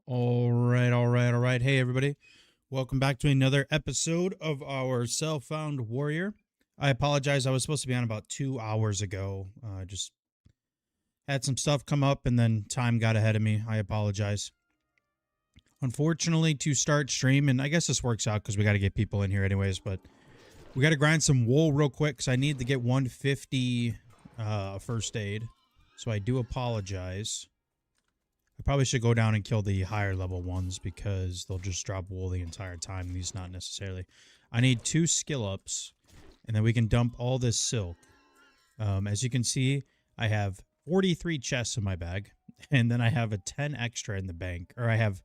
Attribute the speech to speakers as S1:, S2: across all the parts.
S1: All right, all right, all right. Hey, everybody. Welcome back to another episode of our Self-Found Warrior. I apologize. I was supposed to be on about 2 hours ago. Just had some stuff come up and then time got ahead of me. I apologize. Unfortunately, to start stream, and I guess this works out because we got to get people in here anyways, but we got to grind some wool real quick because I need to get 150 first aid. So I do apologize. I probably should go down and kill the higher level ones because they'll just drop wool the entire time. These not necessarily. I need 2 skill ups, and then we can dump all this silk. As you can see, I have 43 chests in my bag, and then I have a 10 extra in the bank, or I have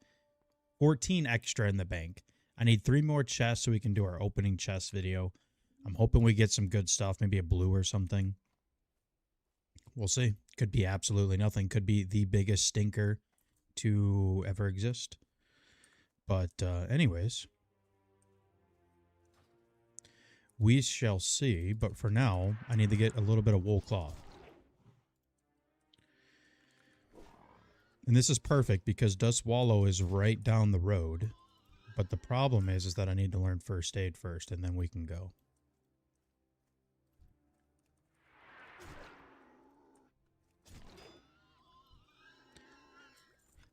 S1: 14 extra in the bank. I need 3 more chests so we can do our opening chest video. I'm hoping we get some good stuff, maybe a blue or something. We'll see. Could be absolutely nothing. Could be the biggest stinker to ever exist. But anyways, we shall see. But for now, I need to get a little bit of wool cloth. And this is perfect because Dust Wallow is right down the road. But the problem is that I need to learn first aid first, and then we can go.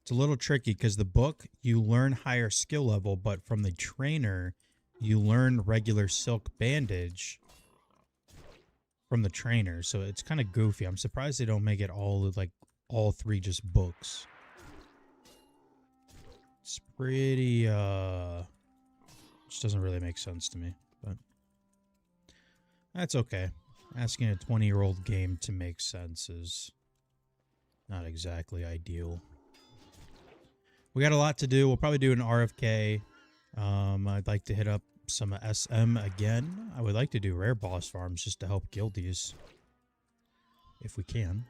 S1: It's a little tricky because the book, you learn higher skill level, but from the trainer, you learn regular silk bandage from the trainer. So it's kind of goofy. I'm surprised they don't make it all like all 3 just books. It's pretty, just doesn't really make sense to me, but that's okay. Asking a 20-year-old game to make sense is not exactly ideal. We got a lot to do. We'll probably do an RFK. I'd like to hit up some SM again. I would like to do rare boss farms just to help guildies. If we can.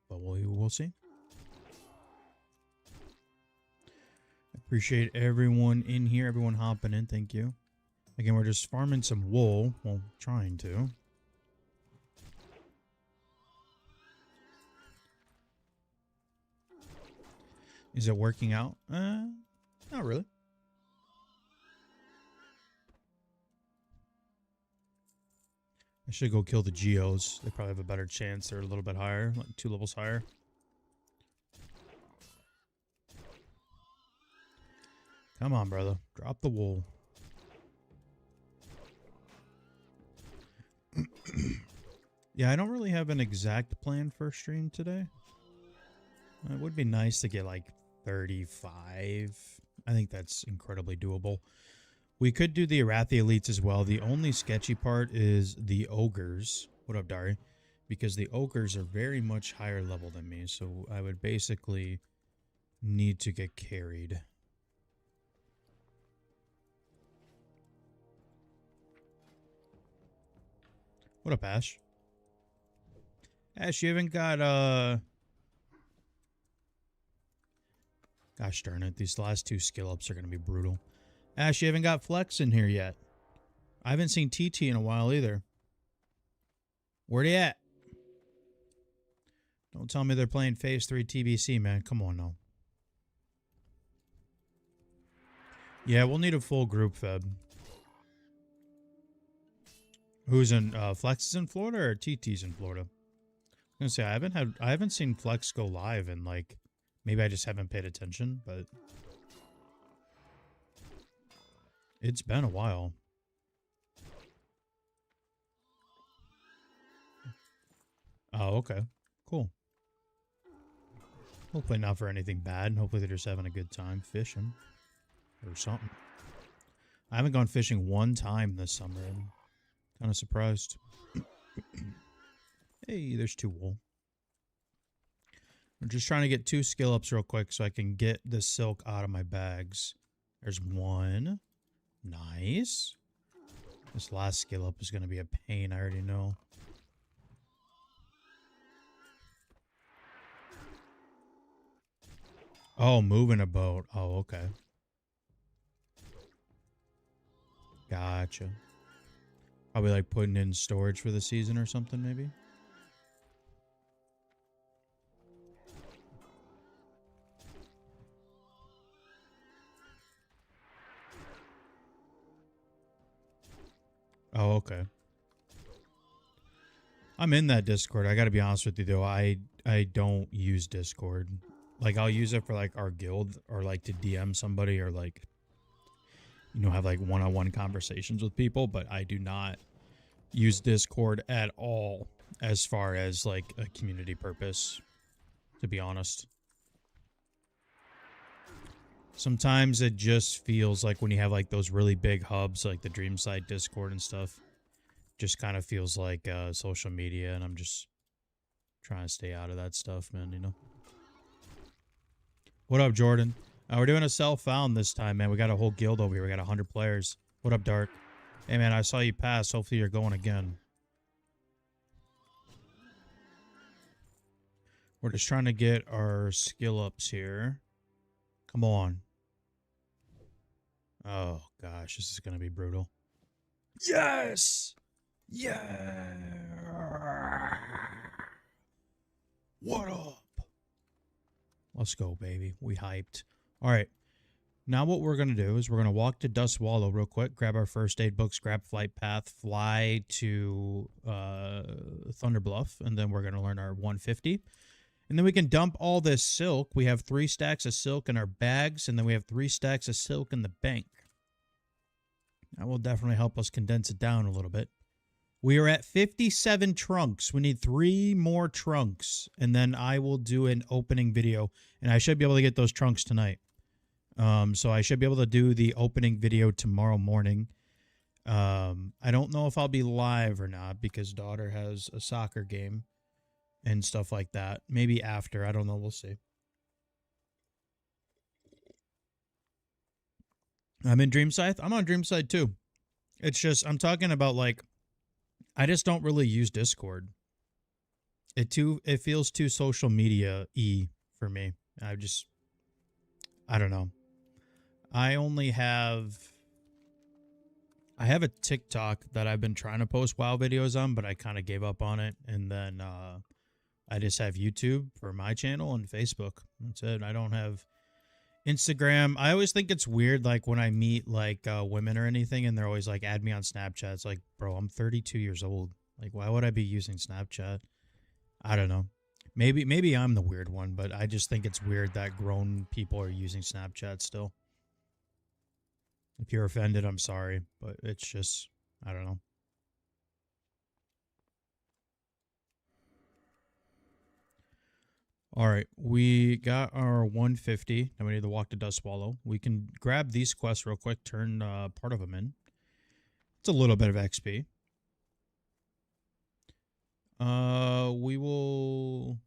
S1: But we'll see. Appreciate everyone in here. Everyone hopping in. Thank you. Again, we're just farming some wool. Well, trying to. Is it working out? Not really. I should go kill the Geos. They probably have a better chance. They're a little bit higher, like 2 levels higher. Come on, brother. Drop the wool. Yeah, I don't really have an exact plan for stream today. It would be nice to get like 35. I think that's incredibly doable. We could do the Arathi Elites as well. The only sketchy part is the Ogres. What up, Dari? Because the Ogres are very much higher level than me, so I would basically need to get carried. What up, Ash? Ash, you haven't got, Gosh darn it, these last 2 skill ups are going to be brutal. Ash, you haven't got Flex in here yet. I haven't seen TT in a while either. Where they at? Don't tell me they're playing Phase 3 TBC, man. Come on now. Yeah, we'll need a full group, Feb. Who's in, Flex is in Florida or TT's in Florida? I was gonna say, I haven't seen Flex go live in, like, maybe I just haven't paid attention, but it's been a while. Oh, okay. Cool. Hopefully not for anything bad. Hopefully they're just having a good time fishing or something. I haven't gone fishing 1 time this summer. I'm kind of surprised. Hey, there's 2 wool. I'm just trying to get 2 skill ups real quick so I can get the silk out of my bags. There's 1. Nice. This last skill up is going to be a pain, I already know. Oh, moving a boat. Oh, okay. Gotcha. Probably like putting in storage for the season or something, maybe? Oh, okay. I'm in that Discord. I gotta be honest with you though. I don't use Discord. Like I'll use it for like our guild or like to DM somebody or like have like one-on-one conversations with people, but I do not use Discord at all as far as like a community purpose, to be honest. Sometimes it just feels like when you have like those really big hubs like the Dreamside Discord and stuff, just kind of feels like social media, and I'm just trying to stay out of that stuff, man, What up, Jordan? We're doing a self-found this time, man. We got a whole guild over here. We got 100 players. What up, Dark? Hey, man, I saw you pass. Hopefully you're going again. We're just trying to get our skill ups here. Come on. Oh, gosh. This is going to be brutal. Yes! Yeah! What up? Let's go, baby. We hyped. All right. Now what we're going to do is we're going to walk to Dust Wallow real quick, grab our first aid books, grab Flight Path, fly to Thunder Bluff, and then we're going to learn our 150. And then we can dump all this silk. We have 3 stacks of silk in our bags, and then we have 3 stacks of silk in the bank. That will definitely help us condense it down a little bit. We are at 57 trunks. We need 3 more trunks, and then I will do an opening video, and I should be able to get those trunks tonight. So I should be able to do the opening video tomorrow morning. I don't know if I'll be live or not because daughter has a soccer game and stuff like that. Maybe after. I don't know. We'll see. I'm in Dreamside. I'm on Dreamside too. It's just, I'm talking about like, I just don't really use Discord. It feels too social media-y for me. I don't know. I have a TikTok that I've been trying to post WoW videos on, but I kind of gave up on it. And then I just have YouTube for my channel and Facebook. That's it. I don't have Instagram. I always think it's weird, like when I meet like women or anything, and they're always like, add me on Snapchat. It's like, bro, I'm 32 years old. Like, why would I be using Snapchat? I don't know. Maybe I'm the weird one, but I just think it's weird that grown people are using Snapchat still. If you're offended, I'm sorry, but it's just, I don't know. All right, we got our 150. Now we need to walk to Dust Wallow. We can grab these quests real quick, turn part of them in. It's a little bit of XP. We will...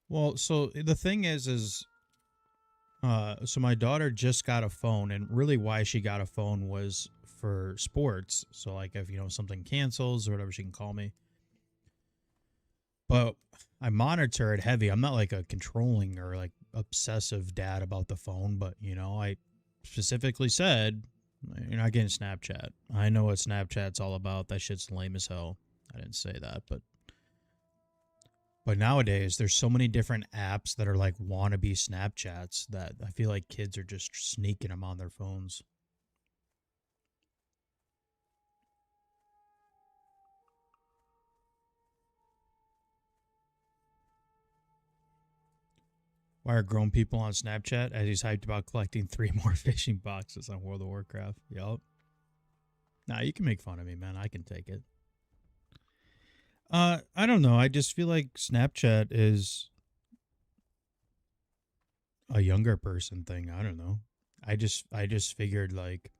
S1: Well, so the thing is so my daughter just got a phone, and really why she got a phone was for sports. So like if, something cancels or whatever, she can call me. But I monitor it heavy. I'm not like a controlling or like obsessive dad about the phone, but I specifically said, you're not getting Snapchat. I know what Snapchat's all about. That shit's lame as hell. I didn't say that, but nowadays, there's so many different apps that are like wannabe Snapchats that I feel like kids are just sneaking them on their phones. Why are grown people on Snapchat? As he's hyped about collecting 3 more fishing boxes on World of Warcraft. Yup. Nah, you can make fun of me, man. I can take it. I don't know. I just feel like Snapchat is a younger person thing. I don't know. I just figured like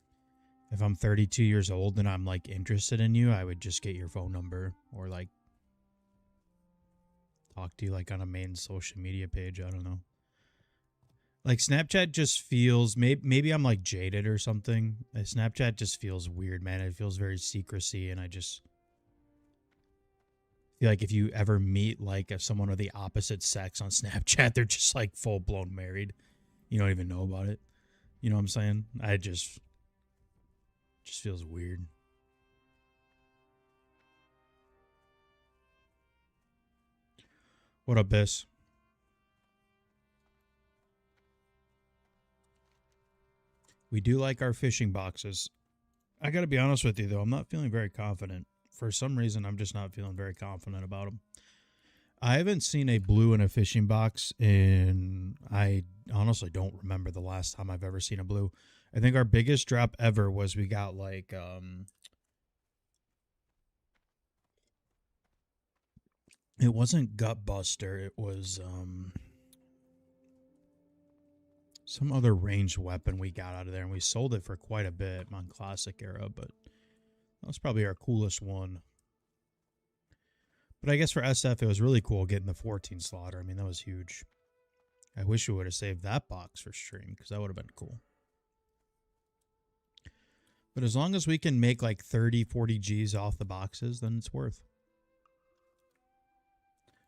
S1: if I'm 32 years old and I'm like interested in you, I would just get your phone number or like talk to you like on a main social media page. I don't know. Like Snapchat just feels, maybe I'm like jaded or something. Snapchat just feels weird, man. It feels very secrecy, and I just feel like if you ever meet like someone of the opposite sex on Snapchat, they're just like full blown married. You don't even know about it. You know what I'm saying? I just feels weird. What up, Biss? We do like our fishing boxes. I got to be honest with you, though. I'm not feeling very confident. For some reason, I'm just not feeling very confident about them. I haven't seen a blue in a fishing box in... I honestly don't remember the last time I've ever seen a blue. I think our biggest drop ever was we got like... it wasn't Gutbuster. It was... some other ranged weapon we got out of there, and we sold it for quite a bit on Classic era, but that was probably our coolest one. But I guess for SF, it was really cool getting the 14 slaughter. I mean, that was huge. I wish we would have saved that box for stream, because that would have been cool. But as long as we can make like 30, 40 Gs off the boxes, then it's worth.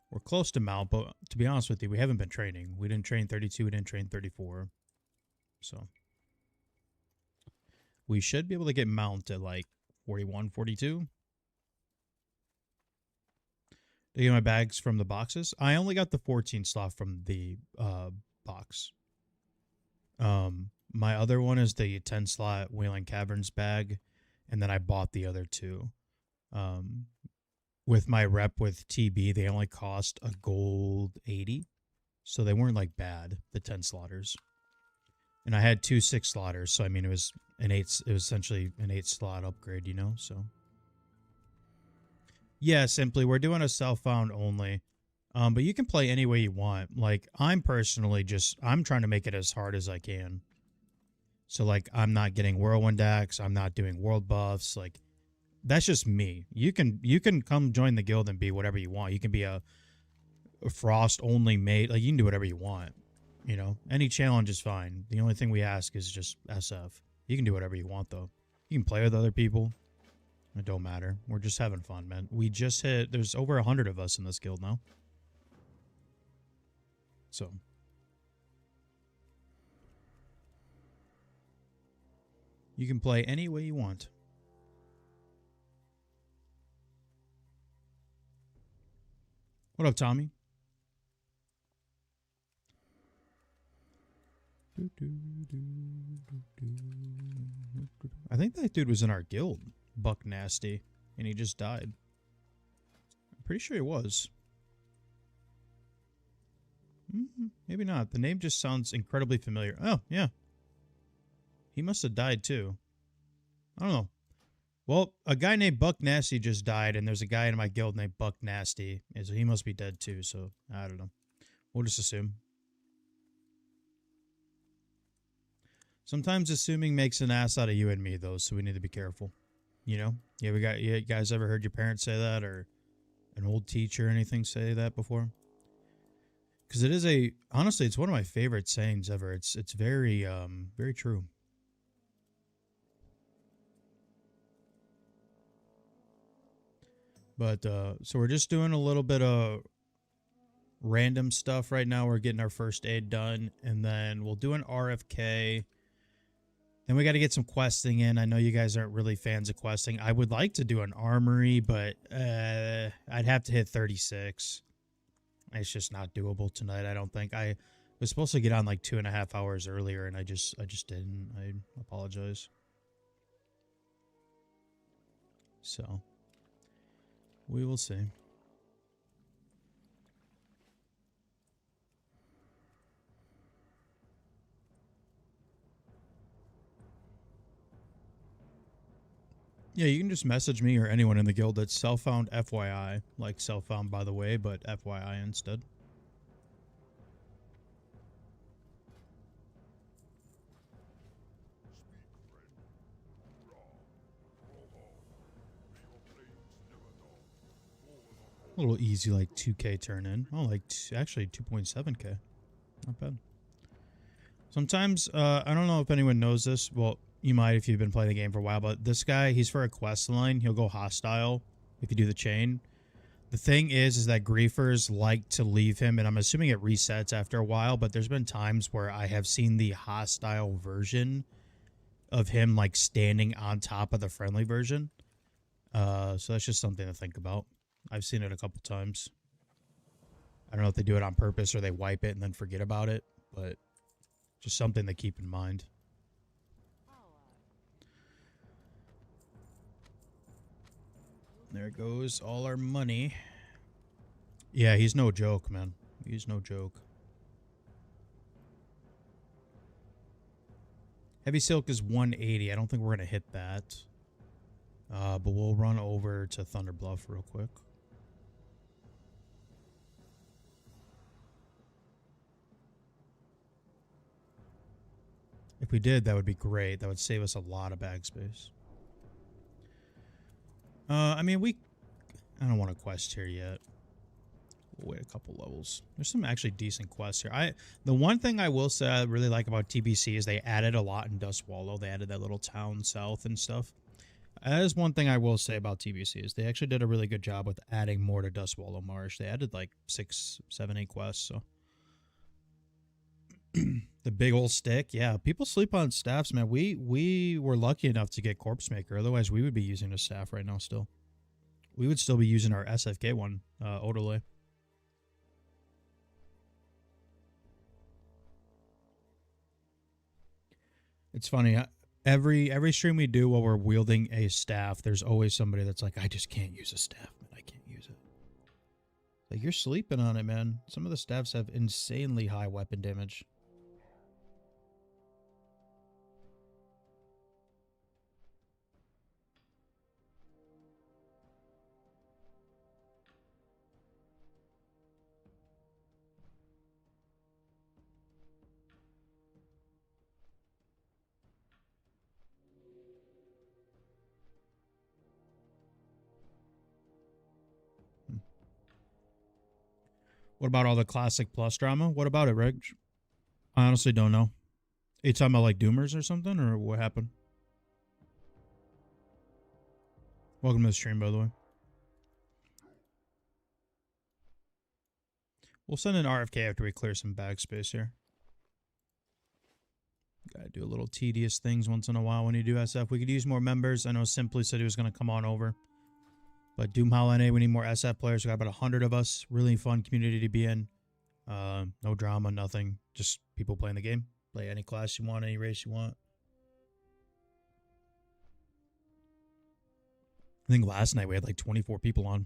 S1: We're close to mount, but to be honest with you, we haven't been training. We didn't train 32, we didn't train 34. So we should be able to get mount at like 41, 42. Did I get my bags from the boxes? I only got the 14 slot from the box. My other one is the 10 slot Wailing Caverns bag, and then I bought the other two. With my rep with TB, they only cost a gold 80. So they weren't like bad, the 10 slaughters. And I had 2 6 slaughters, so I mean it was essentially an 8 slot upgrade, you know, so. Yeah, simply we're doing a self-found only. But you can play any way you want. Like I'm personally I'm trying to make it as hard as I can. So like I'm not getting whirlwind decks, I'm not doing world buffs, like that's just me. You can come join the guild and be whatever you want. You can be a frost only mate. Like you can do whatever you want. You know, any challenge is fine. The only thing we ask is just SF. You can do whatever you want though. You can play with other people. It don't matter. We're just having fun, man. We just hit. There's over 100 of us in this guild now. So. You can play any way you want. What up, Tommy? I think that dude was in our guild, Buck Nasty, and he just died. I'm pretty sure he was. Maybe not. The name just sounds incredibly familiar. Oh, yeah. He must have died too. I don't know. Well, a guy named Buck Nasty just died, and there's a guy in my guild named Buck Nasty. So he must be dead too, so I don't know. We'll just assume. Sometimes assuming makes an ass out of you and me, though, so we need to be careful. You know? Yeah, you guys ever heard your parents say that, or an old teacher or anything say that before? Because it is honestly, it's one of my favorite sayings ever. It's very, very true. But, so we're just doing a little bit of random stuff right now. We're getting our first aid done, and then we'll do an RFK. Then we got to get some questing in. I know you guys aren't really fans of questing. I would like to do an armory, but I'd have to hit 36. It's just not doable tonight, I don't think. I was supposed to get on like 2.5 hours earlier, and I just didn't. I apologize. So, we will see. Yeah, you can just message me or anyone in the guild that's self-found FYI. Like self-found, by the way, but FYI instead. A little easy, like 2K turn in. Oh, like actually 2.7K. Not bad. Sometimes, I don't know if anyone knows this. Well, you might if you've been playing the game for a while, but this guy, he's for a quest line. He'll go hostile if you do the chain. The thing is that griefers like to leave him, and I'm assuming it resets after a while, but there's been times where I have seen the hostile version of him, like, standing on top of the friendly version. So that's just something to think about. I've seen it a couple times. I don't know if they do it on purpose or they wipe it and then forget about it, but just something to keep in mind. There goes all our money. Yeah, he's no joke, man. He's no joke. Heavy Silk is 180. I don't think we're going to hit that. But we'll run over to Thunder Bluff real quick. If we did, that would be great. That would save us a lot of bag space. I mean, I don't want a quest here yet. We'll wait a couple levels. There's some actually decent quests here. The one thing I will say I really like about TBC is they added a lot in Dust Wallow. They added that little town south and stuff. That is one thing I will say about TBC is they actually did a really good job with adding more to Dust Wallow Marsh. They added like 6, 7, 8 quests, so... The big old stick. Yeah, people sleep on staffs, man. We were lucky enough to get Corpse Maker. Otherwise, we would be using a staff right now still. We would still be using our SFK one, Odole. It's funny. Every stream we do while we're wielding a staff, there's always somebody that's like, I just can't use a staff, man. I can't use it. Like, you're sleeping on it, man. Some of the staffs have insanely high weapon damage. What about all the Classic Plus drama? What about it, Reg? I honestly don't know. Are you talking about like Doomers or something, or what happened? Welcome to the stream, by the way. We'll send an RFK after we clear some bag space here. Gotta do a little tedious things once in a while when you do SF. We could use more members. I know Simply said he was going to come on over. But Doomhowl NA, we need more SF players. We got about 100 of us. Really fun community to be in. No drama, nothing. Just people playing the game. Play any class you want, any race you want. I think last night we had like 24 people on.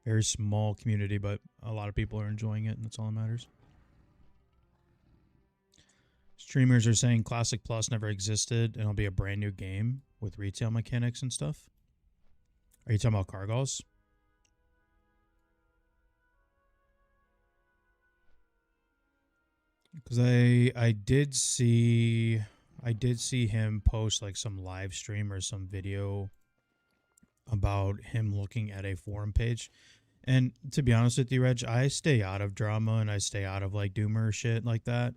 S1: Very small community, but a lot of people are enjoying it, and that's all that matters. Streamers are saying Classic Plus never existed, and it'll be a brand new game with retail mechanics and stuff. Are you talking about Cargos? Because I did see him post like some live stream or some video about him looking at a forum page. And to be honest with you, Reg, I stay out of drama and I stay out of like doomer shit like that.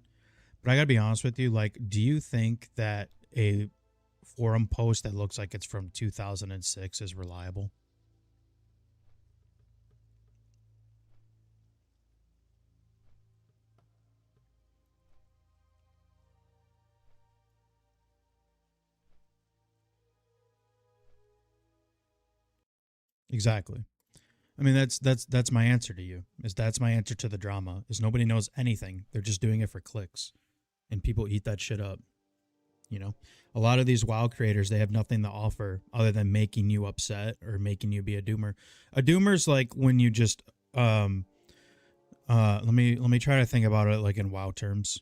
S1: But I gotta be honest with you, like, do you think that a forum post that looks like it's from 2006 is reliable? Exactly. I mean, that's my answer to you. That's my answer to the drama. Is nobody knows anything. They're just doing it for clicks, and people eat that shit up. You know, a lot of these WoW creators, they have nothing to offer other than making you upset or making you be a doomer. A doomer's like when you just let me try to think about it like in WoW terms.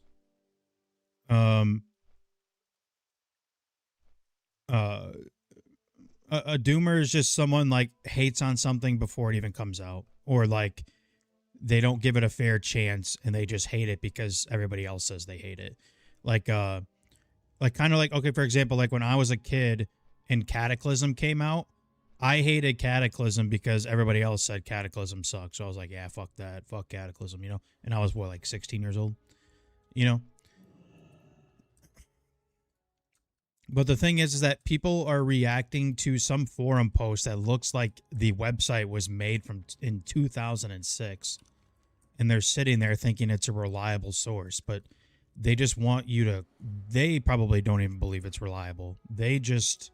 S1: A doomer is just someone like hates on something before it even comes out, or like they don't give it a fair chance and they just hate it because everybody else says they hate it. Like kind of like, okay, for example, like when I was a kid and Cataclysm came out, I hated Cataclysm because everybody else said Cataclysm sucks. So I was like, yeah, fuck that. Fuck Cataclysm, you know? And I was, what, like 16 years old? You know? But the thing is that people are reacting to some forum post that looks like the website was made in 2006. And they're sitting there thinking it's a reliable source. But they just want you to... They probably don't even believe it's reliable. They just...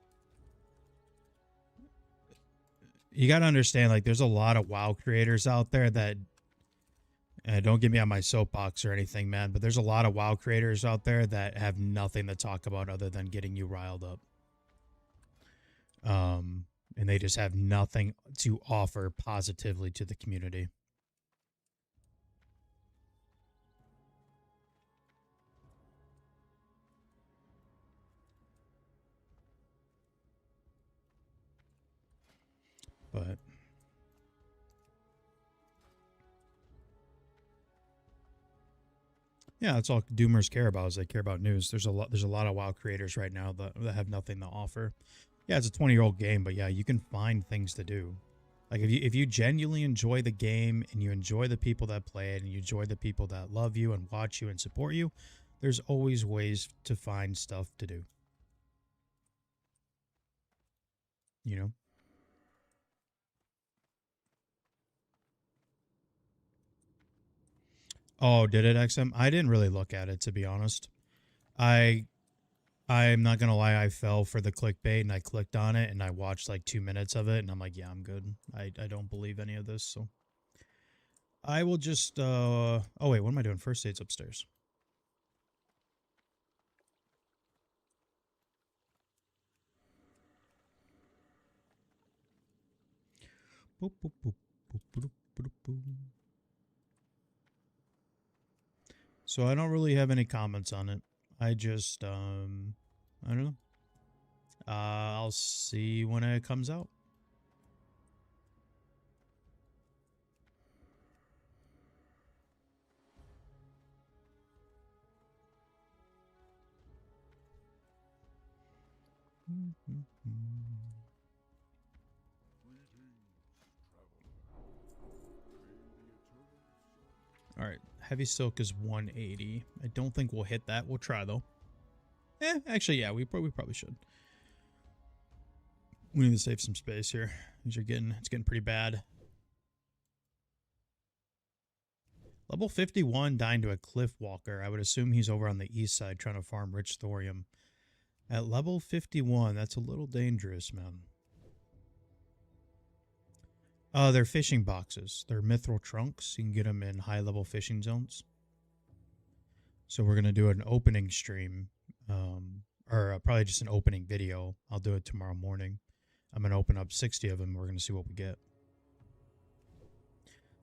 S1: You got to understand, like, there's a lot of WoW creators out there that... don't get me on my soapbox or anything, man, but there's a lot of WoW creators out there that have nothing to talk about other than getting you riled up. And and they just have nothing to offer positively to the community. But yeah, that's all Doomers care about is they care about news. There's a lot of WoW creators right now that have nothing to offer. Yeah, it's a 20-year-old game, but yeah, you can find things to do. Like if you genuinely enjoy the game and you enjoy the people that play it and you enjoy the people that love you and watch you and support you, there's always ways to find stuff to do. You know? Oh, did it, XM? I didn't really look at it, to be honest. I'm not gonna lie, I fell for the clickbait and I clicked on it and I watched like 2 minutes of it and I'm like, yeah, I'm good. I don't believe any of this, so I will just oh wait, what am I doing? First aid's upstairs. Boop, boop, boop, boop, boop, boop, boop. So I don't really have any comments on it. I just I don't know. I'll see when it comes out. All right, heavy silk is 180. I don't think we'll hit that. We'll try though. Actually, yeah, we probably should. We need to save some space here. It's getting pretty bad. Level 51 dying to a cliff walker. I would assume he's over on the east side trying to farm rich thorium. At level 51, that's a little dangerous, man. They're fishing boxes. They're mithril trunks. You can get them in high-level fishing zones. So we're going to do an opening stream, or probably just an opening video. I'll do it tomorrow morning. I'm going to open up 60 of them. We're going to see what we get.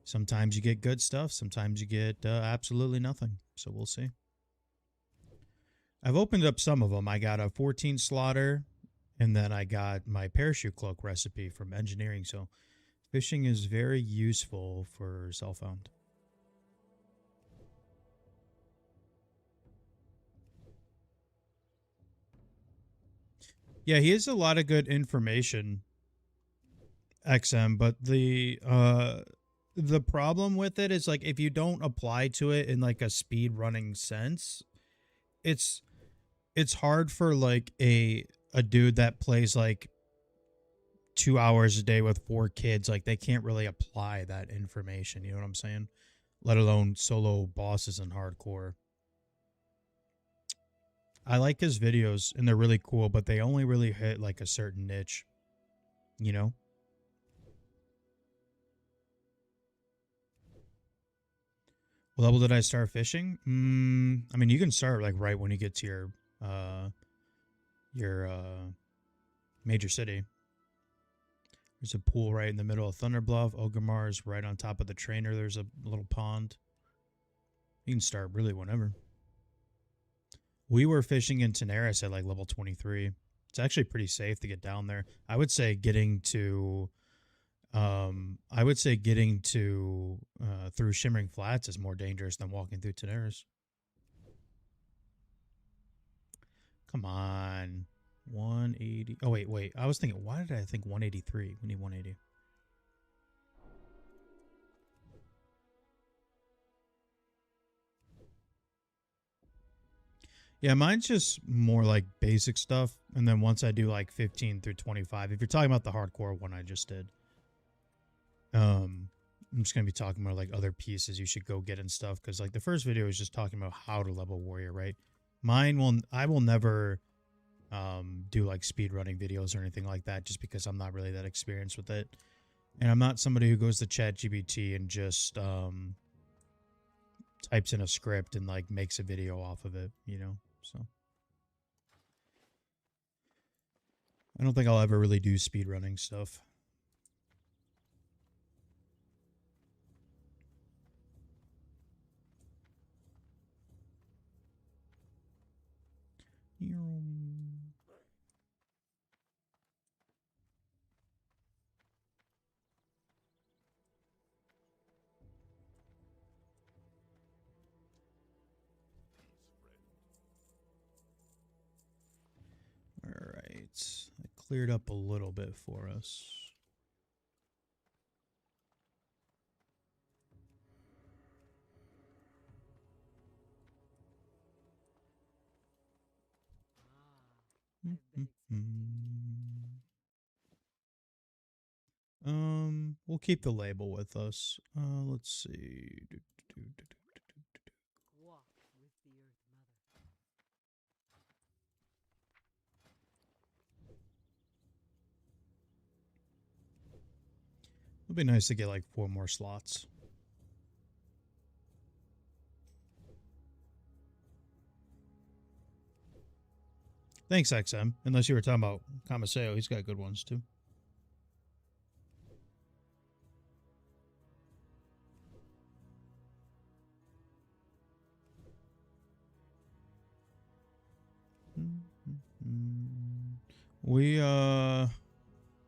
S1: Sometimes you get good stuff. Sometimes you get absolutely nothing. So we'll see. I've opened up some of them. I got a 14 slaughter, and then I got my parachute cloak recipe from engineering. So fishing is very useful for self-found. Yeah, he has a lot of good information, XM, but the problem with it is like if you don't apply to it in like a speed running sense, it's hard for like a dude that plays like 2 hours a day with 4 kids. Like they can't really apply that information. You know what I'm saying? Let alone solo bosses in hardcore. I like his videos and they're really cool, but they only really hit like a certain niche, you know? What level did I start fishing? I mean, you can start like right when you get to your major city. There's a pool right in the middle of Thunderbluff. Ogrimmar is right on top of the trainer. There's a little pond. You can start really whenever. We were fishing in Tenaris at like level 23. It's actually pretty safe to get down there. I would say getting to through Shimmering Flats is more dangerous than walking through Tenaris. Come on. 180. Oh, wait. I was thinking, why did I think 183? We need 180. Yeah, mine's just more like basic stuff. And then once I do like 15 through 25, if you're talking about the hardcore one I just did, I'm just going to be talking about like other pieces you should go get and stuff. Because like the first video is just talking about how to level warrior, right? I will never do like speed running videos or anything like that just because I'm not really that experienced with it. And I'm not somebody who goes to ChatGPT and just types in a script and like makes a video off of it, you know? So I don't think I'll ever really do speedrunning stuff. All right. I cleared up a little bit for us. We'll keep the label with us. Let's see. It'd be nice to get like 4 more slots. Thanks, XM. Unless you were talking about Kamaseo, he's got good ones too. We'll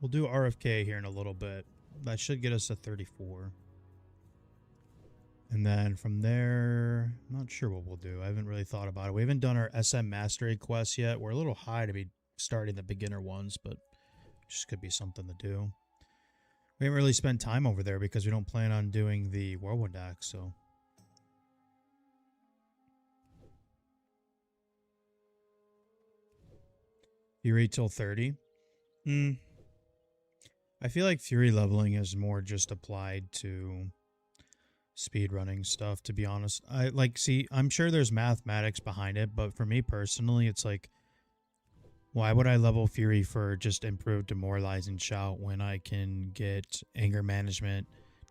S1: do RFK here in a little bit. That should get us to 34. And then from there, I'm not sure what we'll do. I haven't really thought about it. We haven't done our SM Mastery quests yet. We're a little high to be starting the beginner ones, but just could be something to do. We haven't really spent time over there because we don't plan on doing the Whirlwind Axe, so. Fury till 30? I feel like Fury leveling is more just applied to speedrunning stuff, to be honest. I'm sure there's mathematics behind it, but for me personally, it's like, why would I level Fury for just improved Demoralizing Shout when I can get anger management,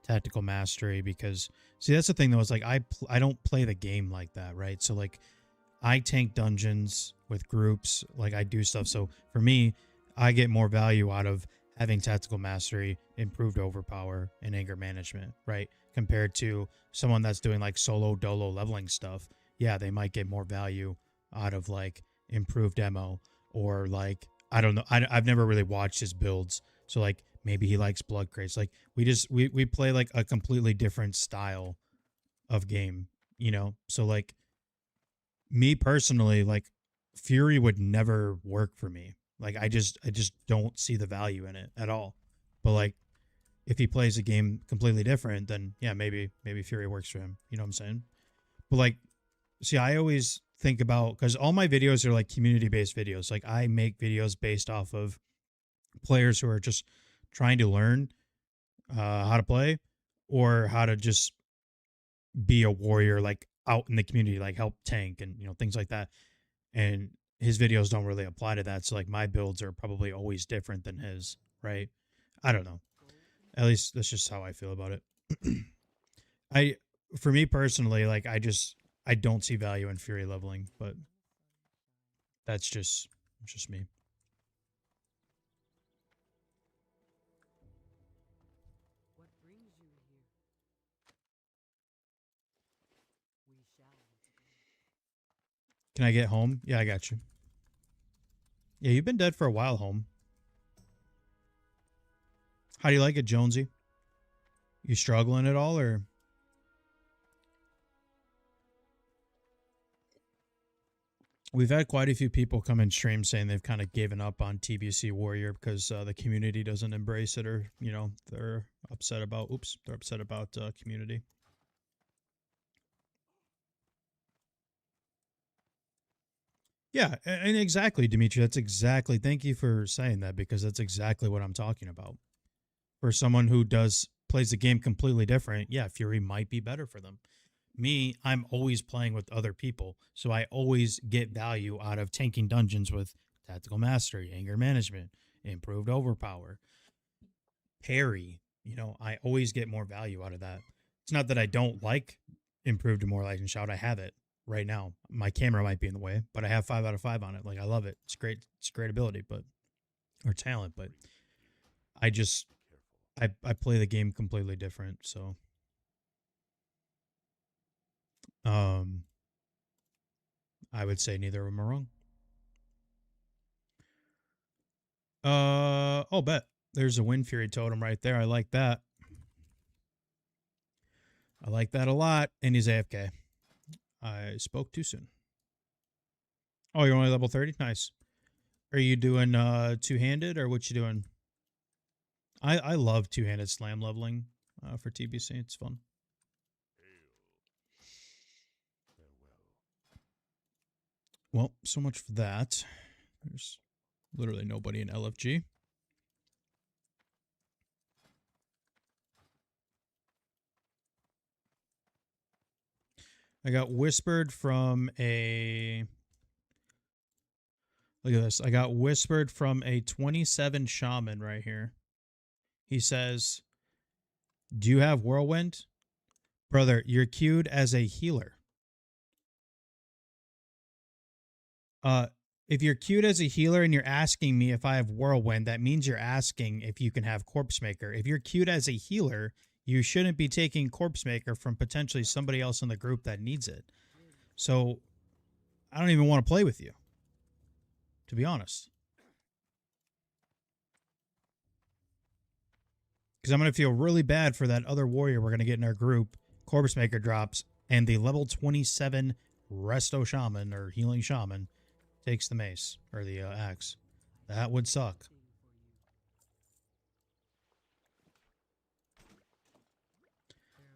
S1: tactical mastery? Because, see, that's the thing though, is like, I don't play the game like that, right? So like, I tank dungeons with groups, like I do stuff. So for me, I get more value out of having tactical mastery, improved overpower, and anger management, right? Compared to someone that's doing like solo dolo leveling stuff. Yeah, they might get more value out of like improved demo, or like, I don't know. I've never really watched his builds. So like maybe he likes blood crates. Like we play like a completely different style of game, you know? So like, me personally, like Fury would never work for me. Like I just don't see the value in it at all. But like if he plays a game completely different, then yeah, maybe Fury works for him. You know what I'm saying? But like, see, I always think about, because all my videos are like community based videos. Like I make videos based off of players who are just trying to learn how to play, or how to just be a warrior, like out in the community, like help tank and, you know, things like that. And his videos don't really apply to that. So like my builds are probably always different than his, right? I don't know. At least that's just how I feel about it. For me personally, like I don't see value in Fury leveling, but that's just me. Can I get home? Yeah, I got you. Yeah, you've been dead for a while, home. How do you like it, Jonesy? You struggling at all, or? We've had quite a few people come in stream saying they've kind of given up on TBC Warrior because the community doesn't embrace it, or, you know, they're upset about, they're upset about community. Yeah, and exactly, Dimitri. That's exactly, thank you for saying that, because that's exactly what I'm talking about. For someone who plays the game completely different, yeah, Fury might be better for them. Me, I'm always playing with other people, so I always get value out of tanking dungeons with tactical mastery, anger management, improved overpower, parry. You know, I always get more value out of that. It's not that I don't like improved demoralizing shout. I have it right now. My camera might be in the way, but I have 5 out of 5 on it. Like, I love it. It's great. It's a great ability, but or talent, but I just I play the game completely different, so I would say neither of them are wrong. Oh, bet. There's a Wind Fury totem right there. I like that. I like that a lot. And he's AFK. I spoke too soon. Oh, you're only level 30? Nice. Are you doing two-handed or what you doing? I love two-handed slam leveling for TBC. It's fun. Well, so much for that. There's literally nobody in LFG. I got whispered from a... Look at this. I got whispered from a 27 shaman right here. He says, do you have Whirlwind? Brother, you're queued as a healer. If you're queued as a healer and you're asking me if I have Whirlwind, that means you're asking if you can have Corpse Maker. If you're queued as a healer, you shouldn't be taking Corpse Maker from potentially somebody else in the group that needs it. So, I don't even want to play with you, to be honest. Because I'm going to feel really bad for that other warrior we're going to get in our group. Corpse Maker drops, and the level 27 Resto Shaman, or Healing Shaman, takes the mace, or the axe. That would suck.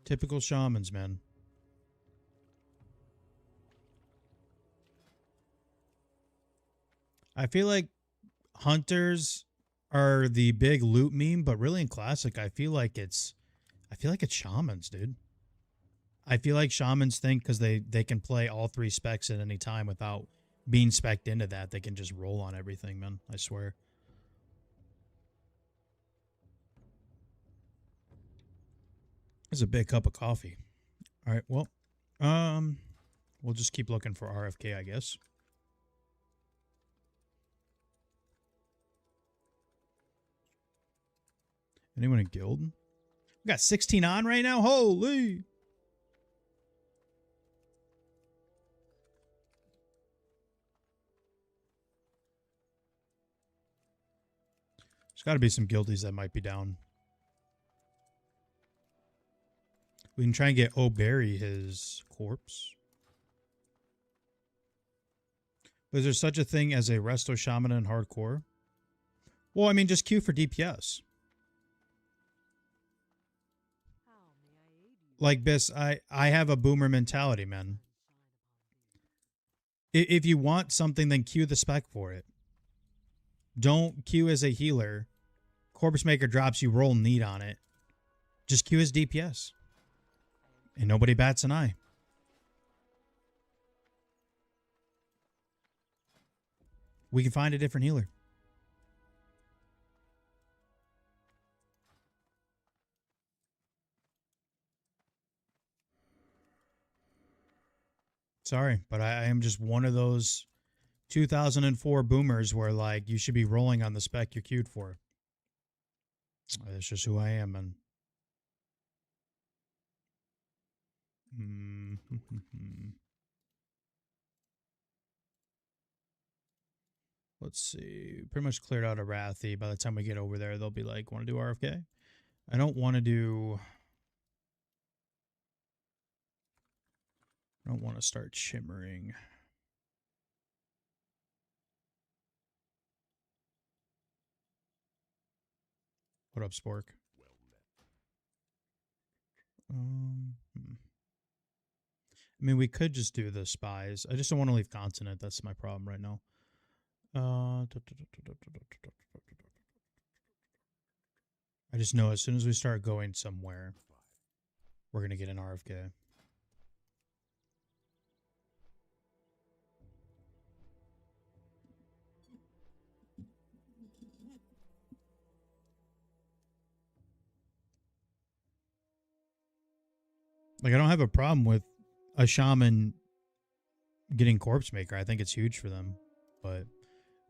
S1: Typical shamans, man. I feel like hunters are the big loot meme, but really in Classic, I feel like it's shamans, dude. I feel like shamans think because they can play all three specs at any time without being specced into that, they can just roll on everything, man. I swear. It's a big cup of coffee. All right, well, we'll just keep looking for RFK, I guess. Anyone in guild? We got 16 on right now? Holy! There's got to be some guildies that might be down. We can try and get O'Berry his corpse. Was there such a thing as a Resto Shaman in hardcore? Well, I mean, just queue for DPS. Like, Biss, I have a boomer mentality, man. If you want something, then queue the spec for it. Don't queue as a healer. Corpse Maker drops, you roll need on it. Just queue as DPS. And nobody bats an eye. We can find a different healer. Sorry, but I am just one of those 2004 boomers where, like, you should be rolling on the spec you're queued for. That's just who I am, man. Let's see. Pretty much cleared out a Wrathy. By the time we get over there, they'll be like, want to do RFK? I don't want to do... I don't want to start shimmering. What up, Spork? I mean, we could just do the spies. I just don't want to leave continent. That's my problem right now. I just know as soon as we start going somewhere, we're going to get an RFK. Like, I don't have a problem with a shaman getting Corpse Maker. I think it's huge for them. But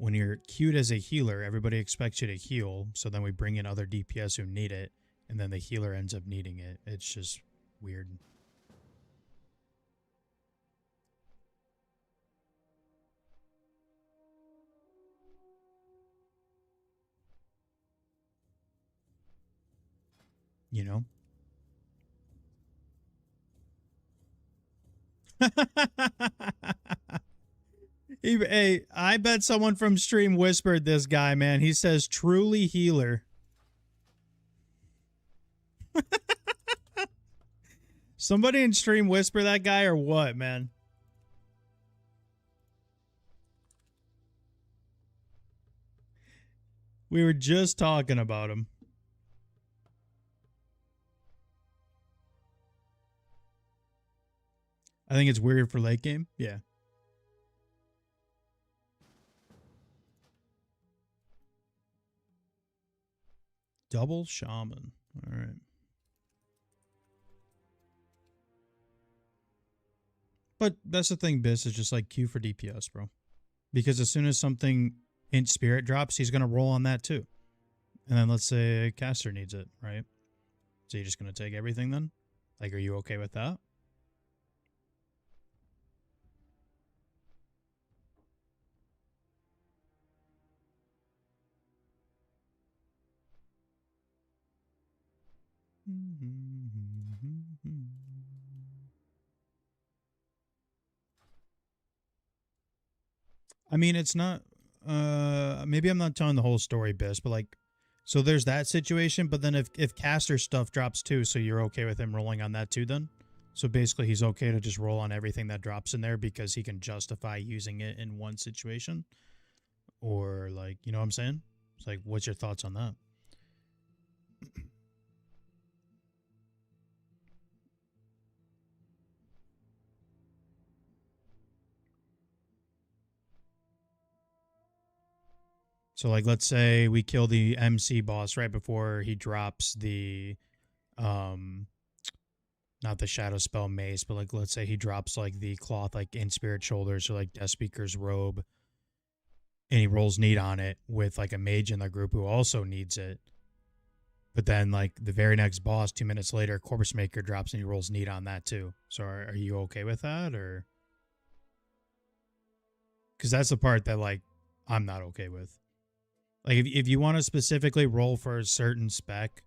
S1: when you're queued as a healer, everybody expects you to heal. So then we bring in other DPS who need it, and then the healer ends up needing it. It's just weird. You know? Hey, I bet someone from stream whispered this guy, man. He says truly healer. Somebody in stream whisper that guy or what, man? We were just talking about him. I think it's weird for late game. Yeah. Double shaman. All right. But that's the thing, Biss, is just like queue for DPS, bro. Because as soon as something in spirit drops, he's going to roll on that too. And then let's say a caster needs it, right? So you're just going to take everything then? Like, are you okay with that? I mean, it's not, maybe I'm not telling the whole story, Biss, but like, so there's that situation, but then if caster stuff drops too, so you're okay with him rolling on that too then? So basically he's okay to just roll on everything that drops in there because he can justify using it in one situation? Or like, you know what I'm saying? It's like, what's your thoughts on that? So like, let's say we kill the MC boss right before he drops the, not the shadow spell mace, but like, let's say he drops like the cloth, like in spirit shoulders or like Death Speaker's robe, and he rolls need on it with like a mage in the group who also needs it. But then like the very next boss, 2 minutes later, Corpse Maker drops and he rolls need on that too. So are you okay with that, or? Because that's the part that like I'm not okay with. Like if you want to specifically roll for a certain spec,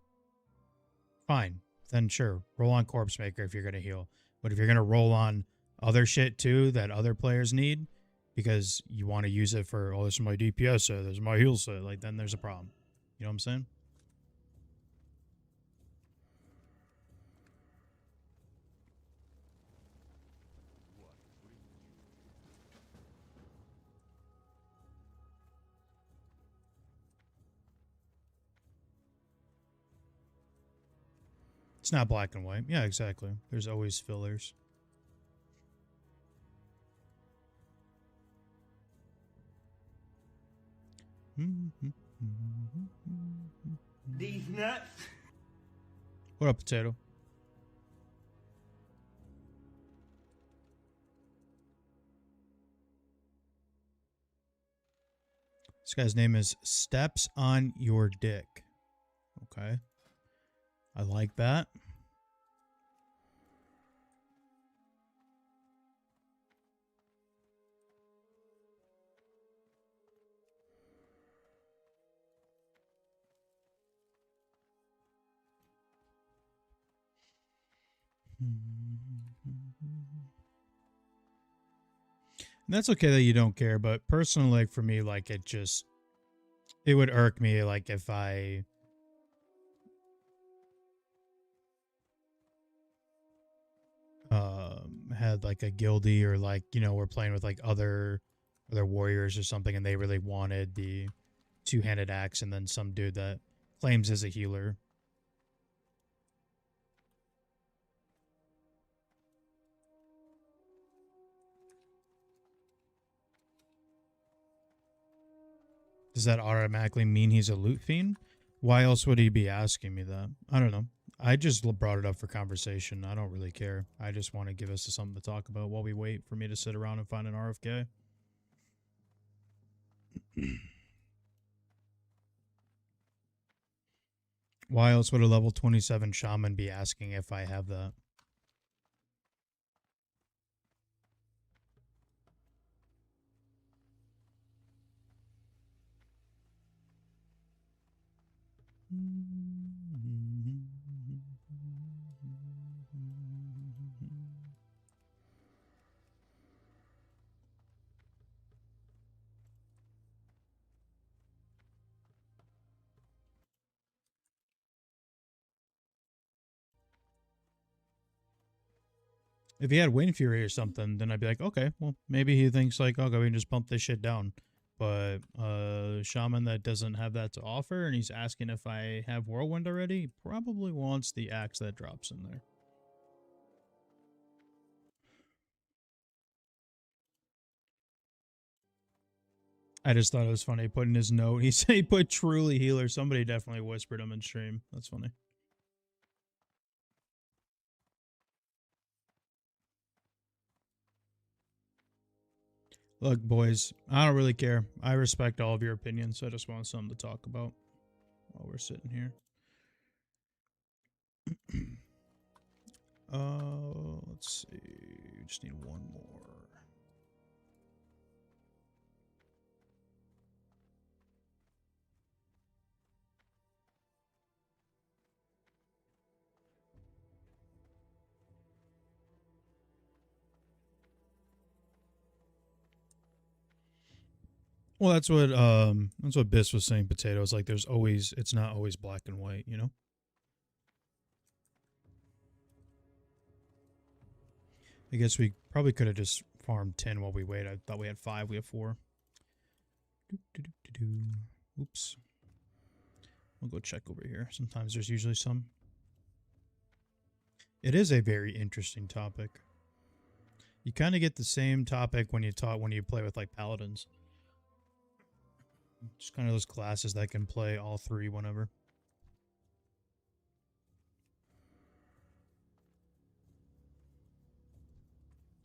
S1: fine. Then sure, roll on Corpse Maker if you're going to heal. But if you're going to roll on other shit too that other players need because you want to use it for, oh, this is my DPS set, this is my heal set, like, then there's a problem. You know what I'm saying? It's not black and white. Yeah, exactly. There's always fillers.
S2: These nuts.
S1: What up, Potato? This guy's name is Steps on Your Dick. Okay. I like that. And that's okay that you don't care, but personally, like, for me, like, it would irk me, like, if I had like a guildie, or like, you know, we're playing with like other warriors or something, and they really wanted the two-handed axe, and then some dude that claims as a healer. Does that automatically mean he's a loot fiend? Why else would he be asking me that? I don't know. I just brought it up for conversation. I don't really care. I just want to give us something to talk about while we wait for me to sit around and find an RFK. Why else would a level 27 shaman be asking if I have that? If he had Wind Fury or something, then I'd be like, okay, well, maybe he thinks like, okay, we can just pump this shit down. But shaman that doesn't have that to offer, and he's asking if I have Whirlwind already, he probably wants the axe that drops in there. I just thought it was funny. He put in his note, he said he put truly healer. Somebody definitely whispered him in stream. That's funny. Look, boys, I don't really care. I respect all of your opinions. I just want something to talk about while we're sitting here. Let's see. We just need one more. Well, that's what Biss was saying. Potatoes, like there's always, it's not always black and white, you know. I guess we probably could have just farmed 10 while we wait. I thought we had 5. We have 4. Oops. We'll go check over here. Sometimes there's usually some. It is a very interesting topic. You kind of get the same topic when you play with like paladins. Just kind of those classes that can play all 3 whenever.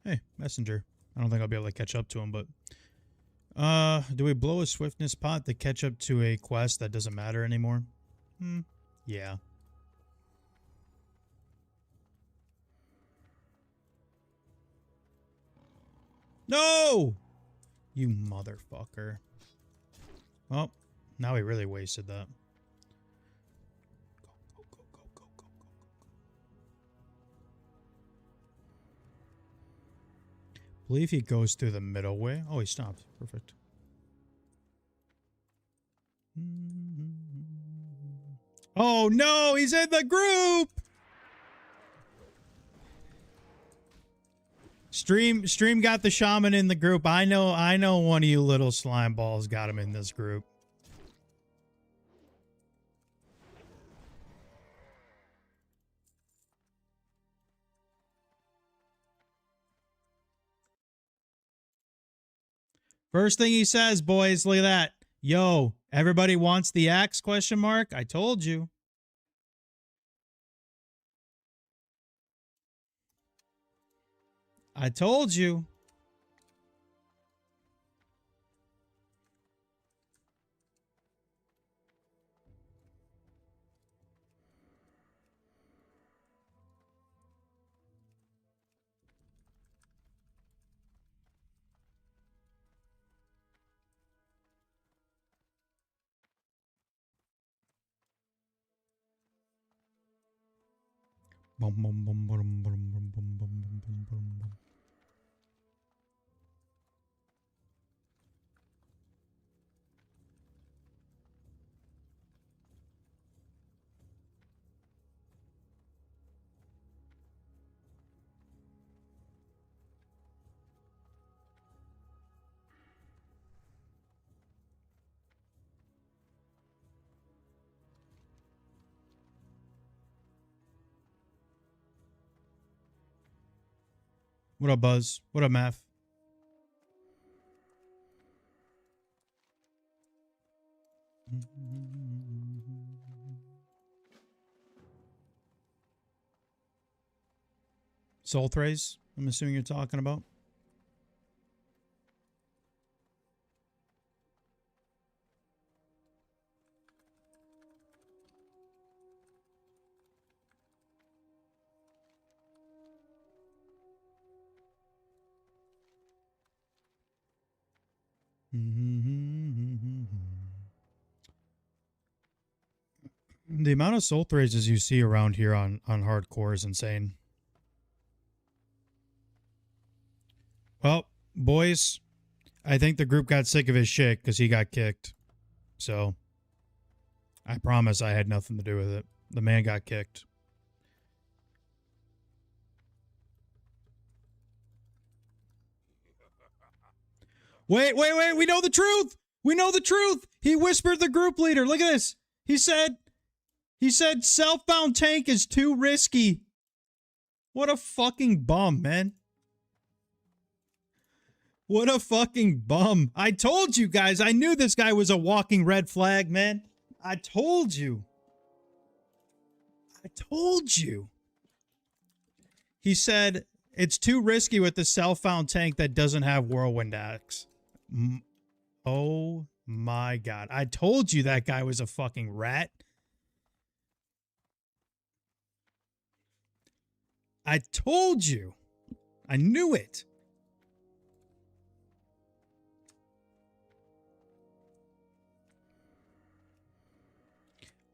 S1: Hey, messenger. I don't think I'll be able to catch up to him, but do we blow a swiftness pot to catch up to a quest that doesn't matter anymore? Yeah. No! You motherfucker. Well, now he really wasted that. Go, go, go, go, go, go, go. Believe he goes through the middle way. Oh, he stopped. Perfect. Oh no, he's in the group. Stream got the shaman in the group. I know one of you little slime balls got him in this group. First thing he says, boys, look at that. Yo, everybody wants the axe, question mark? I told you. I told you. Bum, bum, bum, bum, bum, bum, bum, bum, bum, bum, bum. What up, Buzz? What up, Math? Soul Thrays, I'm assuming you're talking about. The amount of soul raises you see around here on hardcore is insane. Well, boys, I think the group got sick of his shit because he got kicked. So, I promise I had nothing to do with it. The man got kicked. Wait, we know the truth! We know the truth! He whispered the group leader. Look at this. He said self-bound tank is too risky. What a fucking bum, man. What a fucking bum. I told you guys, I knew this guy was a walking red flag, man. I told you. I told you. He said, it's too risky with the self-found tank that doesn't have whirlwind axe. Oh my god. I told you that guy was a fucking rat. I told you. I knew it.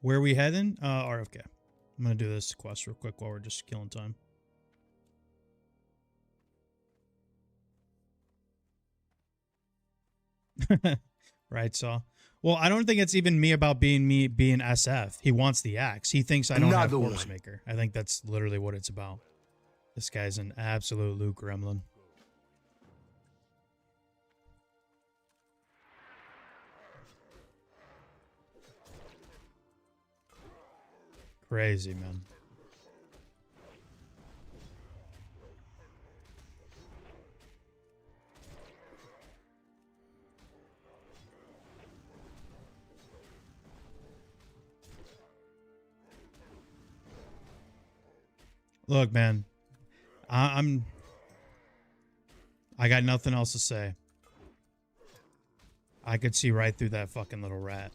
S1: Where are we heading? RFK. I'm going to do this quest real quick while we're just killing time. Right, Saw. Well, I don't think it's even me about being SF. He wants the axe. He thinks I don't have Corpse Maker. I think that's literally what it's about. This guy's an absolute Luke gremlin. Crazy, man. Look, man. I got nothing else to say. I could see right through that fucking little rat.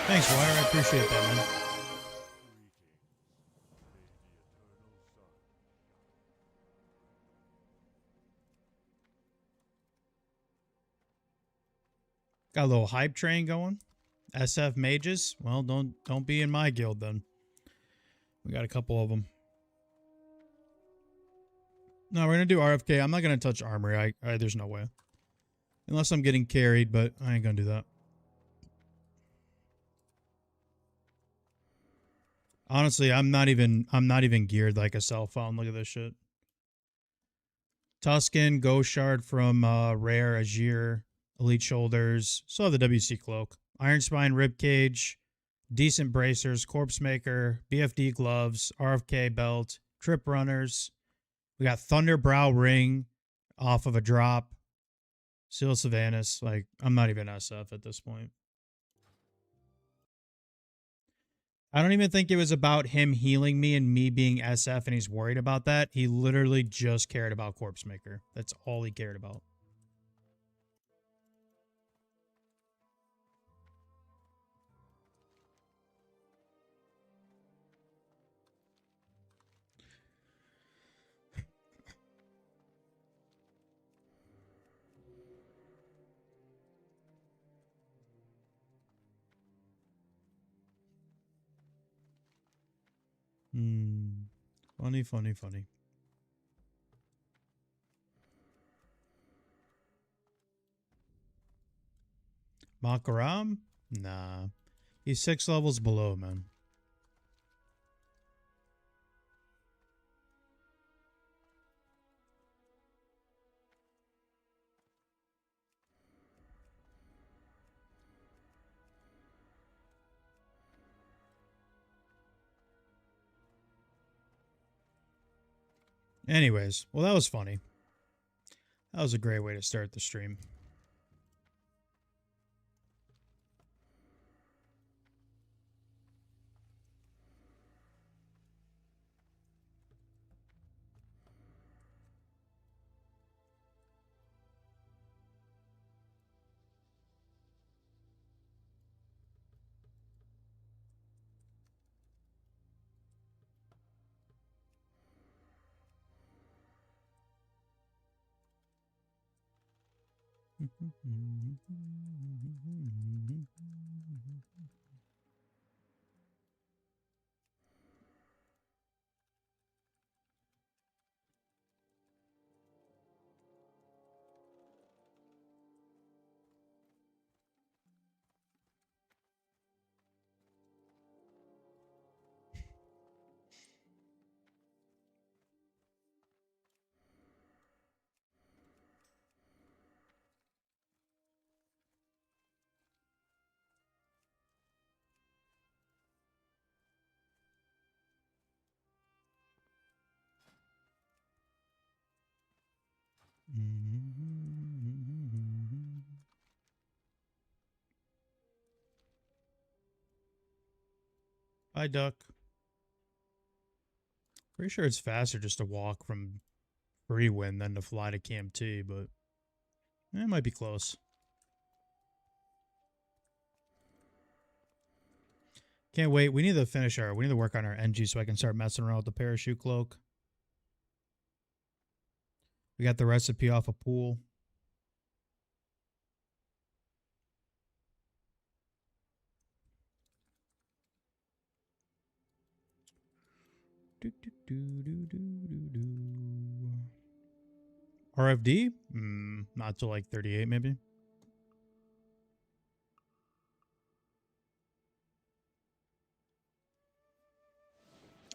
S1: Thanks, Wire. I appreciate that, man. Got a little hype train going. SF mages. Well, don't be in my guild then. We got a couple of them. No, we're gonna do RFK. I'm not gonna touch armory. There's no way. Unless I'm getting carried, but I ain't gonna do that. Honestly, I'm not even geared like a cell phone. Look at this shit. Tuscan, Ghost Shard from Rare, Azir, Elite Shoulders. Still have the WC Cloak. Iron Spine, Ribcage, Decent Bracers, Corpse Maker, BFD Gloves, RFK Belt, Trip Runners. We got Thunderbrow Ring off of a drop. Seal Sylvanas. Like, I'm not even SF at this point. I don't even think it was about him healing me and me being SF and he's worried about that. He literally just cared about Corpse Maker. That's all he cared about. Funny, funny, funny. Makaram? Nah. He's 6 levels below, man. Anyways, well, that was funny. That was a great way to start the stream. Hi, Duck. Pretty sure it's faster just to walk from Freewind than to fly to Camp T, but it might be close. Can't wait. We need to work on our NG so I can start messing around with the parachute cloak. We got the recipe off a pool. RFD? Not till like 38 maybe.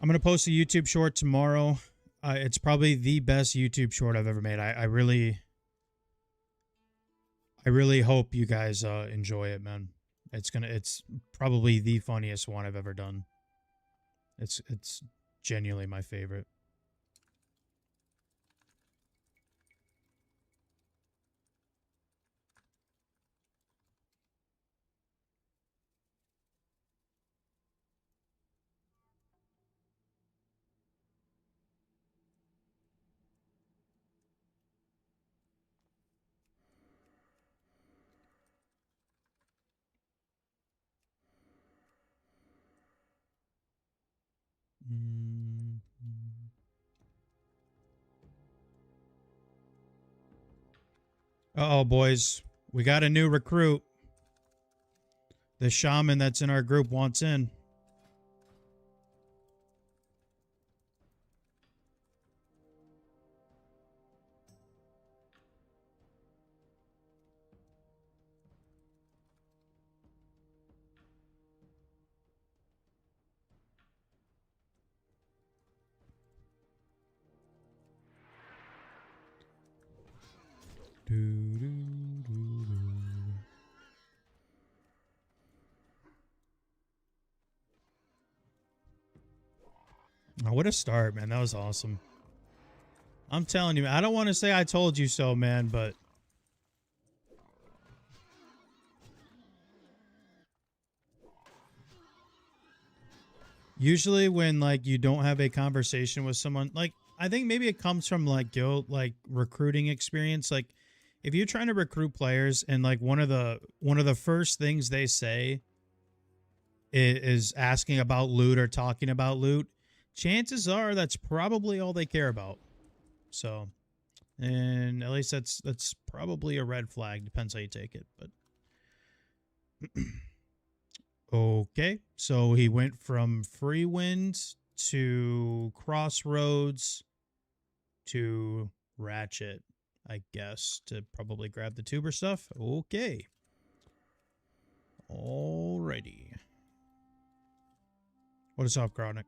S1: I'm going to post a YouTube short tomorrow. It's probably the best YouTube short I've ever made. I really hope you guys enjoy it, man. It's probably the funniest one I've ever done. It's genuinely my favorite. Uh-oh, boys. We got a new recruit. The shaman that's in our group wants in. Oh, what a start, man. That was awesome. I'm telling you, I don't want to say I told you so, man, but usually when like you don't have a conversation with someone, like I think maybe it comes from like guild, like recruiting experience. Like if you're trying to recruit players and like one of the first things they say is asking about loot or talking about loot, chances are that's probably all they care about. So, and at least that's probably a red flag. Depends how you take it, but okay. So he went from Freewind to Crossroads to Ratchet, I guess, to probably grab the tuber stuff. Okay. Alrighty. What is up, Chronic?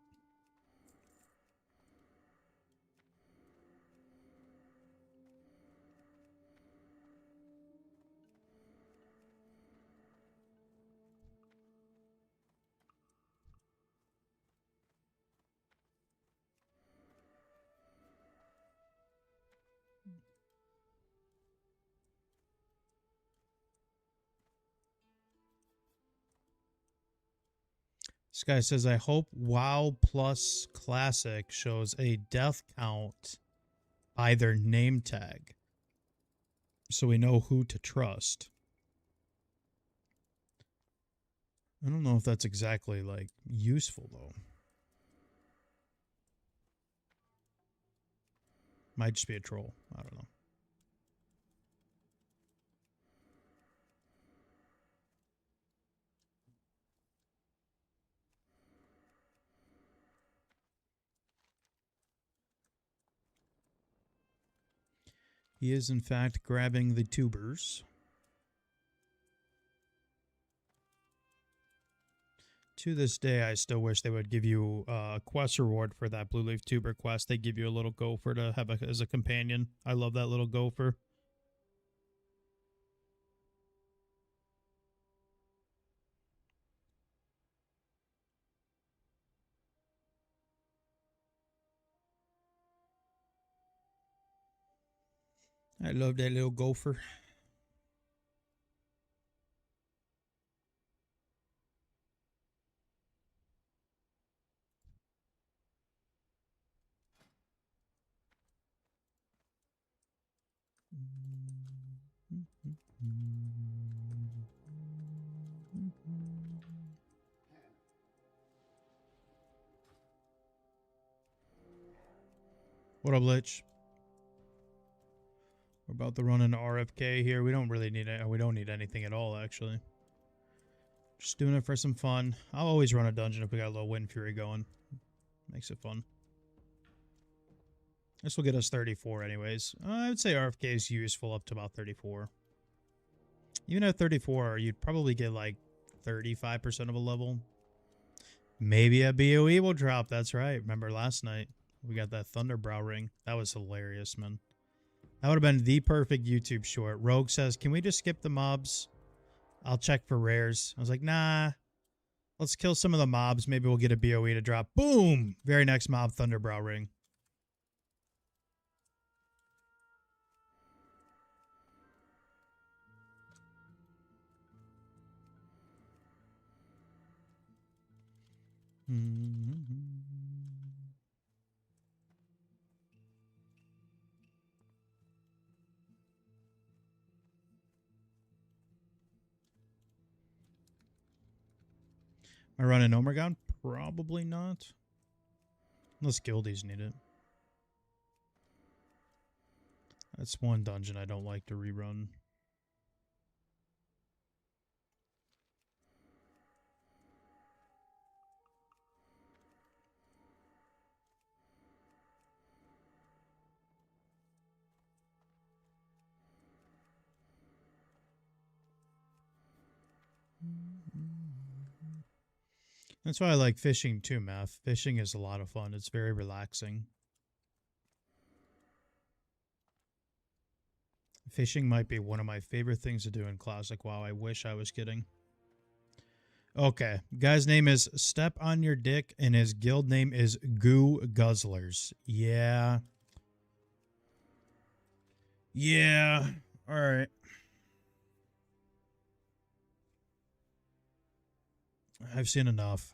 S1: This guy says, I hope WoW Plus Classic shows a death count by their name tag so we know who to trust. I don't know if that's exactly, like, useful, though. Might just be a troll. I don't know. He is, in fact, grabbing the tubers. To this day, I still wish they would give you a quest reward for that blue leaf tuber quest. They give you a little gopher to have as a companion. I love that little gopher. I love that little gopher. What up, Lich? We're about to run an RFK here. We don't really need it. We don't need anything at all, actually. Just doing it for some fun. I'll always run a dungeon if we got a little Wind Fury going. Makes it fun. This will get us 34 anyways. I would say RFK is useful up to about 34. Even at 34, you'd probably get like 35% of a level. Maybe a BOE will drop. That's right. Remember last night? We got that Thunderbrow ring. That was hilarious, man. That would have been the perfect YouTube short. Rogue says, can we just skip the mobs? I'll check for rares. I was like, nah. Let's kill some of the mobs. Maybe we'll get a BOE to drop. Boom! Very next mob, Thunderbrow ring. Am I running Omergon? Probably not. Unless guildies need it. That's one dungeon I don't like to rerun. That's why I like fishing too, Math. Fishing is a lot of fun. It's very relaxing. Fishing might be one of my favorite things to do in Classic WoW. I wish I was kidding. Okay. Guy's name is Step on Your Dick, and his guild name is Goo Guzzlers. Yeah. Yeah. Alright. I've seen enough.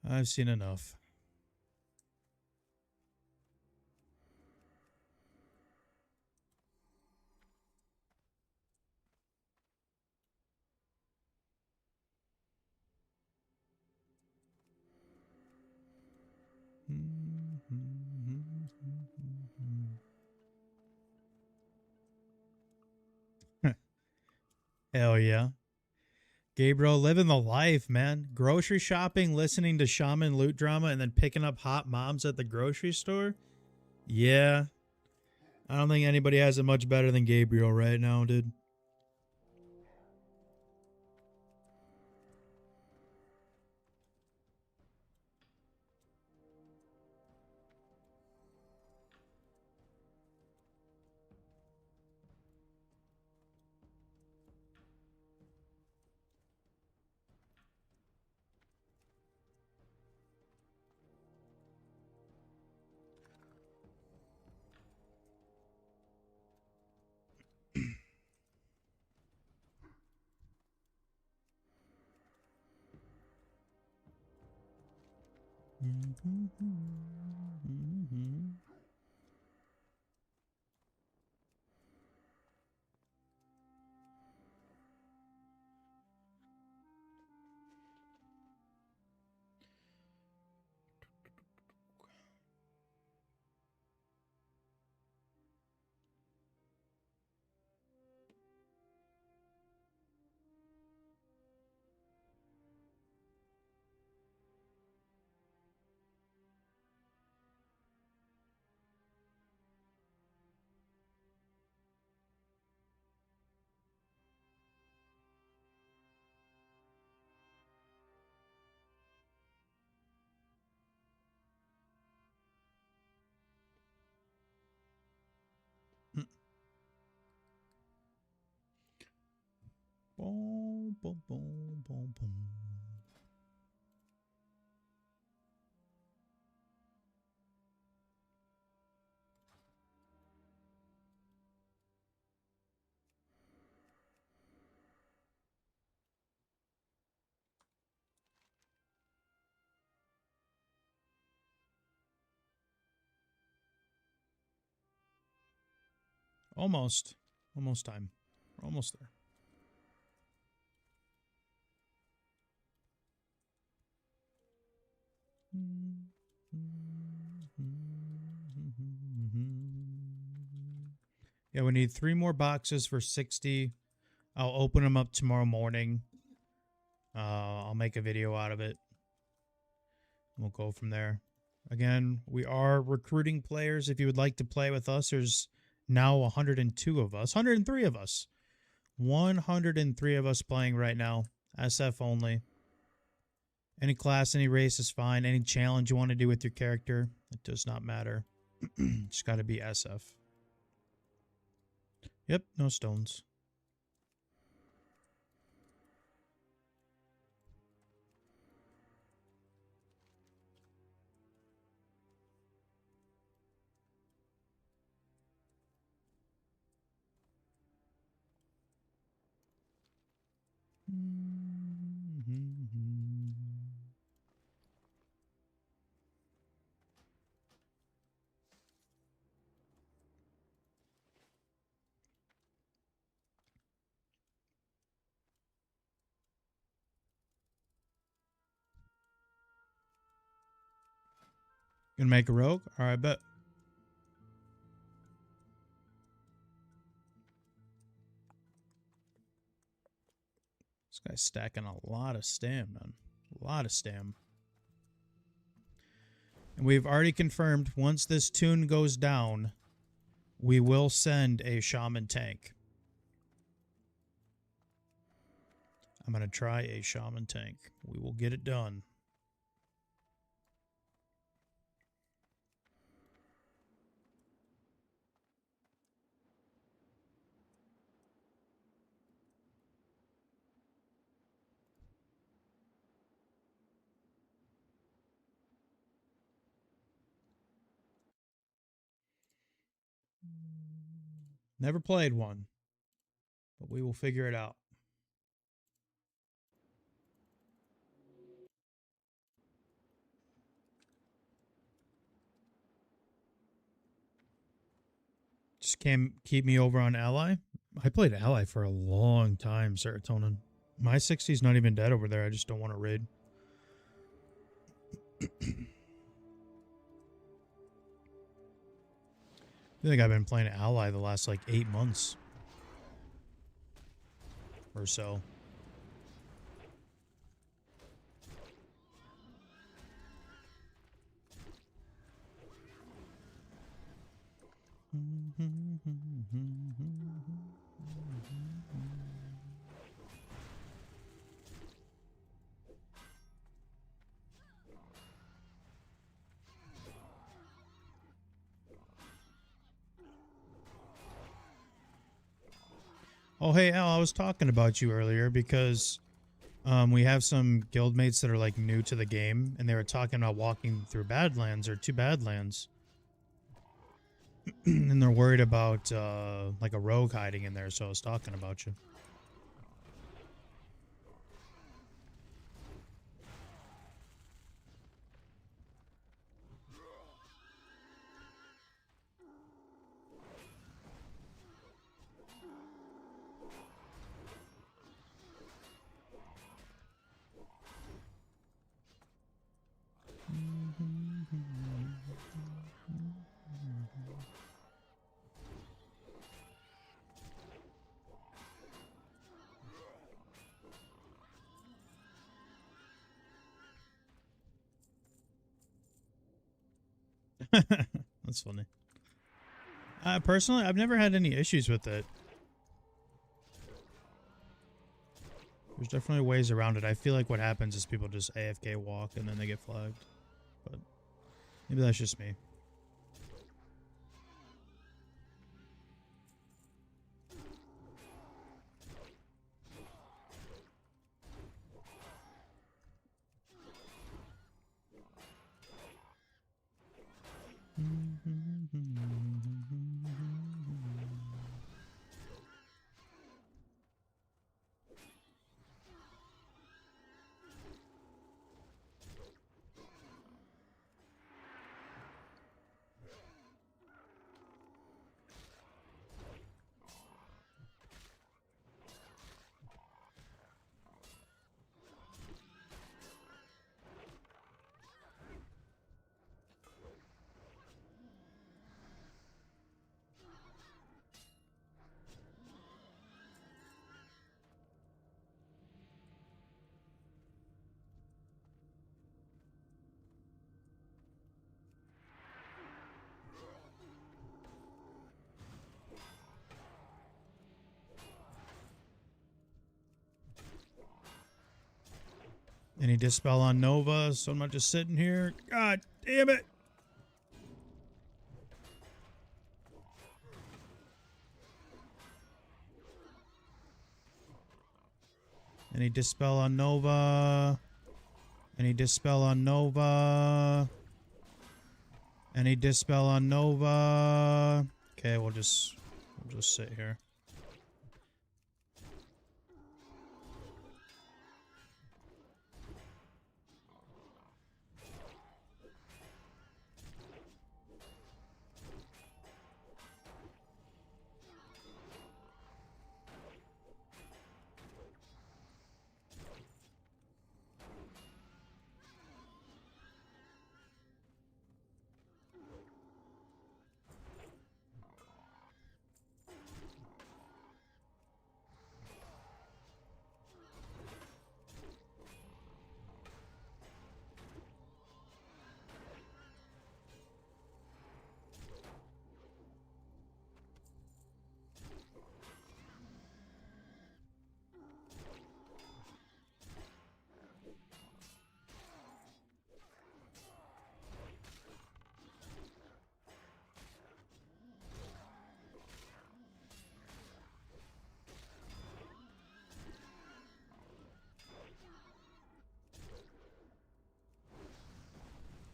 S1: I've seen enough. Hell yeah. Gabriel, living the life, man. Grocery shopping, listening to shaman loot drama, and then picking up hot moms at the grocery store? Yeah. I don't think anybody has it much better than Gabriel right now, dude. boom, boom, boom, boom. Almost. Almost time. We're almost there. Yeah, we need 3 more boxes for 60. I'll open them up tomorrow morning. I'll make a video out of it. We'll go from there. Again, we are recruiting players. If you would like to play with us, there's now 102 of us. 103 of us. 103 of us playing right now. SF only. Any class, any race is fine. Any challenge you want to do with your character, it does not matter. Just got to be SF. Yep, no stones. Gonna make a rogue? Alright, bet. This guy's stacking a lot of stam, man. A lot of stam. And we've already confirmed once this tune goes down, we will send a shaman tank. I'm gonna try a shaman tank. We will get it done. Never played one, but we will figure it out. Just can't keep me over on Ally. I played Ally for a long time, Serotonin. My 60's not even dead over there. I just don't want to raid. I think I've been playing Ally the last like 8 months or so. Oh, hey, Al, I was talking about you earlier because we have some guildmates that are like new to the game, and they were talking about walking through Badlands or 2 Badlands. And they're worried about like a rogue hiding in there, so I was talking about you. That's funny. Personally, I've never had any issues with it. There's definitely ways around it. I feel like what happens is people just AFK walk and then they get flagged. But maybe that's just me. Any dispel on Nova, so I'm not just sitting here. God damn it. Any dispel on Nova? Any dispel on Nova? Any dispel on Nova? Okay, we'll just sit here.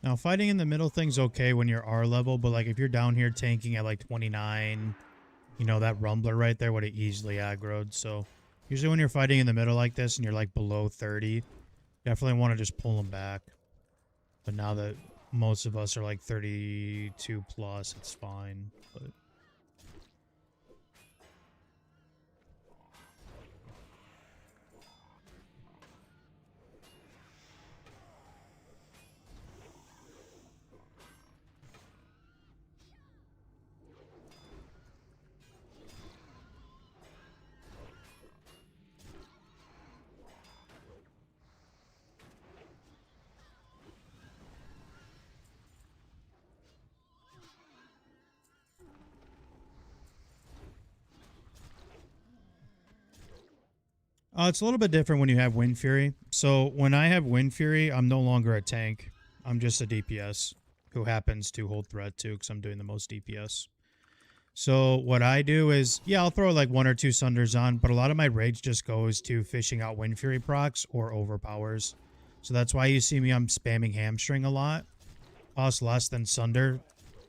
S1: Now, fighting in the middle thing's okay when you're R level, but like if you're down here tanking at like 29, you know, that Rumbler right there would have easily aggroed. So usually when you're fighting in the middle like this and you're like below 30, definitely want to just pull them back. But now that most of us are like 32 plus, it's fine. But it's a little bit different when you have Wind Fury. So when I have Wind Fury, I'm no longer a tank. I'm just a DPS who happens to hold threat too, because I'm doing the most DPS. So what I do is, yeah, I'll throw like 1 or 2 Sunders on, but a lot of my rage just goes to fishing out Wind Fury procs or overpowers. So that's why you see me, I'm spamming Hamstring a lot. Costs less than Sunder.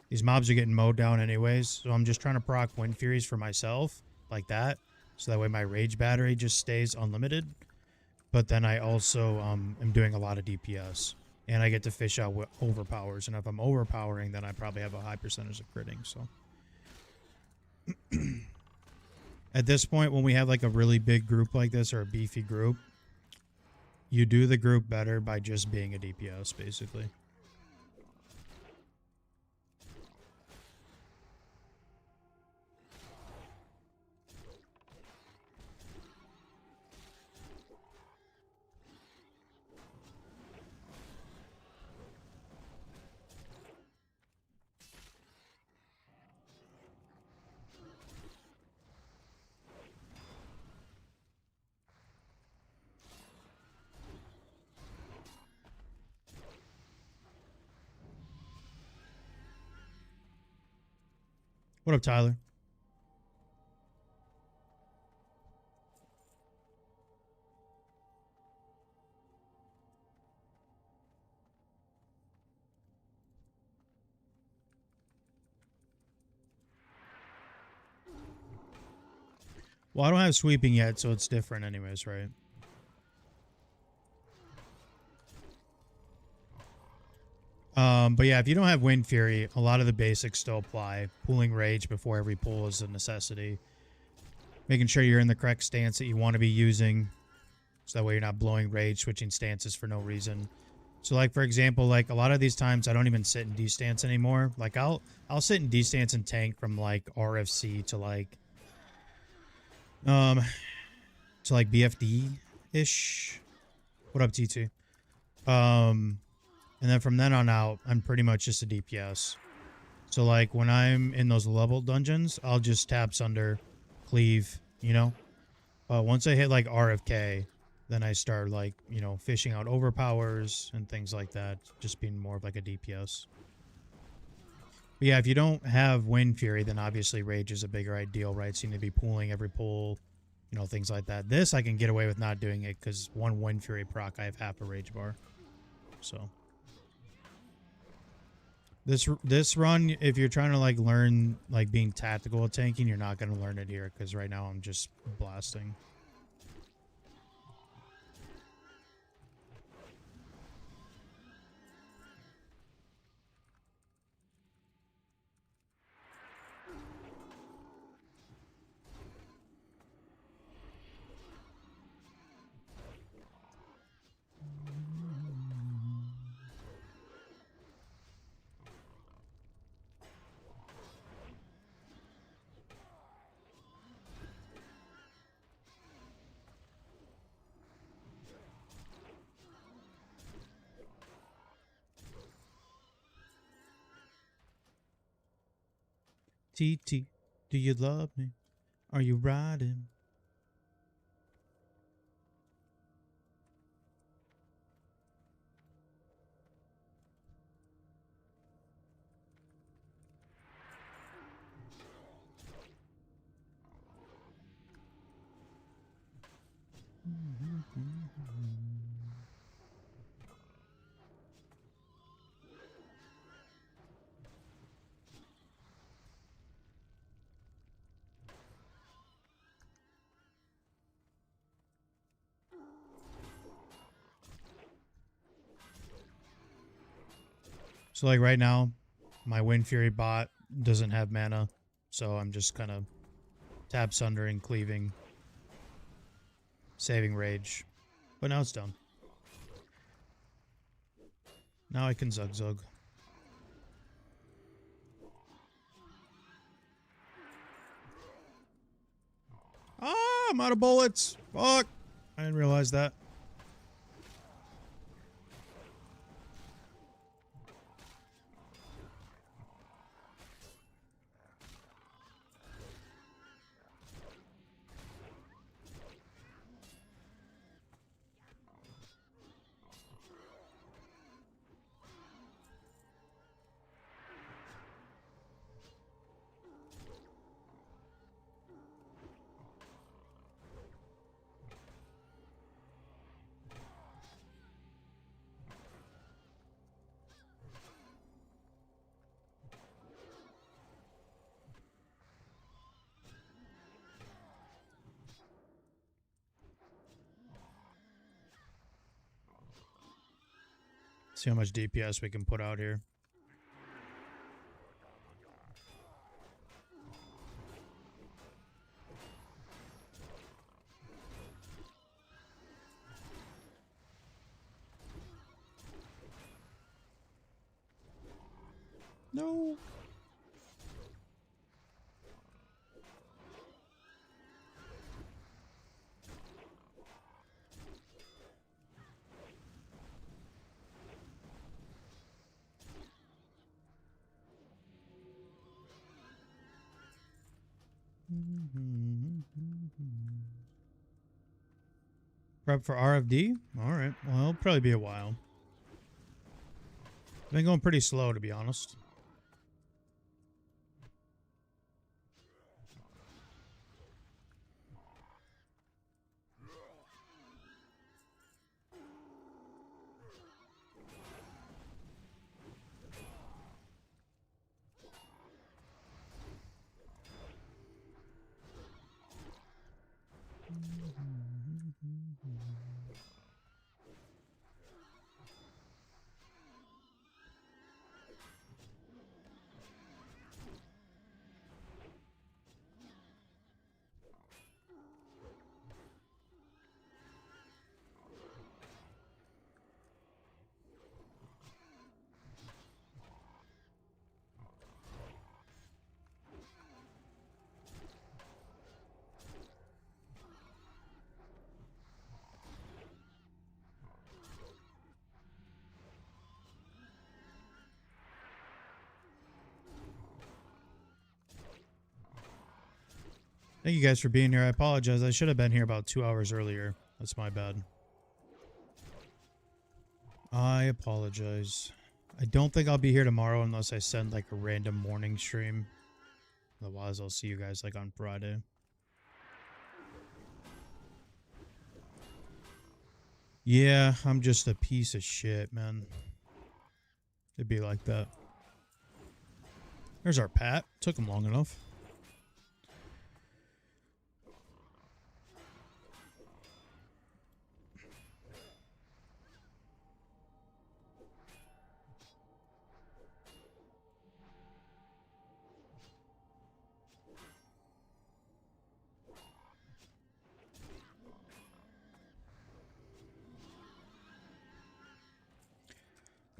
S1: These mobs are getting mowed down anyways, so I'm just trying to proc Wind Furies for myself, like that. So that way my rage battery just stays unlimited. But then I also am doing a lot of DPS. And I get to fish out overpowers. And if I'm overpowering, then I probably have a high percentage of critting. So at this point, when we have like a really big group like this or a beefy group, you do the group better by just being a DPS, basically. What up, Tyler? Well, I don't have sweeping yet, so it's different anyways, right? But yeah, if you don't have Wind Fury, a lot of the basics still apply. Pulling Rage before every pull is a necessity. Making sure you're in the correct stance that you want to be using. So that way you're not blowing Rage, switching stances for no reason. So like, for example, like a lot of these times I don't even sit in D-stance anymore. Like I'll sit in D-stance and tank from like RFC to like BFD-ish. What up, T2? And then from then on out, I'm pretty much just a DPS. So like when I'm in those level dungeons, I'll just tap Sunder, cleave, you know? But once I hit like RFK, Then I start like, you know, fishing out overpowers and things like that, just being more of like a DPS. But yeah, if you don't have Wind Fury, then obviously Rage is a bigger ideal, right? So you need to be pulling every pull, you know, things like that. This I can get away with not doing it because one Wind Fury proc, I have half a Rage bar. So this run, if you're trying to like learn like being tactical at tanking, you're not going to learn it here because right now I'm just blasting. TT, do you love me? Are you riding? So like right now, my Wind Fury bot doesn't have mana, so I'm just kind of tab sundering, cleaving, saving Rage. But now it's done. Now I can Zug Zug. Ah, I'm out of bullets. Fuck. I didn't realize that. See how much DPS we can put out here. No. Prep for RFD? Alright. Well, it'll probably be a while. Been going pretty slow, to be honest. Thank you guys for being here. I apologize. I should have been here about 2 hours earlier. That's my bad. I apologize. I don't think I'll be here tomorrow unless I send like a random morning stream. Otherwise, I'll see you guys like on Friday. Yeah, I'm just a piece of shit, man. It'd be like that. There's our Pat. Took him long enough.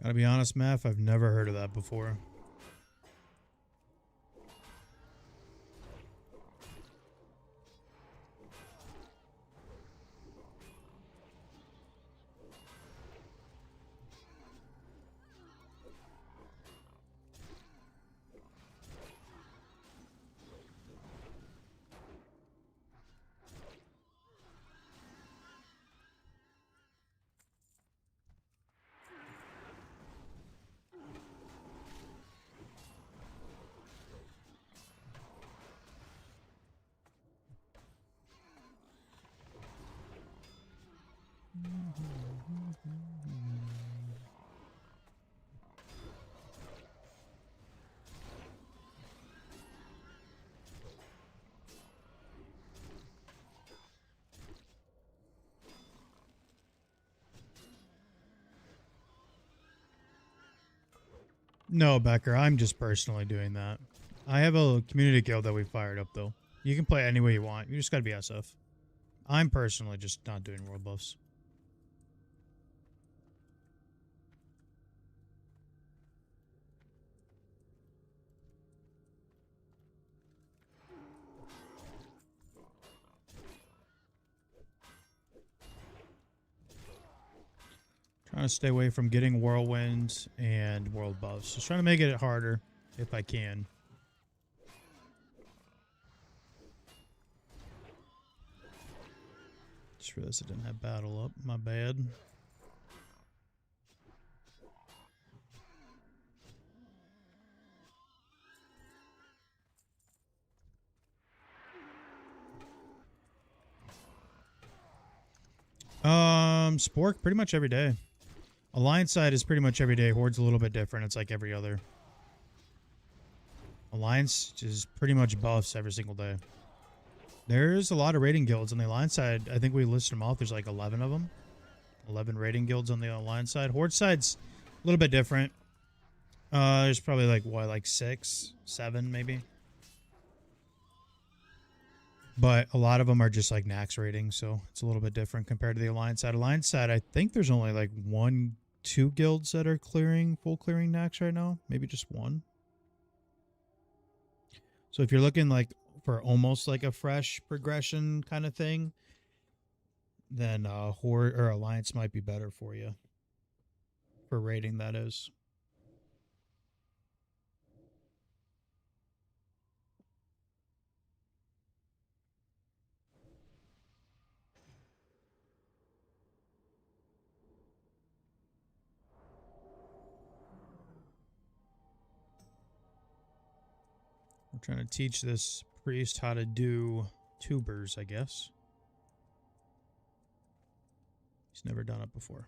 S1: Gotta be honest, Math, I've never heard of that before. No, Becker, I'm just personally doing that. I have a community guild that we fired up, though. You can play any way you want. You just gotta be SF. I'm personally just not doing world buffs. Trying to stay away from getting whirlwinds and world buffs. Just trying to make it harder if I can. Just realized I didn't have battle up. My bad. Spork pretty much every day. Alliance side is pretty much every day. Horde's a little bit different. It's like every other. Alliance is pretty much buffs every single day. There's a lot of raiding guilds on the Alliance side. I think we listed them off. There's like 11 of them. 11 raiding guilds on the Alliance side. Horde side's a little bit different. There's probably like, what, like 6, 7 maybe? But a lot of them are just like Nax raiding, so it's a little bit different compared to the Alliance side. Alliance side, I think there's only like 1, 2 guilds that are clearing, full clearing Nax right now. Maybe just 1. So if you're looking like for almost like a fresh progression kind of thing, then Horde or Alliance might be better for you. For raiding, that is. We're trying to teach this priest how to do tubers, I guess. He's never done it before.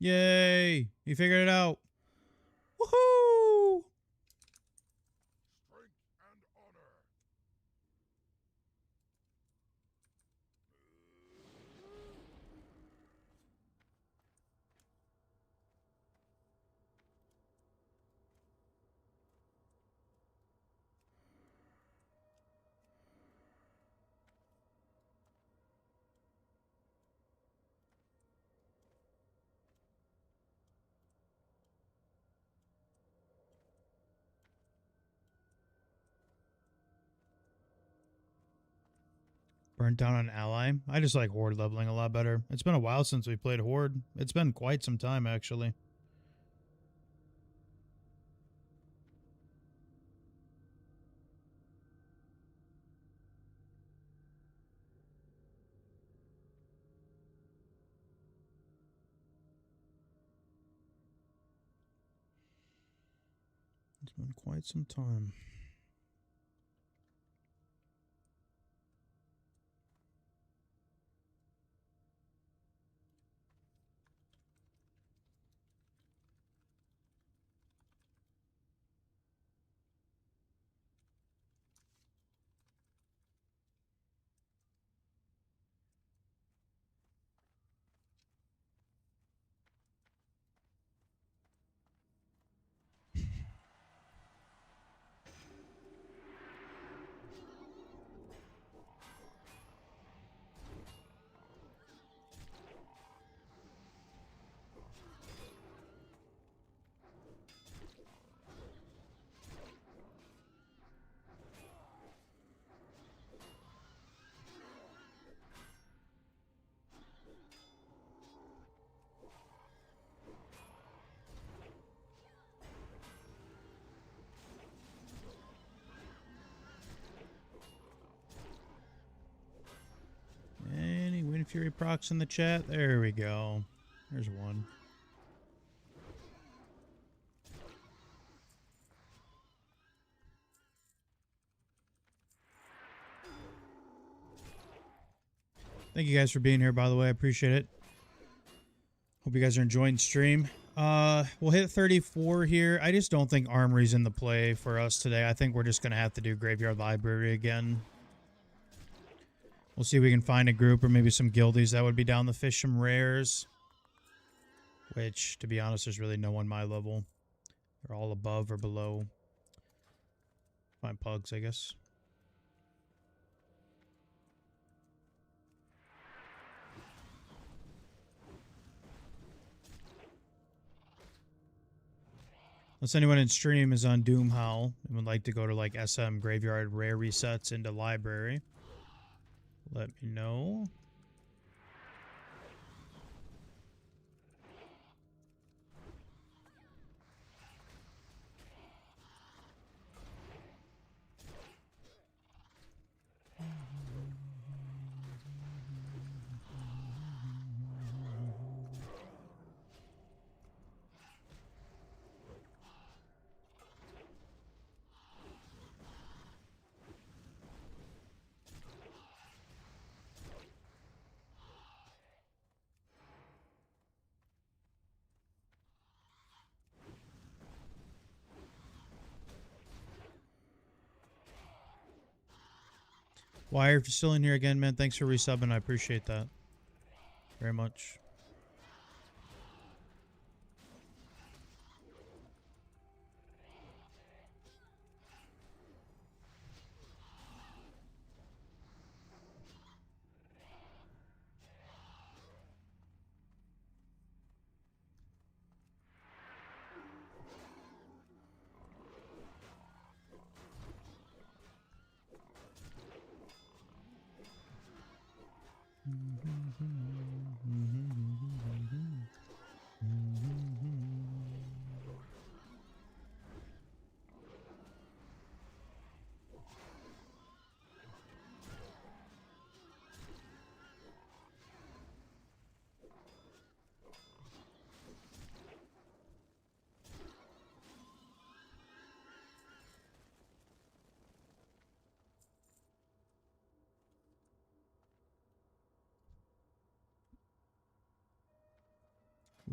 S1: Yay! He figured it out. Woohoo! Burnt down an ally. I just like Horde leveling a lot better. It's been a while since we played Horde. It's been quite some time, actually. It's been quite some time. Any Wind Fury procs in the chat? There we go. There's one. Thank you guys for being here, by the way. I appreciate it. Hope you guys are enjoying stream. We'll hit 34 here. I just don't think Armory's in the play for us today. I think we're just going to have to do Graveyard Library again. We'll see if we can find a group or maybe some guildies that would be down to fish some rares. Which, to be honest, there's really no one my level. They're all above or below. Find pugs, I guess. Unless anyone in stream is on Doomhowl and would like to go to like SM Graveyard Rare Resets into Library, let me know. Wire, if you're still in here again, man, thanks for resubbing. I appreciate that very much.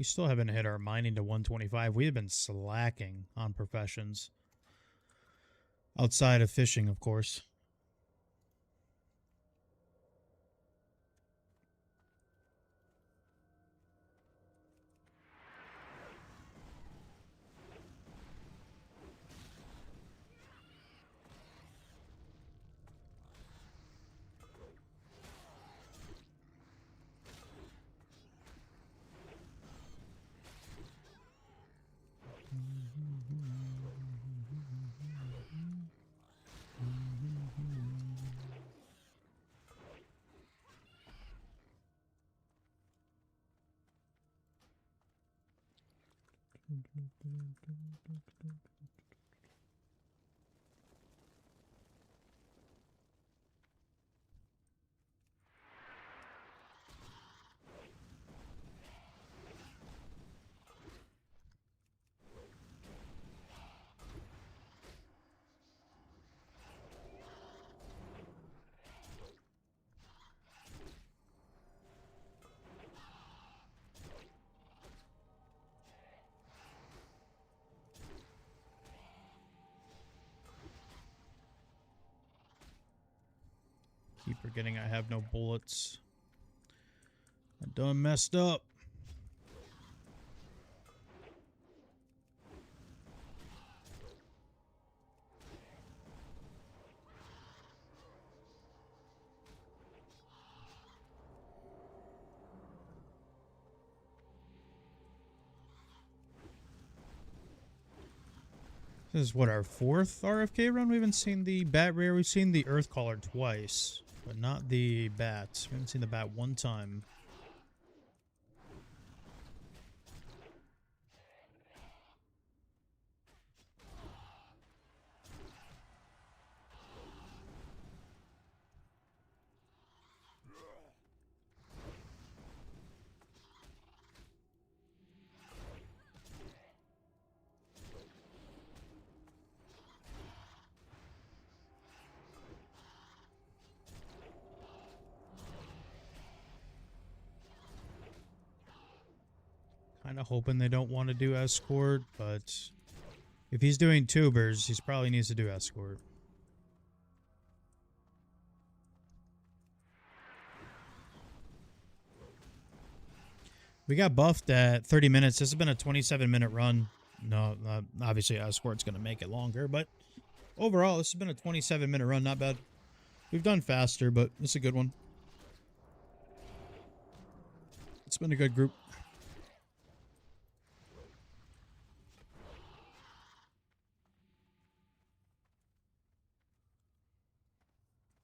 S1: We still haven't hit our mining to 125. We have been slacking on professions. Outside of fishing, of course. Keep forgetting I have no bullets. I done messed up. This is what, our 4th RFK run? We haven't seen the bat rare. We've seen the earth caller twice, but not the bats. We haven't seen the bat one time. Kind of hoping they don't want to do escort, but if he's doing tubers, he probably needs to do escort. We got buffed at 30 minutes. This has been a 27-minute run. No, obviously escort's going to make it longer, but overall, this has been a 27-minute run. Not bad. We've done faster, but it's a good one. It's been a good group.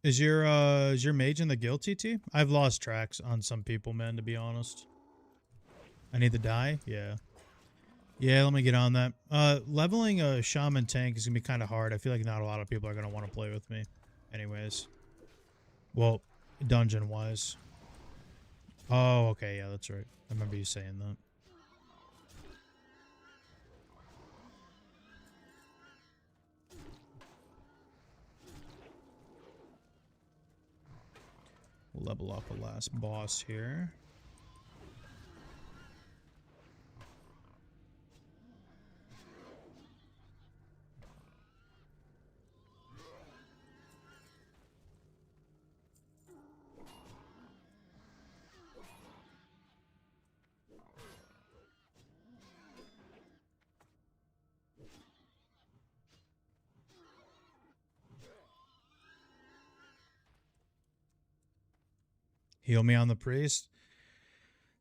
S1: Is your mage in the guild, TT? I've lost tracks on some people, man, to be honest. I need to die? Yeah. Yeah, let me get on that. Leveling a shaman tank is going to be kind of hard. I feel like not a lot of people are going to want to play with me. Anyways. Well, dungeon-wise. Oh, okay, yeah, that's right. I remember you saying that. We'll level up the last boss here. Heal me on the priest.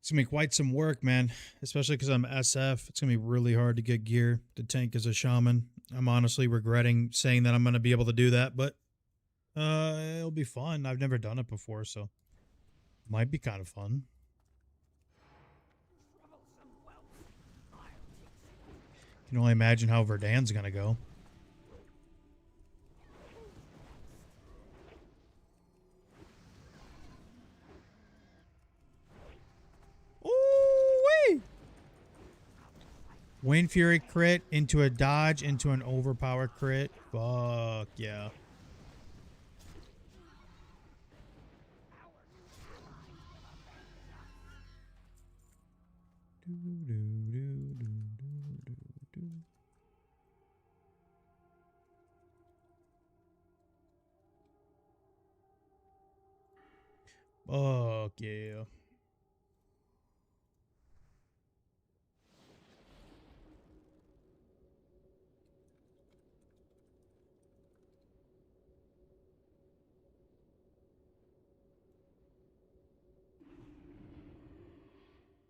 S1: It's going to be quite some work, man. Especially because I'm SF. It's going to be really hard to get gear to tank as a shaman. I'm honestly regretting saying that I'm going to be able to do that, but it'll be fun. I've never done it before, so might be kind of fun. Can only imagine how Verdan's going to go. Wind Fury crit into a dodge into an overpower crit. Fuck yeah. Fuck yeah.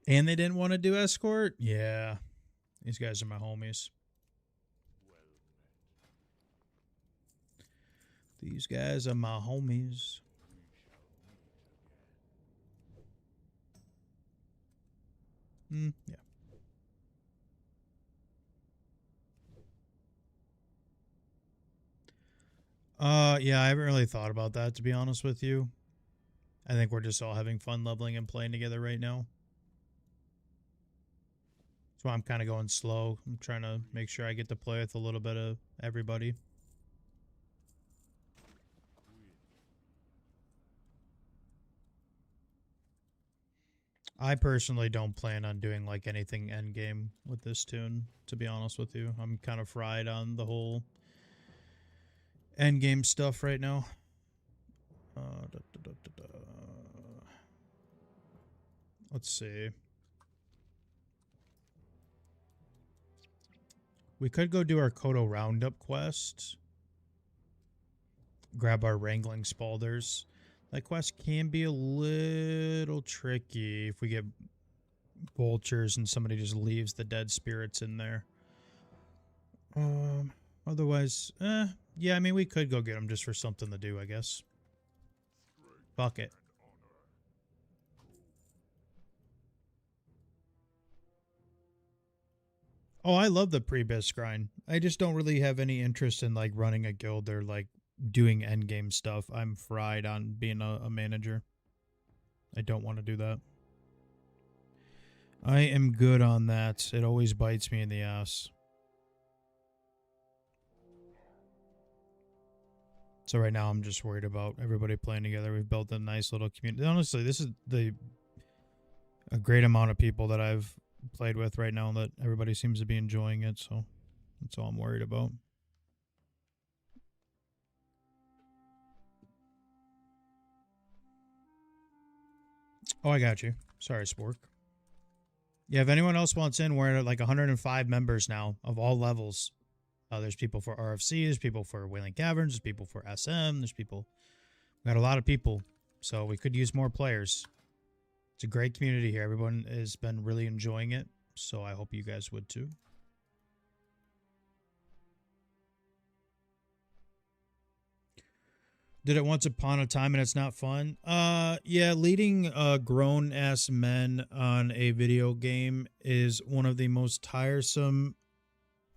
S1: And they didn't want to do escort? Yeah. These guys are my homies. These guys are my homies. Yeah. Yeah, I haven't really thought about that, to be honest with you. I think we're just all having fun leveling and playing together right now. So I'm kind of going slow. I'm trying to make sure I get to play with a little bit of everybody. I personally don't plan on doing like anything endgame with this tune, to be honest with you. I'm kind of fried on the whole endgame stuff right now. Let's see. We could go do our Kodo Roundup quest. Grab our Wrangling Spalders. That quest can be a little tricky if we get vultures and somebody just leaves the dead spirits in there. Otherwise, yeah, I mean, we could go get them just for something to do, I guess. Fuck it. Oh, I love the pre-bis grind. I just don't really have any interest in, like, running a guild or, like, doing endgame stuff. I'm fried on being a manager. I don't want to do that. I am good on that. It always bites me in the ass. So right now I'm just worried about everybody playing together. We've built a nice little community. Honestly, this is a great amount of people that I've played with right now that everybody seems to be enjoying it, so that's all I'm worried about. Oh, I got you. Sorry, Spork. Yeah, if anyone else wants in, we're at like 105 members now of all levels. There's people for RFC, there's people for Wailing Caverns, there's people for SM, there's people. We got a lot of people, so we could use more players. It's a great community here. Everyone has been really enjoying it, so I hope you guys would too. Did it once upon a time and it's not fun? Yeah, leading grown-ass men on a video game is one of the most tiresome,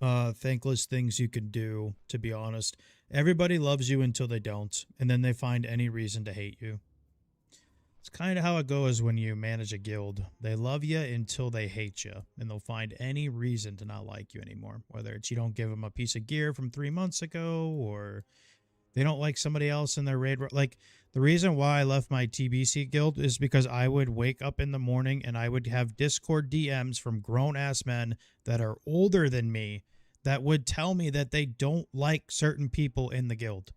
S1: thankless things you could do, to be honest. Everybody loves you until they don't, and then they find any reason to hate you. It's kind of how it goes when you manage a guild. They love you until they hate you, and they'll find any reason to not like you anymore. Whether it's you don't give them a piece of gear from 3 months ago, or they don't like somebody else in their raid. Like, the reason why I left my TBC guild is because I would wake up in the morning and I would have Discord DMs from grown-ass men that are older than me that would tell me that they don't like certain people in the guild.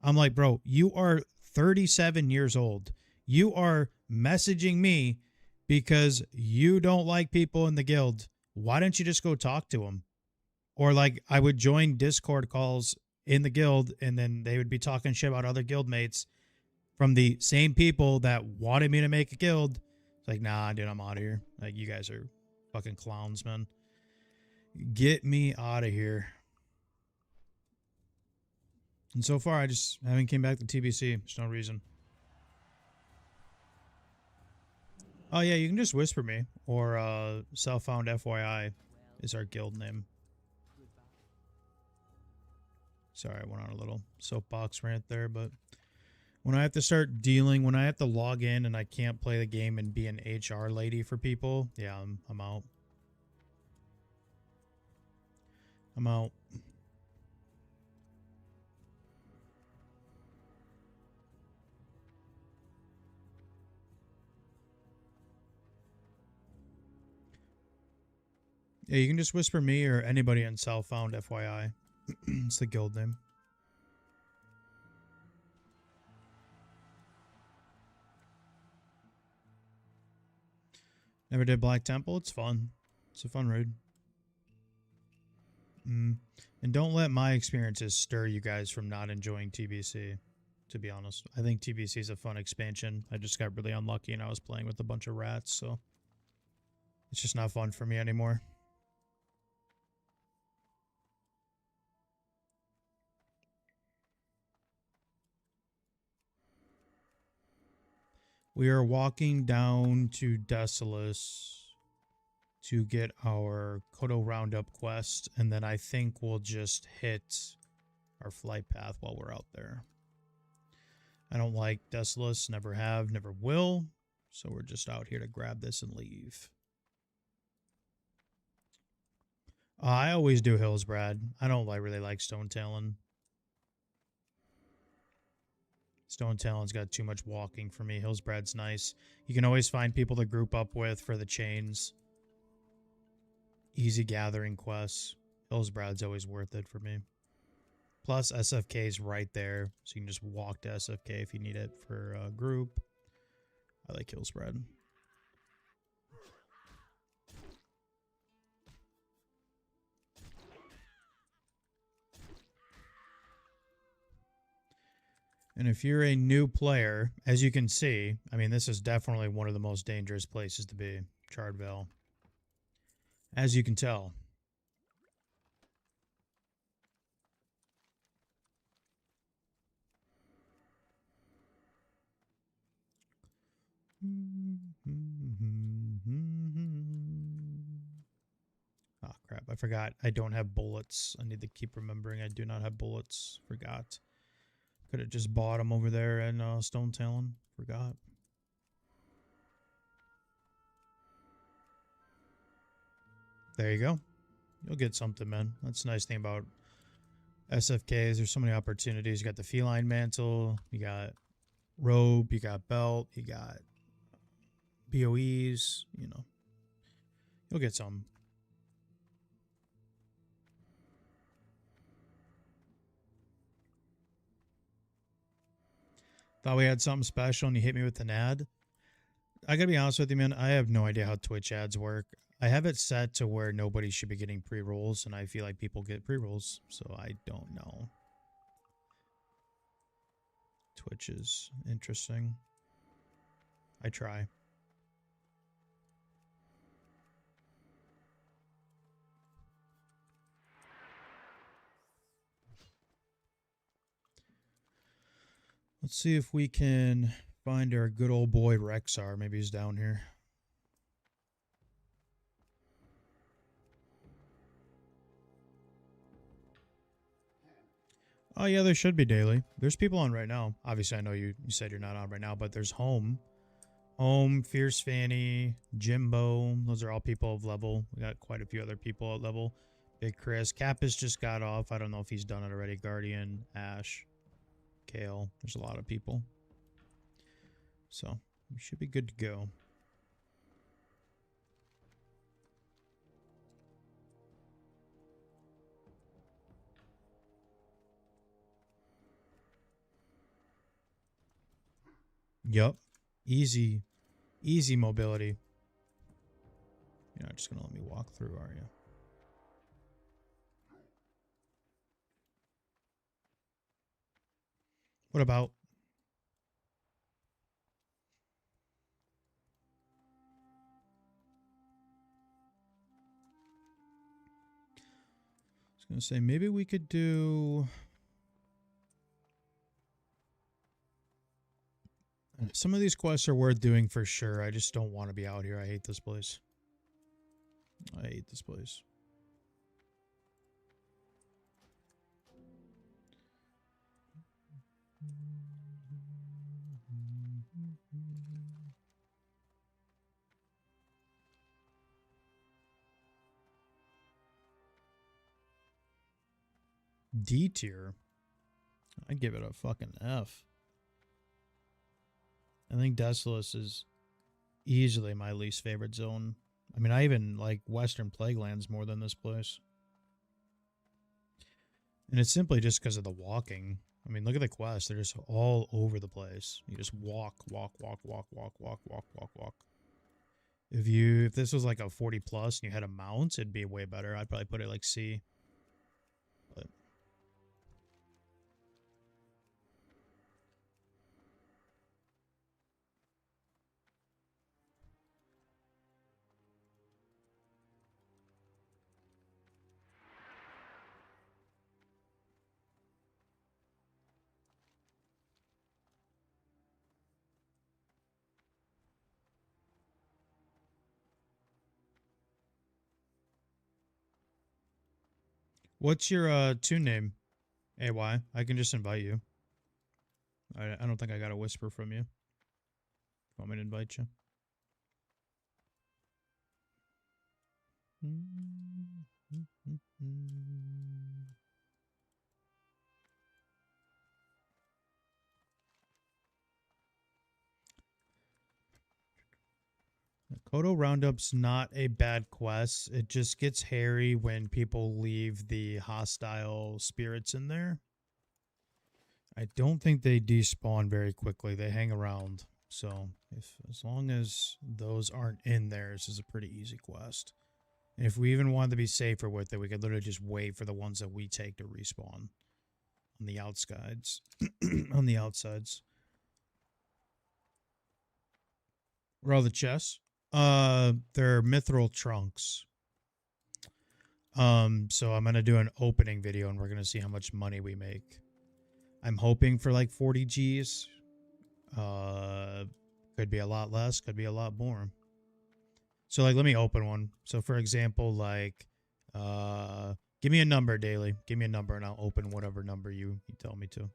S1: I'm like, bro, you are 37 years old. You are messaging me because you don't like people in the guild. Why don't you just go talk to them? Or like, I would join Discord calls in the guild and then they would be talking shit about other guild mates from the same people that wanted me to make a guild. It's like, nah, dude, I'm out of here. Like, you guys are fucking clowns, man. Get me out of here. And so far, I just haven't came back to TBC. There's no reason. Oh, yeah, you can just whisper me. Or Self-Found FYI is our guild name. Sorry, I went on a little soapbox rant there, but when I have to start dealing, when I have to log in and I can't play the game and be an HR lady for people, yeah, I'm out. I'm out. Yeah, you can just whisper me or anybody in Southbound, FYI. It's the guild name. Never did Black Temple. It's fun. It's a fun raid. And don't let my experiences stir you guys from not enjoying TBC, to be honest. I think TBC is a fun expansion. I just got really unlucky and I was playing with a bunch of rats, so it's just not fun for me anymore. We are walking down to Desolus to get our Kodo Roundup quest, and then I think we'll just hit our flight path while we're out there. I don't like Desolus, never have, never will, so we're just out here to grab this and leave. I always do hills, Brad. I don't really like Stone Talon. Stone Talon's got too much walking for me. Hillsbrad's nice. You can always find people to group up with for the chains. Easy gathering quests. Hillsbrad's always worth it for me. Plus, SFK's right there, so you can just walk to SFK if you need it for a group. I like Hillsbrad. And if you're a new player, as you can see, I mean, this is definitely one of the most dangerous places to be, Chardvale. As you can tell. Oh, crap. I forgot. I don't have bullets. I need to keep remembering I do not have bullets. Forgot. Could have just bought them over there in Stone Talon. Forgot. There you go. You'll get something, man. That's the nice thing about SFKs. There's so many opportunities. You got the feline mantle. You got robe. You got belt. You got BOEs. You know. You'll get some. Thought we had something special and you hit me with an ad. I gotta be honest with you, man. I have no idea how Twitch ads work. I have it set to where nobody should be getting pre-rolls, and I feel like people get pre-rolls, so I don't know. Twitch is interesting. I try. Let's see if we can find our good old boy Rexar. Maybe he's down here. Oh, yeah, there should be daily. There's people on right now. Obviously, I know you said you're not on right now, but there's Home. Home, Fierce Fanny, Jimbo. Those are all people of level. We got quite a few other people at level. Big Chris. Kappas just got off. I don't know if he's done it already. Guardian, Ash, Kale. There's a lot of people. So, we should be good to go. Yup. Easy mobility. You're not just going to let me walk through, are you? What about? I was going to say, maybe we could do... Some of these quests are worth doing for sure. I just don't want to be out here. I hate this place. I hate this place. D tier? I'd give it a fucking F. I think Desolus is easily my least favorite zone I mean, I even like Western Plaguelands more than this place. And it's simply just because of the walking. I mean, look at the quests. They're just all over the place. You just walk, walk, walk, walk, walk, walk, walk, walk, walk. If this was like a 40 plus and you had a mount, it'd be way better. I'd probably put it like C. But what's your tune name? AY. I can just invite you. I don't think I got a whisper from you. Want me to invite you? Kodo Roundup's not a bad quest. It just gets hairy when people leave the hostile spirits in there. I don't think they despawn very quickly. They hang around. So as long as those aren't in there, this is a pretty easy quest. And if we even wanted to be safer with it, we could literally just wait for the ones that we take to respawn on the outsides. On the outsides. Where are all the chests? They're mithril trunks. So I'm gonna do an opening video and we're gonna see how much money we make. I'm hoping for like 40 G's. Could be a lot less, could be a lot more. So like, let me open one. So for example, like, give me a number, Daily. Give me a number and I'll open whatever number you tell me to.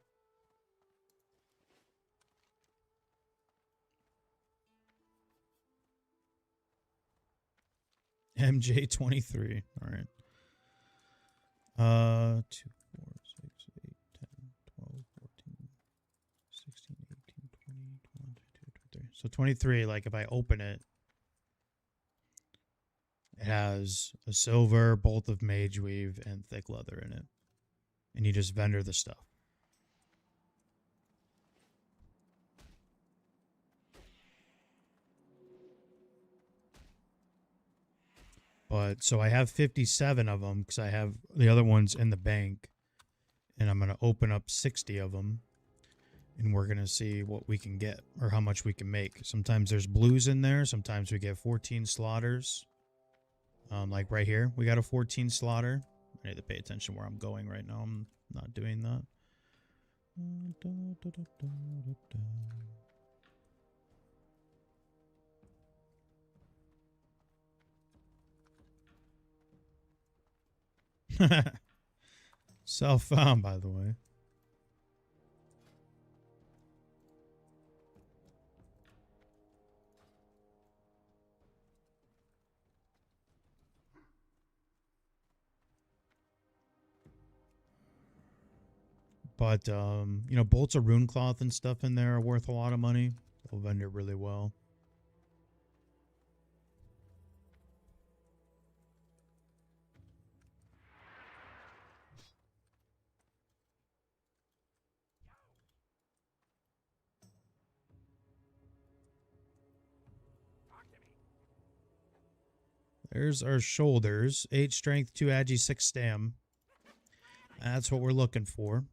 S1: MJ23. All right. 2, 4, 6, 8, 10, 12, 14, 16, 18, 20, 21, 22, 23. So 23, like if I open it, it has a silver, bolt of mage weave, and thick leather in it. And you just vendor the stuff. But so I have 57 of them because I have the other ones in the bank. And I'm going to open up 60 of them. And we're going to see what we can get or how much we can make. Sometimes there's blues in there. Sometimes we get 14 slaughters. Like right here, we got a 14 slaughter. I need to pay attention where I'm going right now. I'm not doing that. Self-found, by the way. But, you know, bolts of rune cloth and stuff in there are worth a lot of money. They'll vendor really well. There's our shoulders. 8 strength, 2 agi, 6 stam. That's what we're looking for.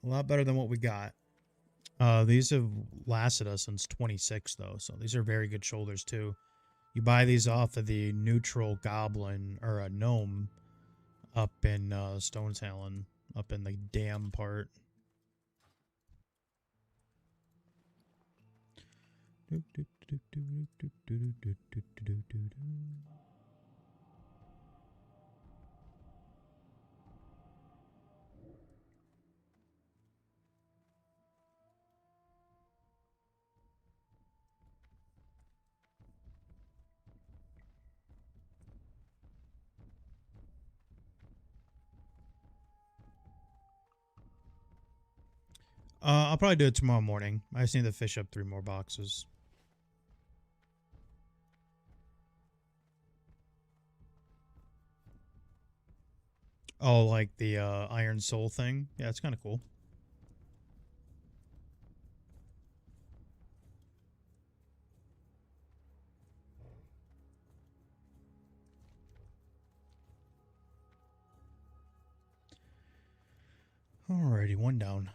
S1: A lot better than what we got. These have lasted us since 26, though, so these are very good shoulders, too. You buy these off of the neutral goblin, or a gnome, up in Stonetalon, up in the dam part. I'll probably do it tomorrow morning. I just need to fish up 3 more boxes. Oh, like the Iron Soul thing? Yeah, it's kind of cool. Alrighty, 1 down.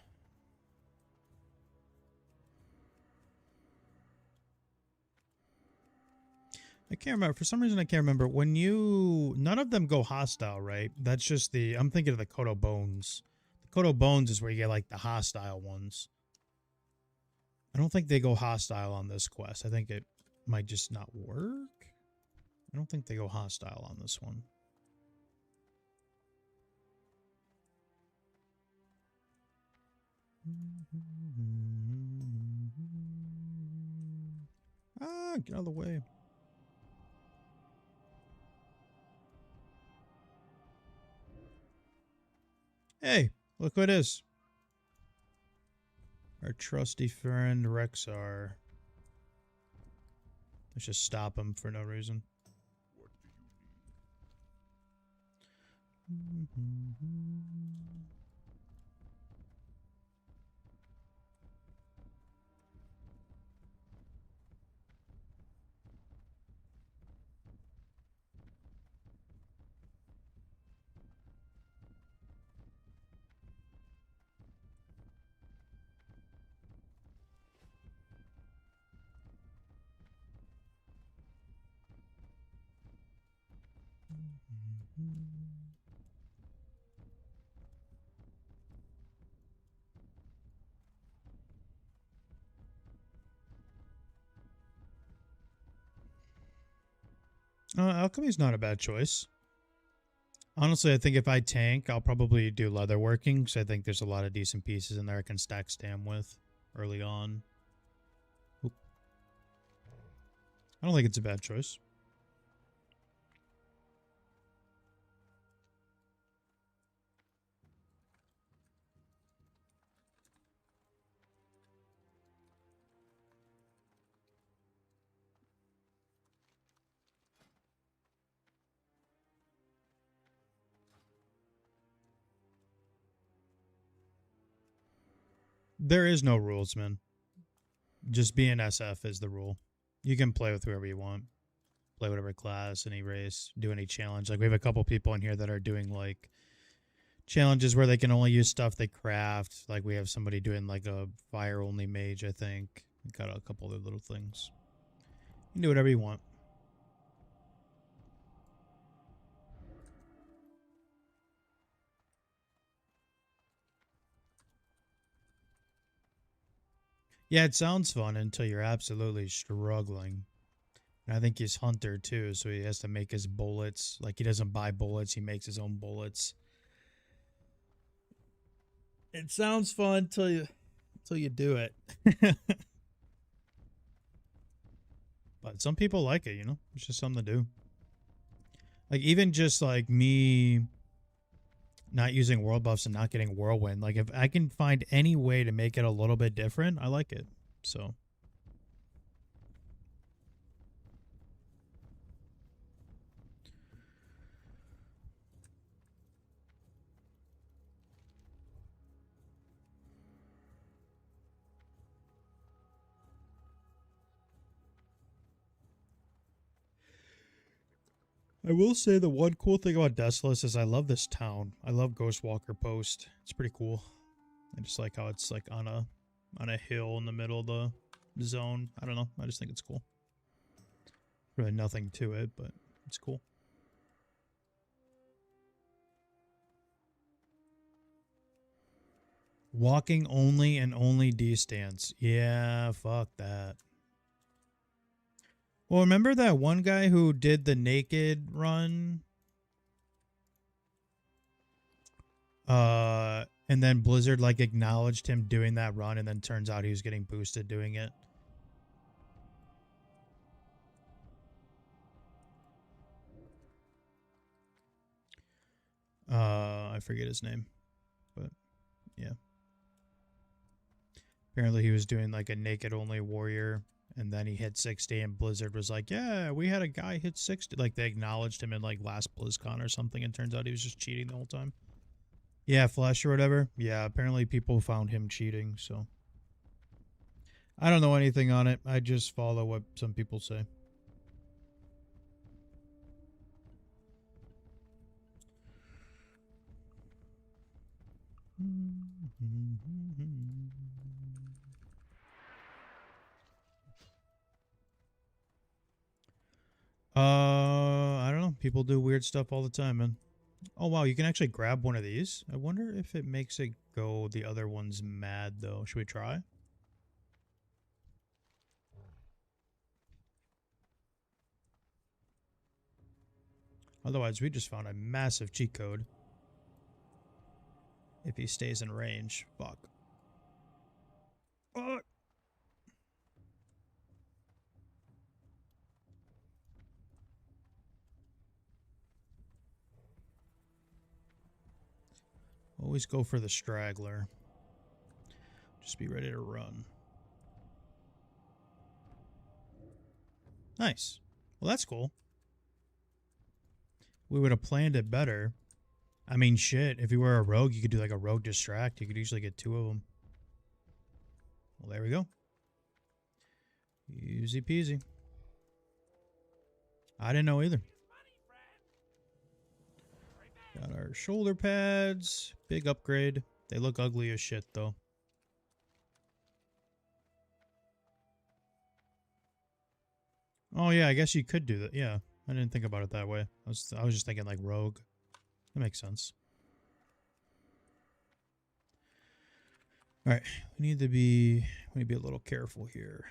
S1: I can't remember. For some reason, I can't remember. When you... None of them go hostile, right? That's just the... I'm thinking of the Kodo Bones. The Kodo Bones is where you get, like, the hostile ones. I don't think they go hostile on this quest. I think it might just not work. I don't think they go hostile on this one. Ah, get out of the way. Hey, look who it is. Our trusty friend Rexar. Let's just stop him for no reason. Alchemy's not a bad choice. Honestly, I think if I tank, I'll probably do leatherworking, because I think there's a lot of decent pieces in there I can stack stam with early on. Oop. I don't think it's a bad choice. There is no rules, man. Just being SF is the rule. You can play with whoever you want. Play whatever class, any race, do any challenge. Like, we have a couple people in here that are doing, like, challenges where they can only use stuff they craft. Like, we have somebody doing, like, a fire-only mage, I think. We got a couple other little things. You can do whatever you want. Yeah, it sounds fun until you're absolutely struggling. And I think he's hunter too, so he has to make his bullets. Like, he doesn't buy bullets, he makes his own bullets. It sounds fun until you do it. But some people like it, you know? It's just something to do. Like, even just like me not using world buffs and not getting whirlwind, like, if I can find any way to make it a little bit different, I like it. So I will say the one cool thing about Desolus is I love this town. I love Ghostwalker Post. It's pretty cool. I just like how it's like on a hill in the middle of the zone. I don't know. I just think it's cool. Really nothing to it, but it's cool. Walking only and only D stance. Yeah, fuck that. Well, remember that one guy who did the naked run? And then Blizzard like acknowledged him doing that run, and then turns out he was getting boosted doing it. I forget his name, but yeah. Apparently he was doing like a naked only warrior, and then he hit 60, and Blizzard was like, yeah, we had a guy hit 60. Like, they acknowledged him in like last BlizzCon or something, and turns out he was just cheating the whole time. Yeah, Flesh or whatever. Yeah, apparently people found him cheating, so. I don't know anything on it. I just follow what some people say. I don't know. People do weird stuff all the time, man. Oh, wow. You can actually grab one of these. I wonder if it makes it go the other one's mad, though. Should we try? Otherwise, we just found a massive cheat code. If he stays in range. Fuck. Fuck. Always go for the straggler. Just be ready to run. Nice. Well, that's cool. We would have planned it better. I mean, shit. If you were a rogue, you could do like a rogue distract. You could usually get 2 of them. Well, there we go. Easy peasy. I didn't know either. Got our shoulder pads. Big upgrade. They look ugly as shit, though. Oh, yeah, I guess you could do that. Yeah, I didn't think about it that way. I was just thinking like rogue. That makes sense. All right, we need to be a little careful here.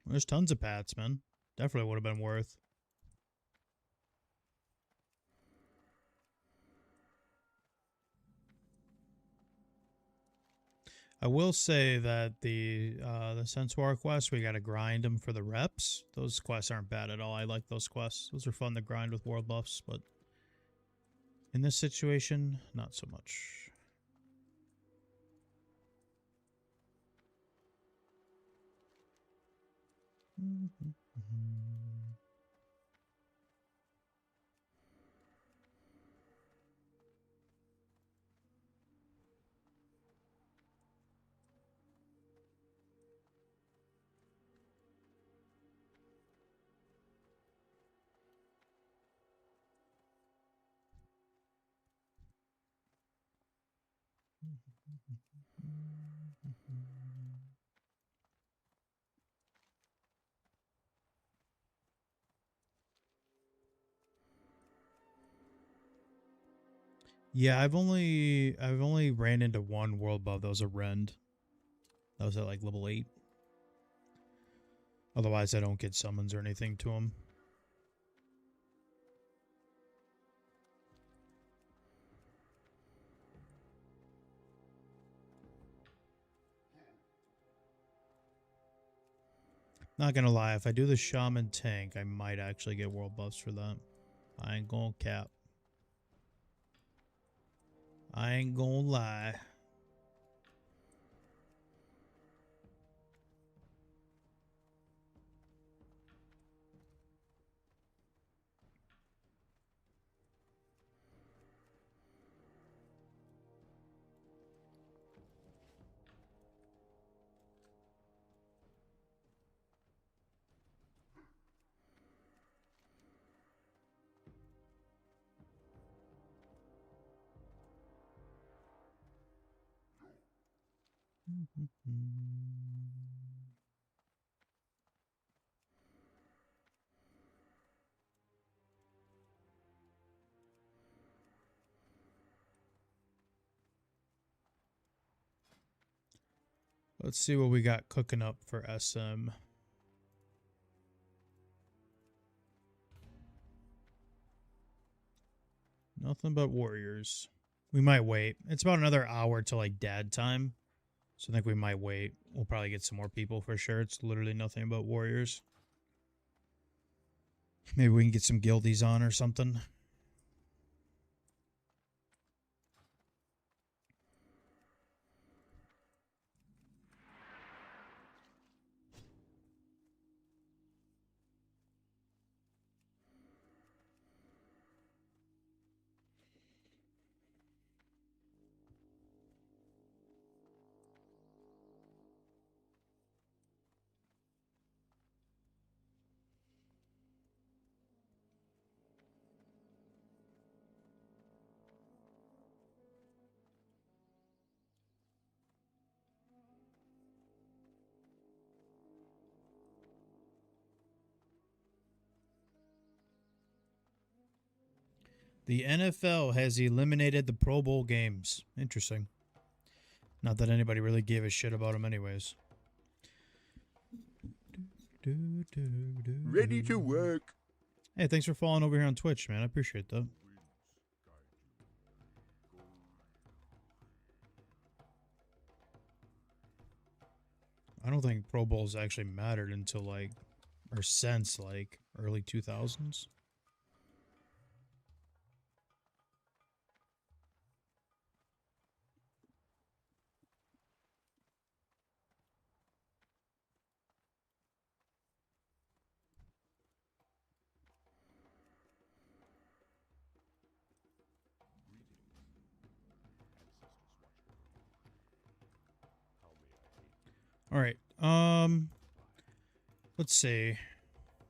S1: There's tons of pats, man. Definitely would have been worth. I will say that the Centaur quest, we got to grind them for the reps. Those quests aren't bad at all. I like those quests. Those are fun to grind with world buffs, but in this situation, not so much. Yeah, I've only ran into one world buff that was a rend. That was at like level 8. Otherwise, I don't get summons or anything to him. Not gonna lie, if I do the shaman tank, I might actually get world buffs for that. I ain't gonna cap. I ain't gonna lie. Let's see what we got cooking up for SM. Nothing but Warriors. We might wait. It's about another hour till like dad time. So I think we might wait. We'll probably get some more people for sure. It's literally nothing but Warriors. Maybe we can get some guildies on or something. The NFL has eliminated the Pro Bowl games. Interesting. Not that anybody really gave a shit about them anyways.
S3: Ready to work.
S1: Hey, thanks for following over here on Twitch, man. I appreciate that. I don't think Pro Bowls actually mattered until like, or since like early 2000s. All right. Let's see.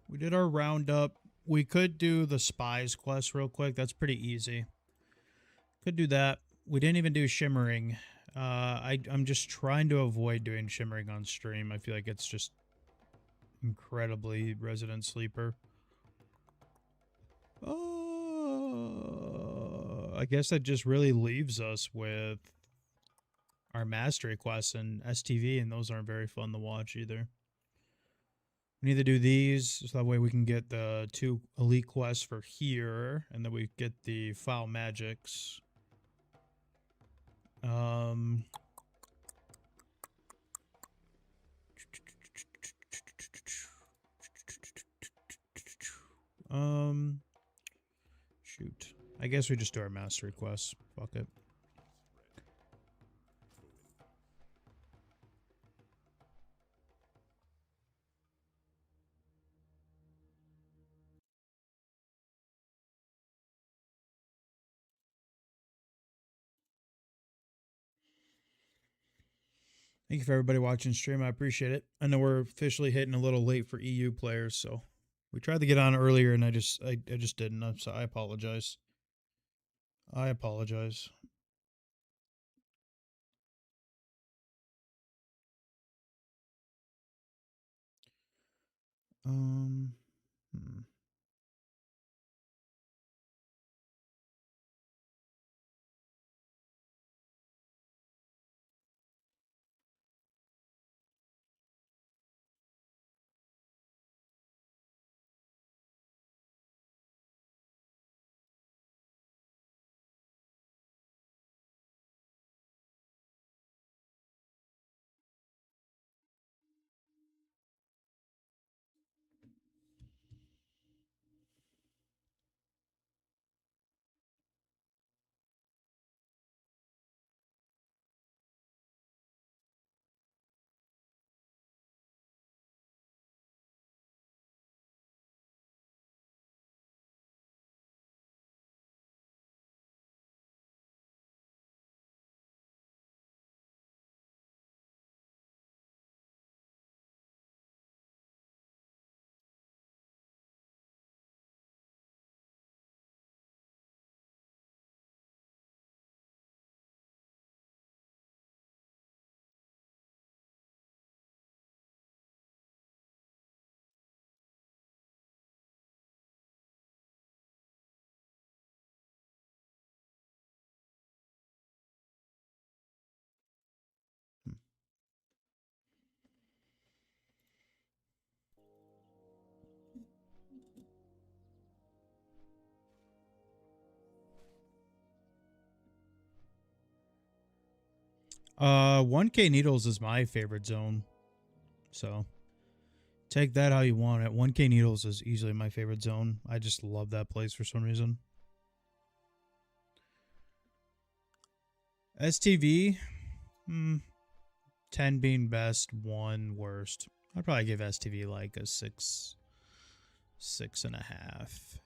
S1: We did our roundup. We could do the spies quest real quick. That's pretty easy. Could do that. We didn't even do shimmering. I'm just trying to avoid doing shimmering on stream. I feel like it's just incredibly resident sleeper. I guess that just really leaves us with our mastery quests and STV, and those aren't very fun to watch either. We need to do these so that way we can get the 2 elite quests for here, and then we get the foul magics. Shoot. I guess we just do our mastery quests. Fuck it. Thank you for everybody watching stream. I appreciate it. I know we're officially hitting a little late for EU players, so we tried to get on earlier and I just didn't. So I apologize. I apologize. Hmm. 1K needles is my favorite zone. So take that how you want it. 1K needles is easily my favorite zone. I just love that place for some reason. STV, 10 being best, 1 worst. I'd probably give STV like a 6, 6.5.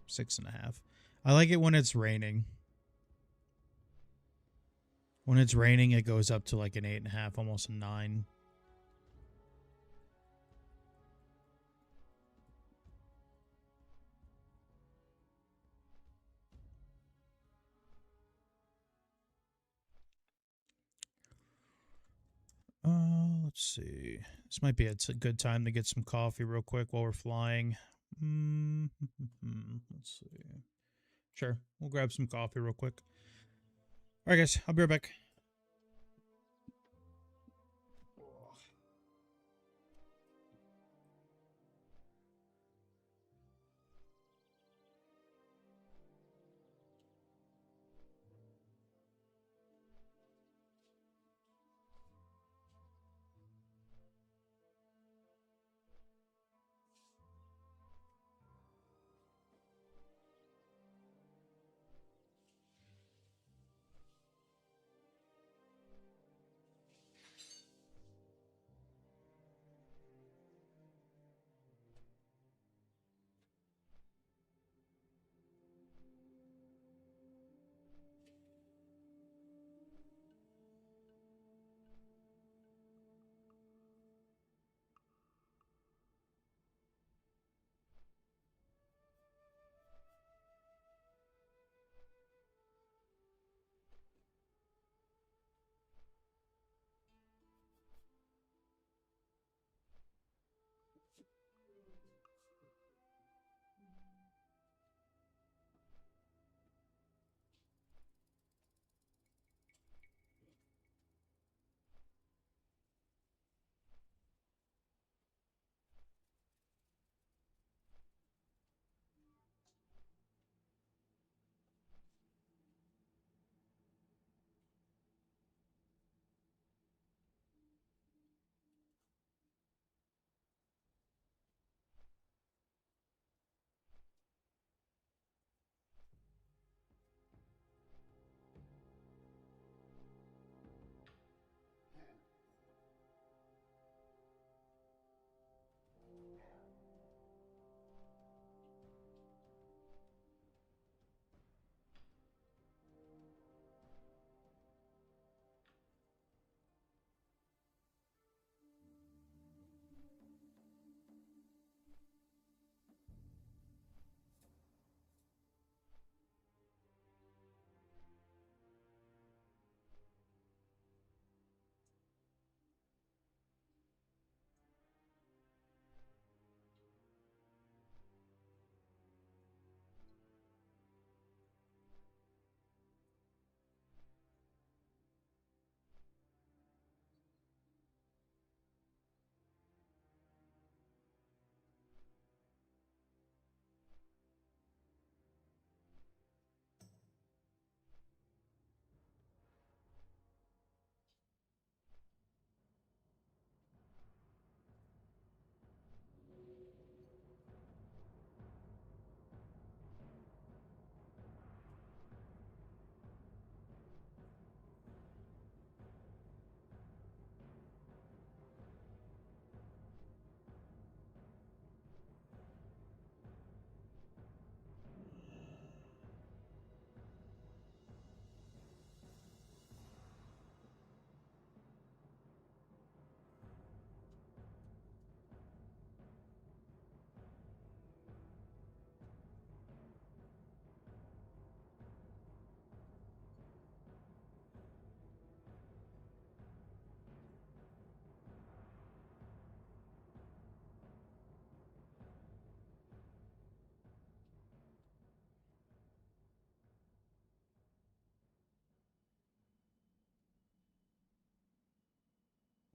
S1: 6.5. I like it when it's raining. When it's raining, it goes up to like an 8.5, almost a 9. Let's see. This might be a good time to get some coffee real quick while we're flying. Let's see. Sure, we'll grab some coffee real quick. All right, guys, I'll be right back.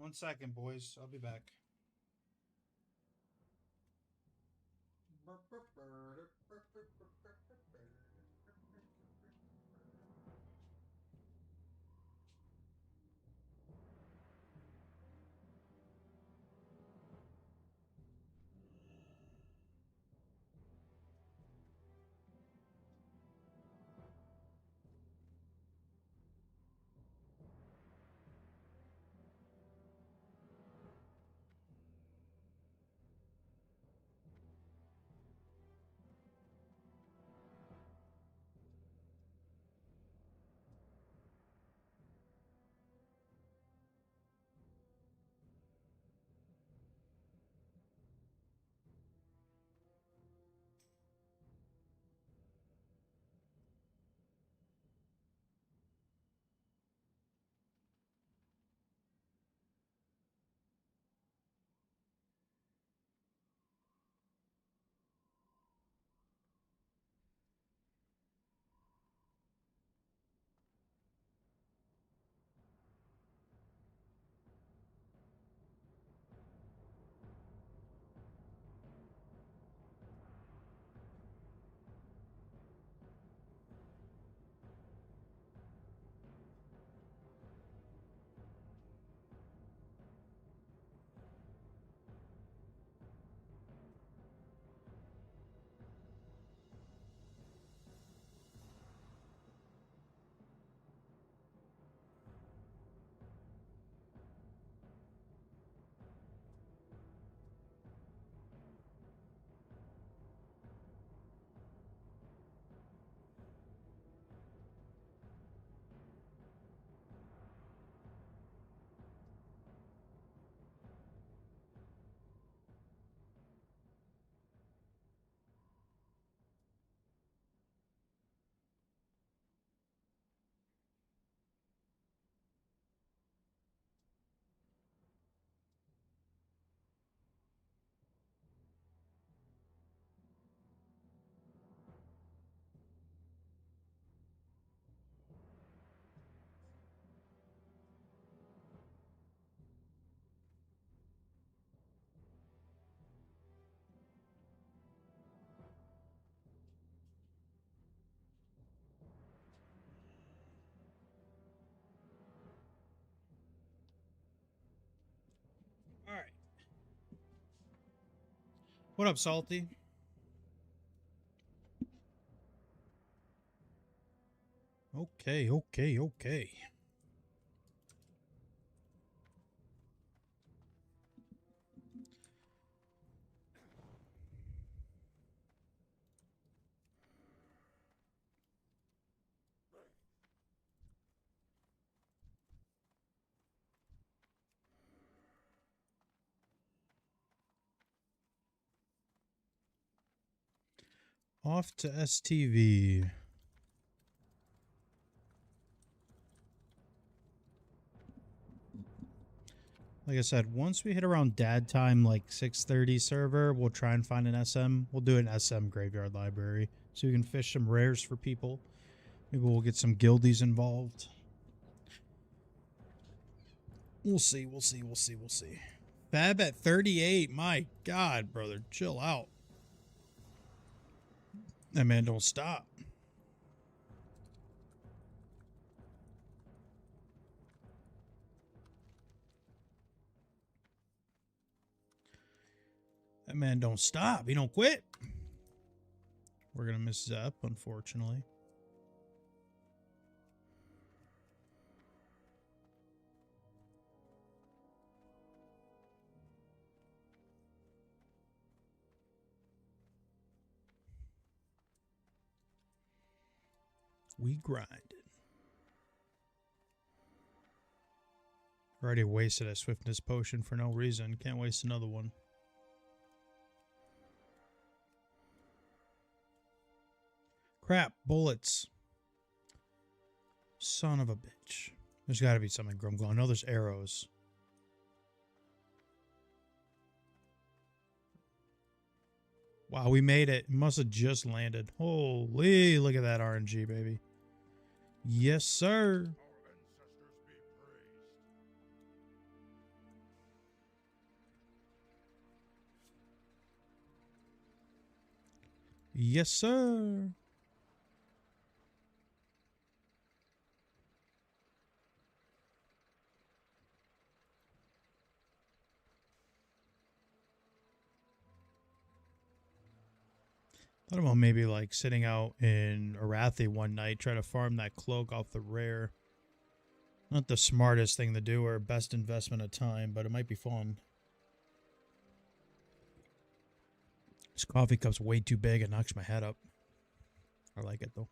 S1: One second, boys. I'll be back. What up, Salty? Okay, okay, okay. Off to STV. Like I said, once we hit around dad time, like 6:30 server, we'll try and find an SM. We'll do an SM graveyard library so we can fish some rares for people. Maybe we'll get some guildies involved. We'll see, we'll see, we'll see, we'll see. Fab at 38. My God, brother, chill out. That man don't stop. That man don't stop. He don't quit. We're going to miss Zep, unfortunately. We grinded. Already wasted a swiftness potion for no reason. Can't waste another one. Crap, bullets. Son of a bitch. There's got to be something Grumglow. I know there's arrows. Wow, we made it. It must have just landed. Holy, look at that RNG, baby. Yes, sir. Yes, sir. Thought about maybe like sitting out in Arathi one night, try to farm that cloak off the rare. Not the smartest thing to do or best investment of time, but it might be fun. This coffee cup's way too big. It knocks my head up. I like it though.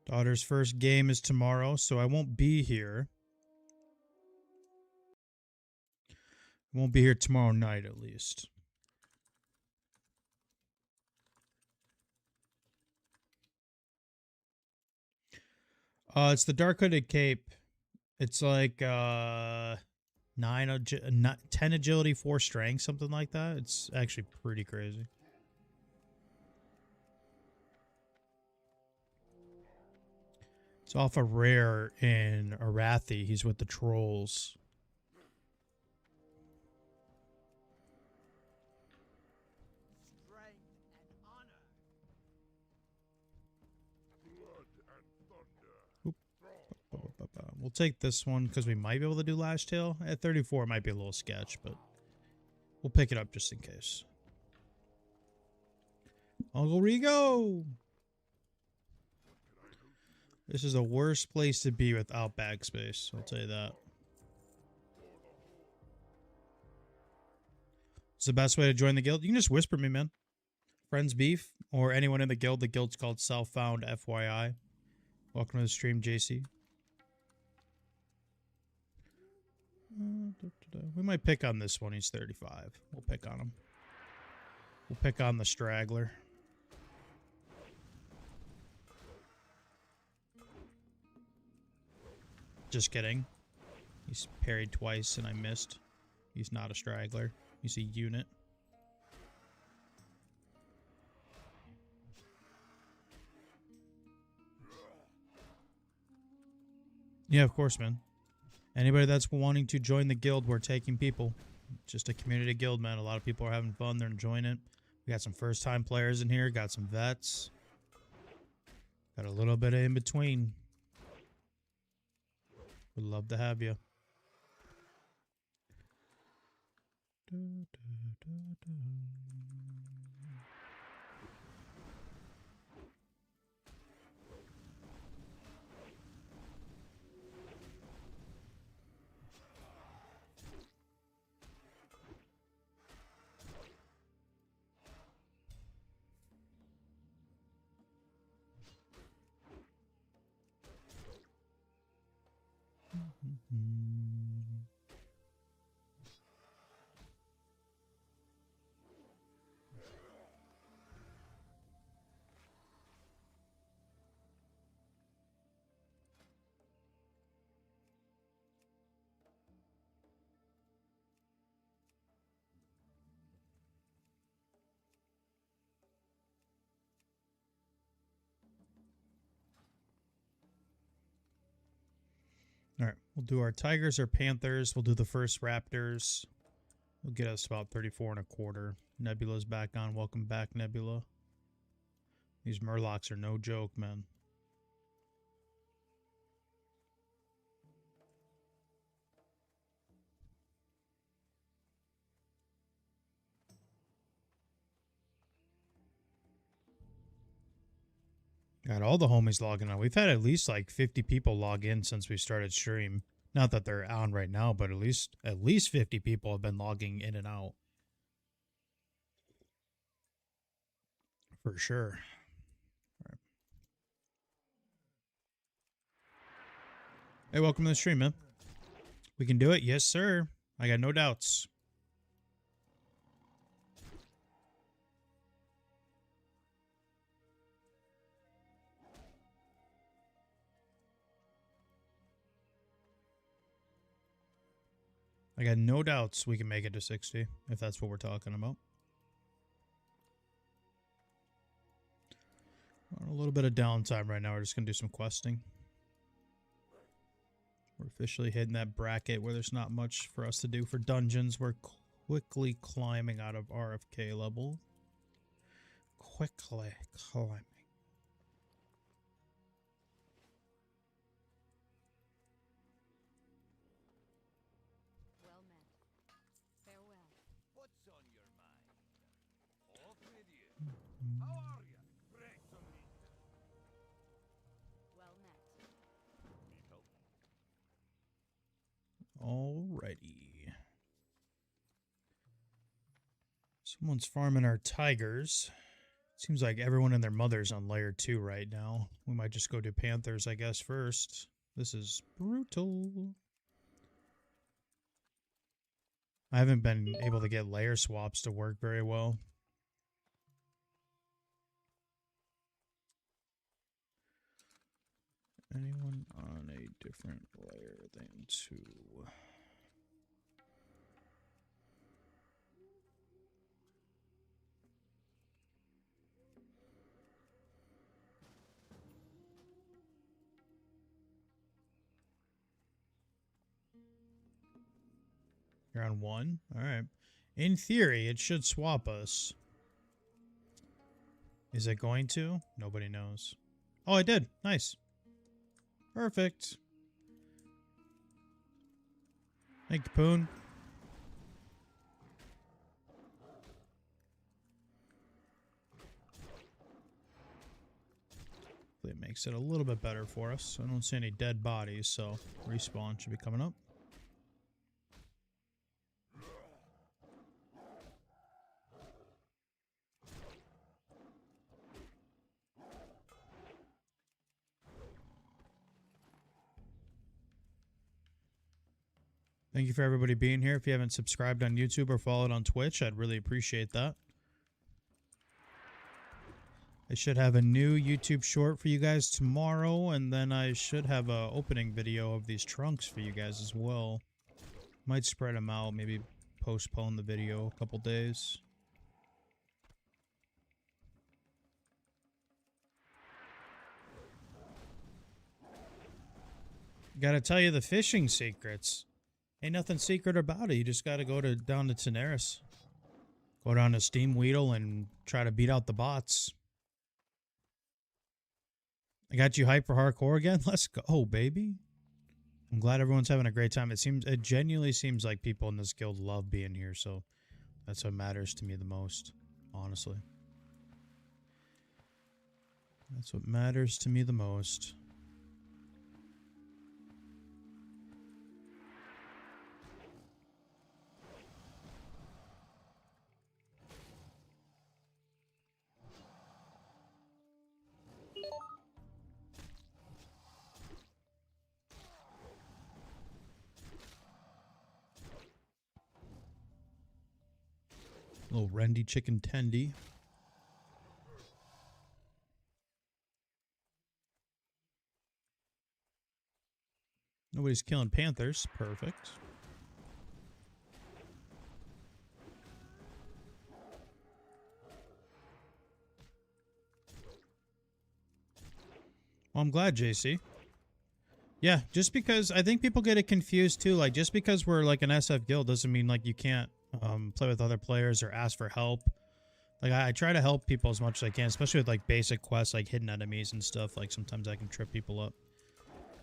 S1: Daughter's first game is tomorrow, so I won't be here. I won't be here tomorrow night, at least. It's the Dark Hooded Cape. It's like 10 agility, 4 strength, something like that. It's actually pretty crazy. It's off a rare in Arathi. He's with the trolls. We'll take this one because we might be able to do Lash Tail. At 34 it might be a little sketch, but we'll pick it up just in case. Uncle Rigo! This is the worst place to be without bag space, I'll tell you that. It's the best way to join the guild. You can just whisper me, man. Friends Beef, or anyone in the guild. The guild's called Self-Found, FYI. Welcome to the stream, JC. We might pick on this one. He's 35. We'll pick on him. We'll pick on the straggler. Just kidding. He's parried twice and I missed. He's not a straggler. He's a unit. Yeah, of course, man. Anybody that's wanting to join the guild, we're taking people. Just a community guild, man. A lot of people are having fun. They're enjoying it. We got some first-time players in here. Got some vets. Got a little bit of in between. Would love to have you. All right, we'll do our Tigers or Panthers. We'll do the first Raptors. We'll get us about 34 and a quarter. Nebula's back on. Welcome back, Nebula. These Murlocs are no joke, man. Got all the homies logging on. We've had at least like 50 people log in since we started stream. Not that they're on right now, but at least 50 people have been logging in and out. For sure. All right. Hey, welcome to the stream, man. We can do it. Yes, sir. I got no doubts. I got no doubts we can make it to 60, if that's what we're talking about. On a little bit of downtime right now. We're just going to do some questing. We're officially hitting that bracket where there's not much for us to do for dungeons. We're quickly climbing out of RFK level. Quickly climbing. Alrighty. Someone's farming our tigers. Seems like everyone and their mother's on layer 2 right now. We might just go to Panthers, I guess, first. This is brutal. I haven't been able to get layer swaps to work very well. Anyone on a different layer than 2? You're on 1? Alright. In theory, it should swap us. Is it going to? Nobody knows. Oh, I did. Nice. Perfect. Thank you, Poon. Hopefully it makes it a little bit better for us. I don't see any dead bodies, so respawn should be coming up. Thank you for everybody being here. If you haven't subscribed on YouTube or followed on Twitch, I'd really appreciate that. I should have a new YouTube short for you guys tomorrow, and then I should have a opening video of these trunks for you guys as well. Might spread them out, maybe postpone the video a couple days. Gotta tell you the fishing secrets. Ain't nothing secret about it. You just gotta go down to Tenaris. Go down to Steam Weedle and try to beat out the bots. I got you hyped for hardcore again? Let's go, baby. I'm glad everyone's having a great time. It genuinely seems like people in this guild love being here, so that's what matters to me the most, honestly. That's what matters to me the most. Little Rendy chicken tendy. Nobody's killing panthers. Perfect. Well, I'm glad, JC. Yeah, just because I think people get it confused too. Like, just because we're like an SF guild doesn't mean like you can't play with other players or ask for help. Like, I try to help people as much as I can, especially with like basic quests, like hidden enemies and stuff. Like, sometimes I can trip people up.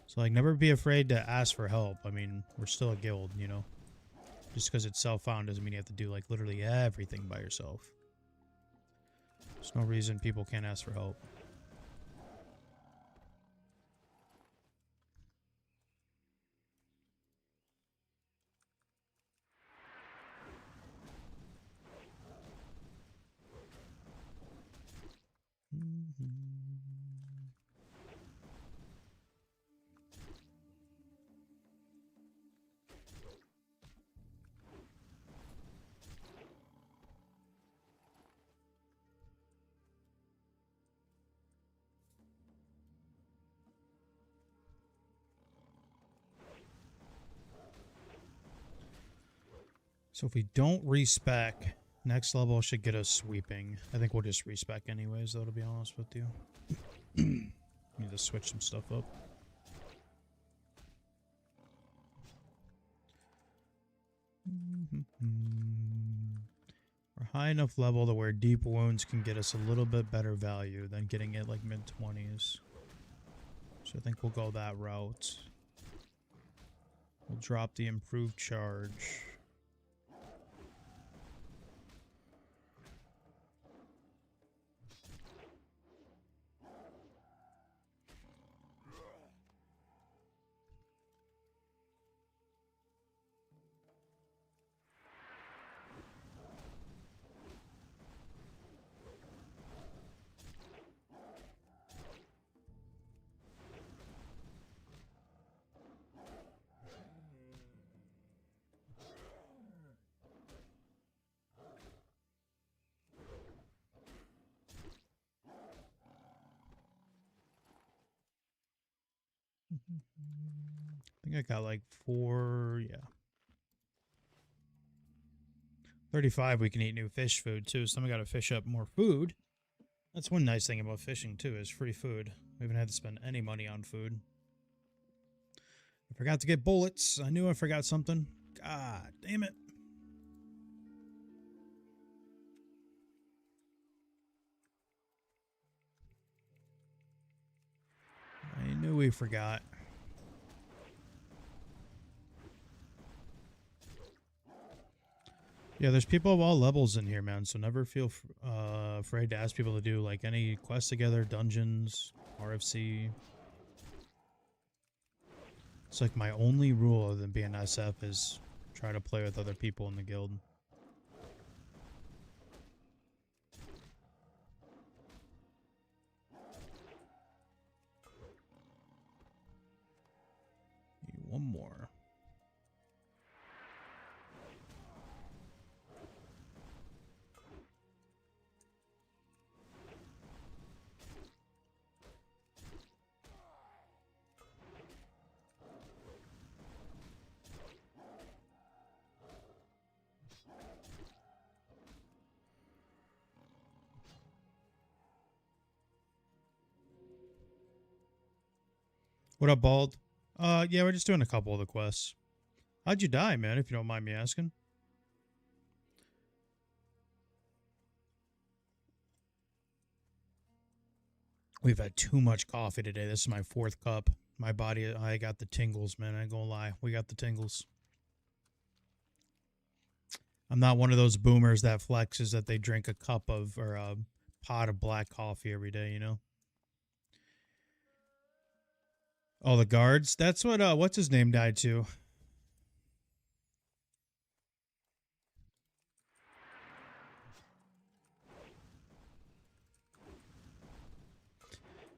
S1: So, like, never be afraid to ask for help. I mean, we're still a guild, you know? Just because it's self-found doesn't mean you have to do, like, literally everything by yourself. There's no reason people can't ask for help. So if we don't respec, next level should get us sweeping. I think we'll just respec anyways, though, to be honest with you. Need to switch some stuff up. We're high enough level to where deep wounds can get us a little bit better value than getting it like mid-20s. So I think we'll go that route. We'll drop the improved charge. I think I got like 4, yeah. 35, we can eat new fish food too, so then we gotta fish up more food. That's one nice thing about fishing too, is free food. We haven't had to spend any money on food. I forgot to get bullets. I knew I forgot something. God damn it. I knew we forgot. Yeah, there's people of all levels in here, man, so never feel afraid to ask people to do, like, any quests together, dungeons, RFC. It's like my only rule other than being SF is try to play with other people in the guild. Need one more. What up, Bald? Yeah, we're just doing a couple of the quests. How'd you die, man, if you don't mind me asking? We've had too much coffee today. This is my 4th cup. My body, I got the tingles, man. I ain't gonna lie. We got the tingles. I'm not one of those boomers that flexes that they drink a cup of or a pot of black coffee every day, you know? Oh, the guards? That's what, what's his name died to?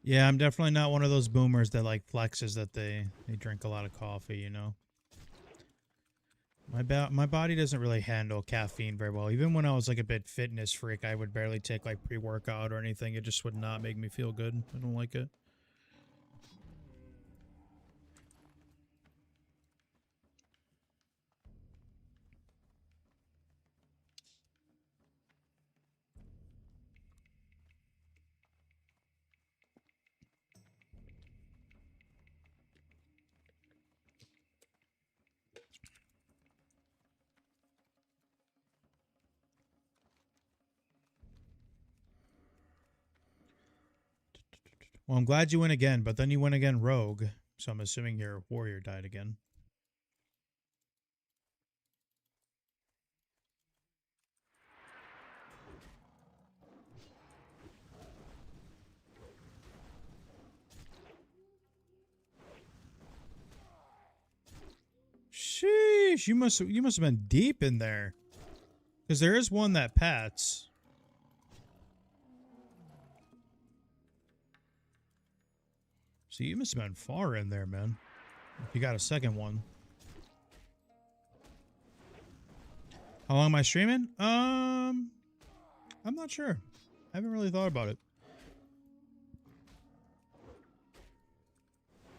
S1: Yeah, I'm definitely not one of those boomers that like flexes that they drink a lot of coffee, you know? My body doesn't really handle caffeine very well. Even when I was like a bit fitness freak, I would barely take like pre-workout or anything. It just would not make me feel good. I don't like it. Well, I'm glad you went again, but then you went again rogue. So I'm assuming your warrior died again. Sheesh, you must have been deep in there. Because there is one that pats. So you must have been far in there, man. You got a second one. How long am I streaming? I'm not sure. I haven't really thought about it.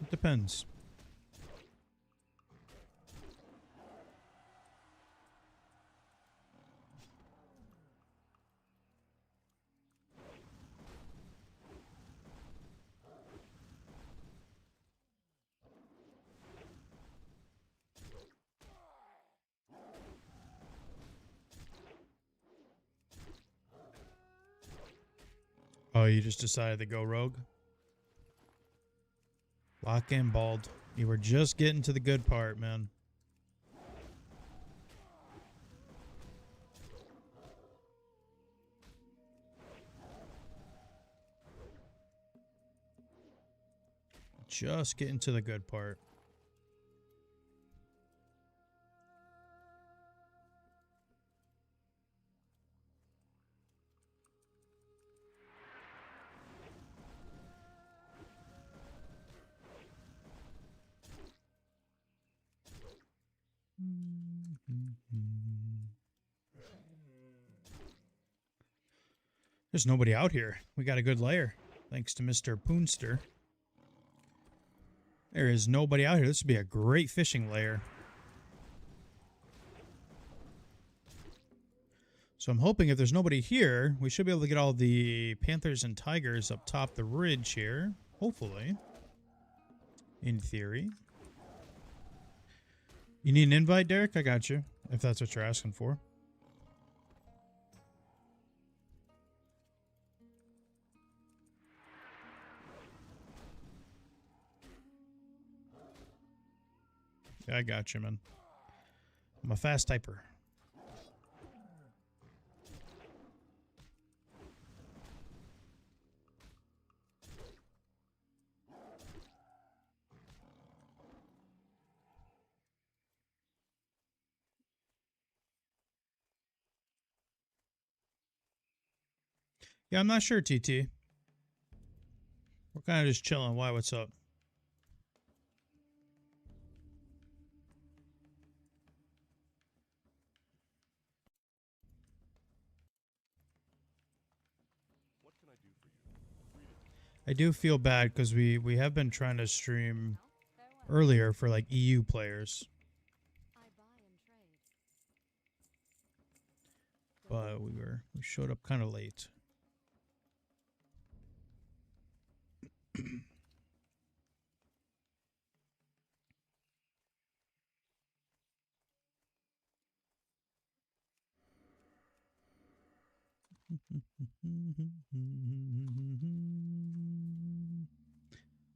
S1: It depends. Oh, you just decided to go rogue? Lock in, bald. You were just getting to the good part, man. Just getting to the good part. There's nobody out here. We got a good lair. Thanks to Mr. Poonster. There is nobody out here. This would be a great fishing lair. So I'm hoping if there's nobody here, we should be able to get all the panthers and tigers up top the ridge here. Hopefully. In theory. You need an invite, Derek? I got you. If that's what you're asking for. Yeah, I got you, man. I'm a fast typer. Yeah, I'm not sure, TT. We're kind of just chilling. Why? What's up? I do feel bad because we have been trying to stream earlier for like EU players. But we showed up kind of late.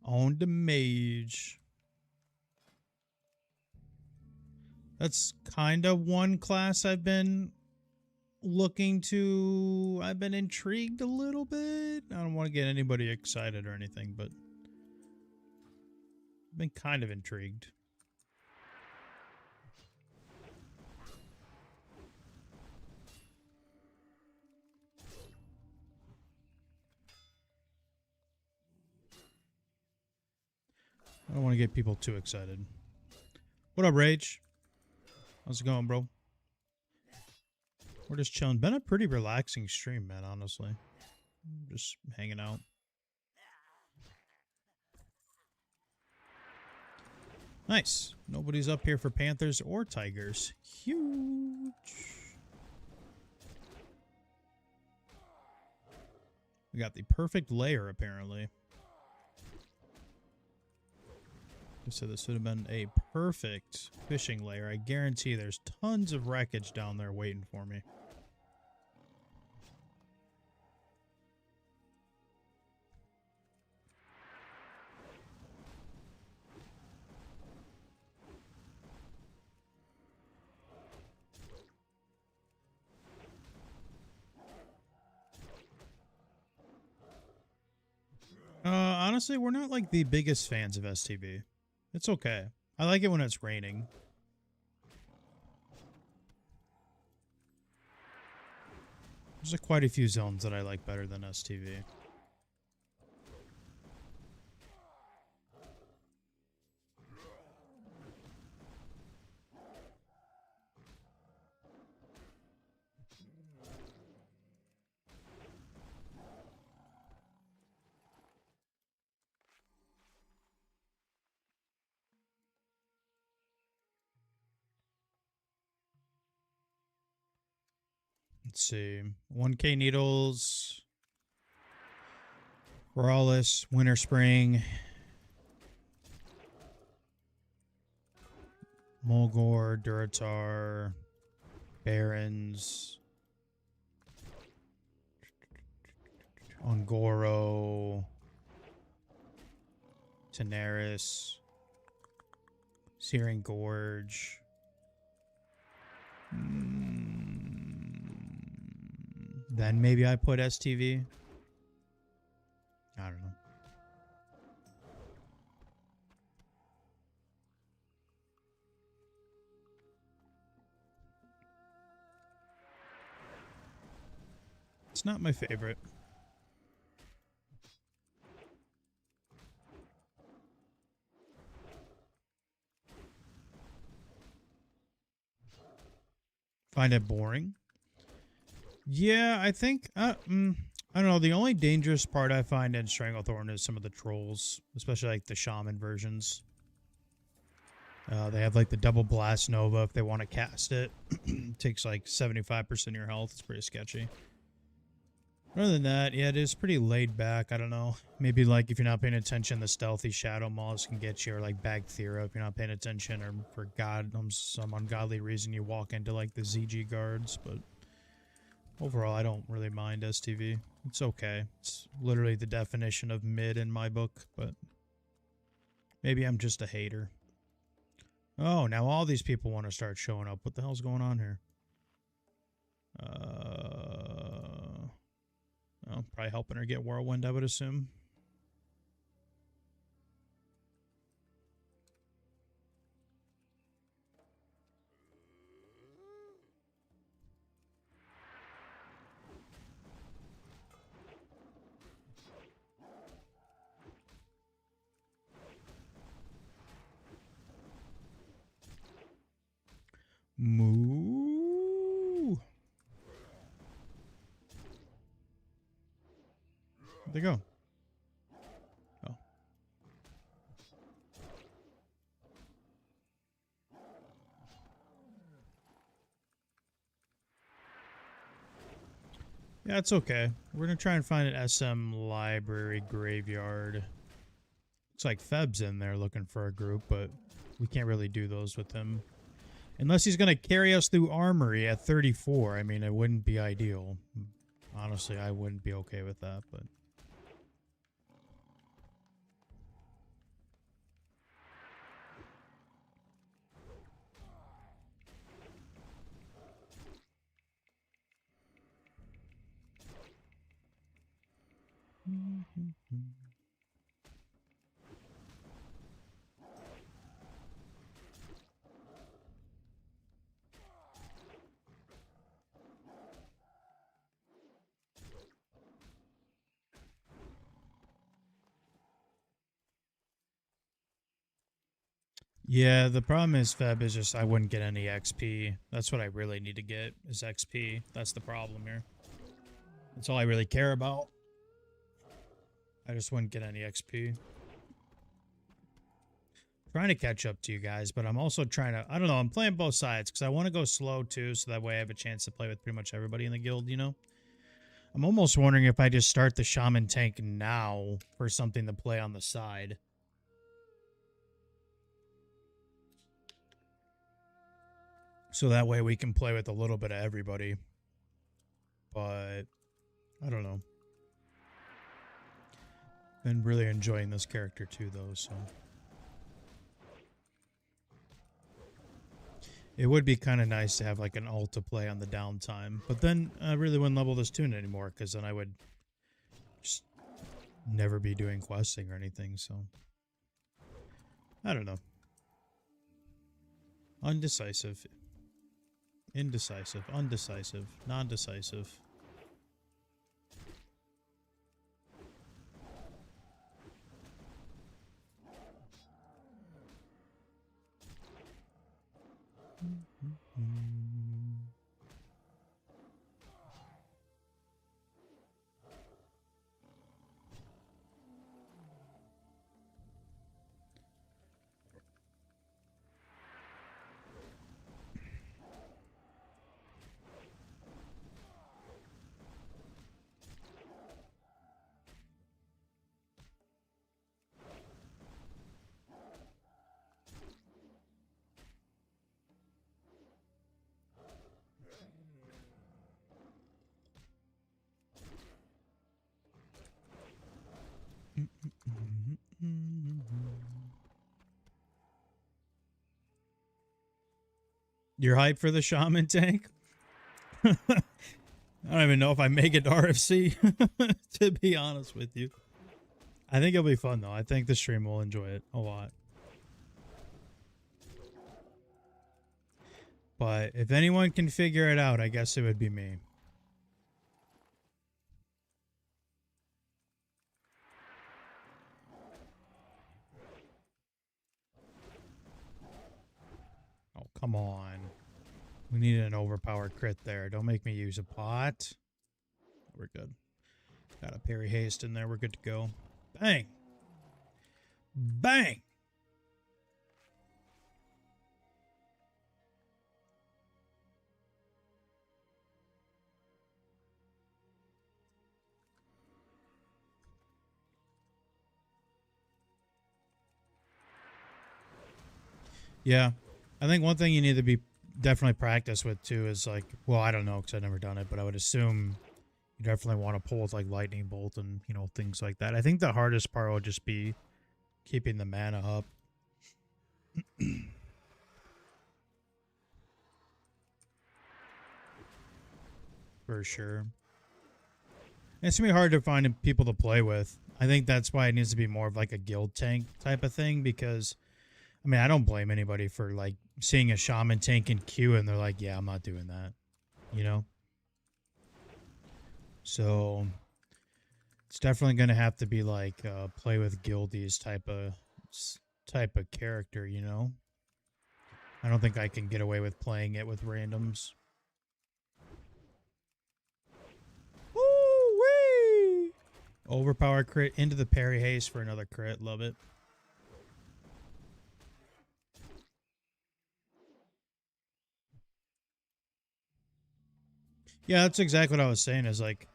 S1: On the mage. That's kind of one class I've been looking to. I've been intrigued a little bit. I don't want to get anybody excited or anything, but I've been kind of intrigued. I don't want to get people too excited. What up, Rage? How's it going, bro? We're just chilling. Been a pretty relaxing stream, man, honestly. Just hanging out. Nice. Nobody's up here for Panthers or Tigers. Huge. We got the perfect layer, apparently. So this would have been a perfect fishing layer. I guarantee there's tons of wreckage down there waiting for me. Honestly, we're not like the biggest fans of STB. It's okay. I like it when it's raining. There's quite a few zones that I like better than STV. Let's see. 1K needles. Rallis, Winter Spring. Mulgore, Duratar. Barons. Ongoro. Tenaris. Searing Gorge. Then maybe I put STV. I don't know. It's not my favorite. Find it boring? Yeah, I think, I don't know. The only dangerous part I find in Stranglethorn is some of the trolls, especially like the shaman versions. They have like the double blast nova if they want to cast it. Takes like 75% of your health. It's pretty sketchy. Other than that, yeah, it is pretty laid back. I don't know. Maybe like if you're not paying attention, the stealthy shadow moths can get you, or like Bagthera if you're not paying attention, or for some ungodly reason you walk into like the ZG guards, but overall, I don't really mind STV. It's okay. It's literally the definition of mid in my book, but maybe I'm just a hater. Oh, now all these people want to start showing up. What the hell's going on here? Well, probably helping her get Whirlwind, I would assume. Moo. Where'd they go? Oh. Yeah, it's okay. We're gonna try and find an SM library graveyard. Looks like Feb's in there looking for a group, but we can't really do those with him. Unless he's gonna carry us through Armory at 34. I mean, it wouldn't be ideal. Honestly, I wouldn't be okay with that, but... Yeah, the problem is, Feb, is just I wouldn't get any XP. That's what I really need to get, is XP. That's the problem here. That's all I really care about. I just wouldn't get any XP. Trying to catch up to you guys, but I'm also trying to... I don't know, I'm playing both sides, because I want to go slow, too, so that way I have a chance to play with pretty much everybody in the guild, you know? I'm almost wondering if I just start the Shaman tank now for something to play on the side. So that way we can play with a little bit of everybody. But, I don't know. Been really enjoying this character too, though, so... It would be kind of nice to have, like, an ult to play on the downtime. But then, I really wouldn't level this tune anymore, because then I would just never be doing questing or anything, so... I don't know. Undecisive. Indecisive. Undecisive. Non-decisive. You're hyped for the Shaman tank? I don't even know if I make it to RFC, to be honest with you. I think it'll be fun, though. I think the stream will enjoy it a lot. But if anyone can figure it out, I guess it would be me. Oh, come on. We need an overpowered crit there. Don't make me use a pot. We're good. Got a parry haste in there. We're good to go. Bang! Bang! Yeah. I think one thing you need to be definitely practice with too is like, well, I don't know because I've never done it, but I would assume you definitely want to pull with like lightning bolt and, you know, things like that. I think the hardest part will just be keeping the mana up. For sure. It's gonna be hard to find people to play with. I think that's why it needs to be more of like a guild tank type of thing, because I mean, I don't blame anybody for like seeing a shaman tank in queue and they're like, yeah, I'm not doing that, you know? So it's definitely going to have to be like play with guildies type of character, you know? I don't think I can get away with playing it with randoms. Woo-wee! Overpower crit into the parry haste for another crit. Love it. Yeah, that's exactly what I was saying, is like,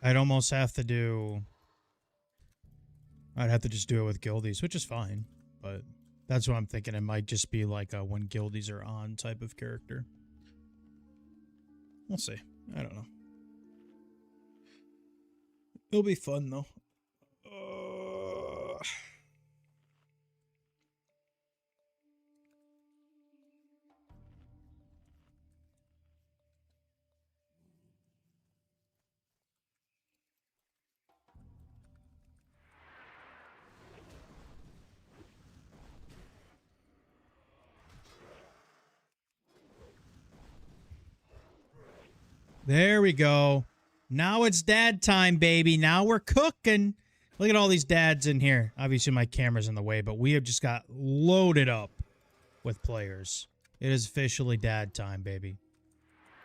S1: I'd almost have to do... I'd have to just do it with guildies, which is fine, but that's what I'm thinking. It might just be like a when guildies are on type of character. We'll see. I don't know. It'll be fun, though. There we go. Now it's dad time, baby. Now we're cooking. Look at all these dads in here. Obviously, my camera's in the way, but we have just got loaded up with players. It is officially dad time, baby.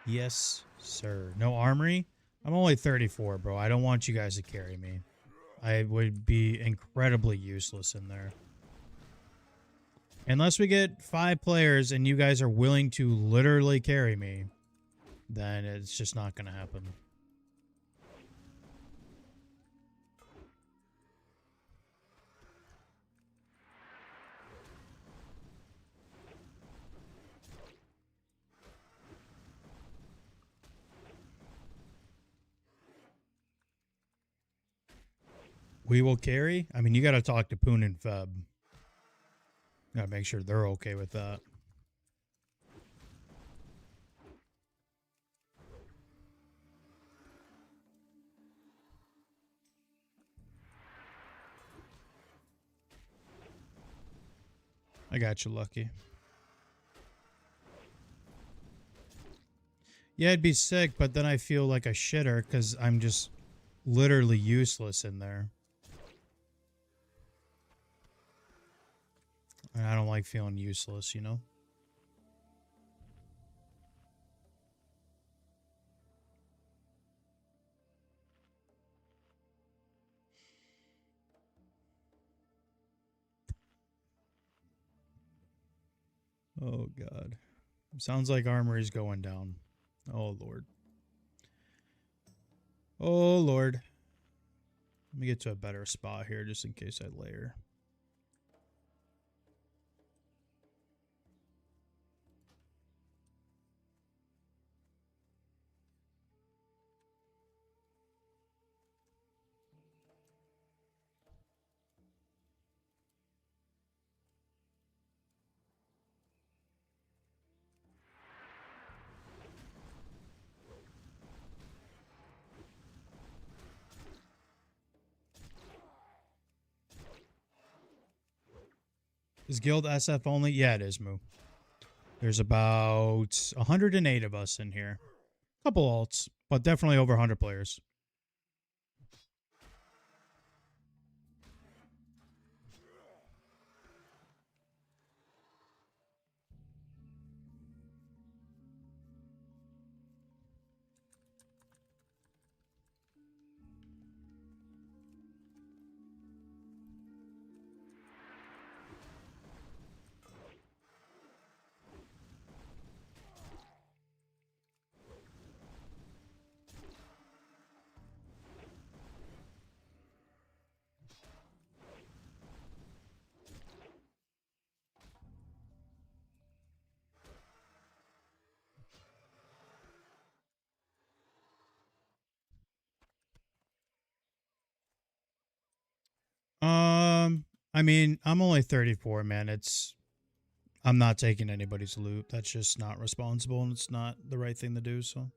S1: Yes, sir. No armory? I'm only 34, bro. I don't want you guys to carry me. I would be incredibly useless in there. Unless we get 5 players and you guys are willing to literally carry me, then it's just not going to happen. We will carry? I mean, you got to talk to Poon and Feb. Got to make sure they're okay with that. I got you, Lucky. Yeah, it'd be sick, but then I feel like a shitter because I'm just literally useless in there. And I don't like feeling useless, you know? Oh, God. Sounds like armory's going down. Oh, Lord. Oh, Lord. Let me get to a better spot here just in case I layer. Is guild SF only? Yeah, it is, Moo. There's about 108 of us in here. Couple alts, but definitely over 100 players. I mean, I'm only 34, man. I'm not taking anybody's loot. That's just not responsible, and it's not the right thing to do, so.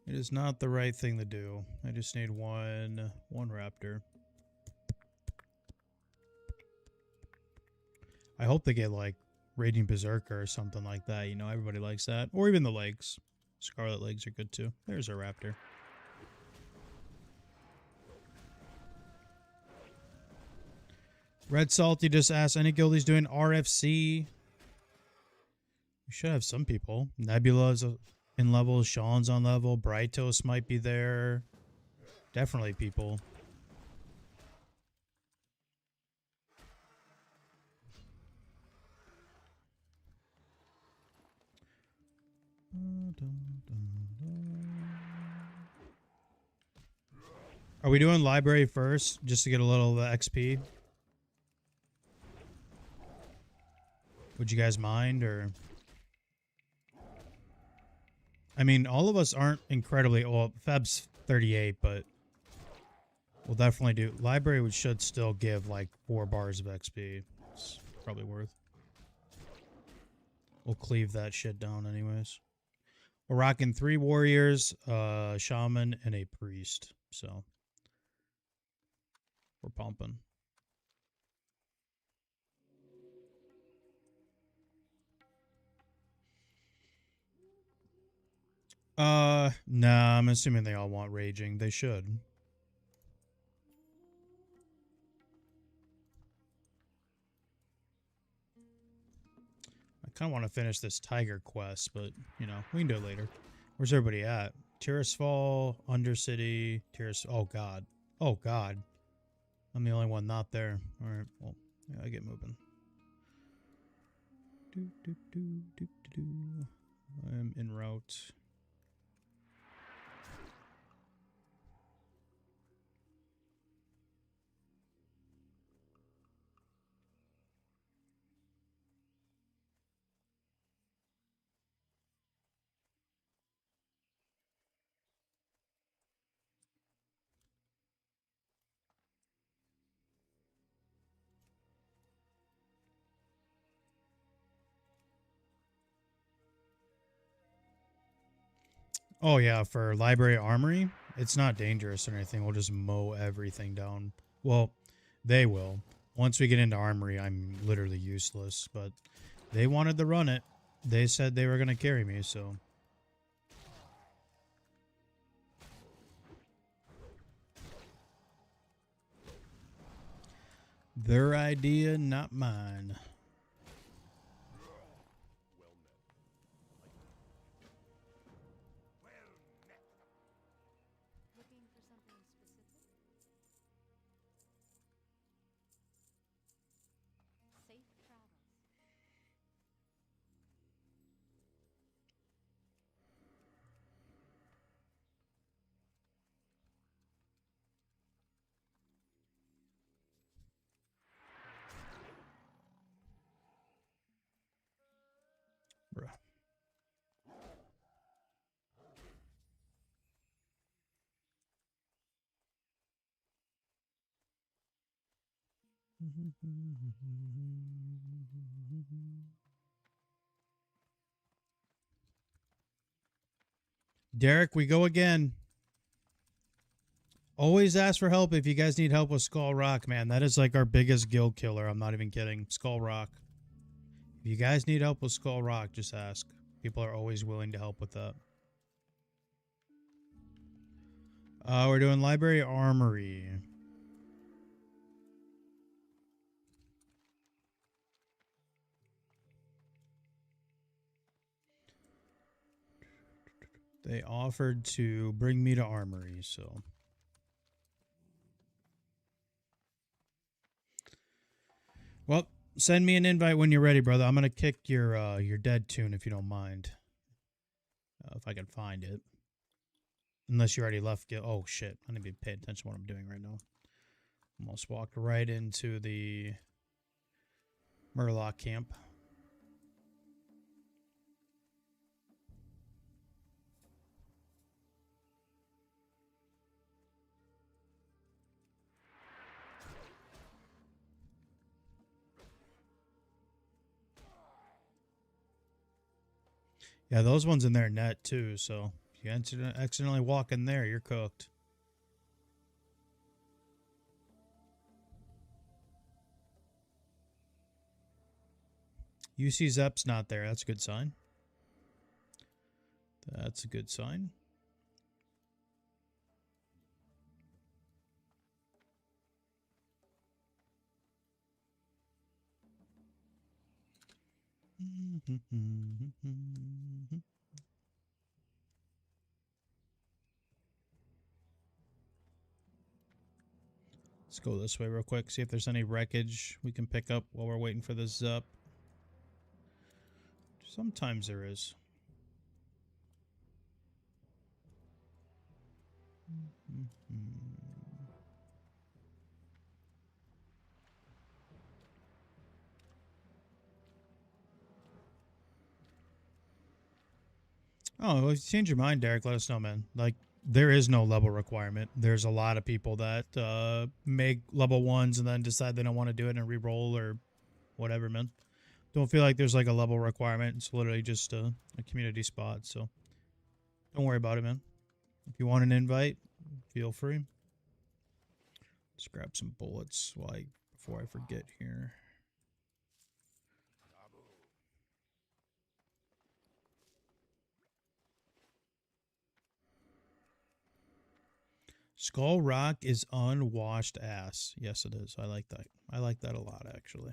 S1: It is not the right thing to do. I just need one raptor. I hope they get, like, Raging Berserker or something like that. You know, everybody likes that. Or even the legs. Scarlet legs are good, too. There's a raptor. Red Salty just asked, any guildies doing RFC? We should have some people. Nebula's in level. Sean's on level. Brightos might be there. Definitely people. Are we doing library first, just to get a little XP? Would you guys mind, or? I mean, all of us aren't incredibly... Well, Feb's 38, but... We'll definitely do... Library should still give, like, 4 bars of XP. It's probably worth. We'll cleave that shit down anyways. We're rocking 3 warriors, a shaman, and a priest. So... We're pumping. Nah, I'm assuming they all want raging. They should. I kind of want to finish this tiger quest, but, you know, we can do it later. Where's everybody at? Tirisfal, Undercity, Oh, God. Oh, God. I'm the only one not there. All right, well, yeah, I get moving. I'm en route. Oh, yeah, for Library Armory, it's not dangerous or anything. We'll just mow everything down. Well, they will. Once we get into Armory, I'm literally useless, but they wanted to run it. They said they were going to carry me, so... Their idea, not mine.
S3: Looking for something specific? Safe travels.
S1: Bruh. Derek, we go again. Always ask for help if you guys need help with Skull Rock, man. That is like our biggest guild killer. I'm not even kidding. Skull Rock. If you guys need help with Skull Rock, just ask. People are always willing to help with that. We're doing Library Armory. They offered to bring me to Armory, so... Well, send me an invite when you're ready, brother. I'm gonna kick your dead tune if you don't mind. If I can find it. Unless you already left. Oh, shit. I need to be paying attention to what I'm doing right now. Almost walked right into the Murloc camp. Yeah, those ones in there net too, so if you accidentally walk in there, you're cooked. UC Zep's not there. That's a good sign. That's a good sign. Let's go this way real quick, see if there's any wreckage we can pick up while we're waiting for this up. Sometimes there is. Oh, well, if you change your mind, Derek, let us know, man. Like, there is no level requirement. There's a lot of people that make level 1s and then decide they don't want to do it and re-roll or whatever, man. Don't feel like there's like a level requirement. It's literally just a community spot, so don't worry about it, man. If you want an invite, feel free. Let's grab some bullets before I forget here. Skull Rock is unwashed ass. Yes, it is. I like that. I like that a lot, actually.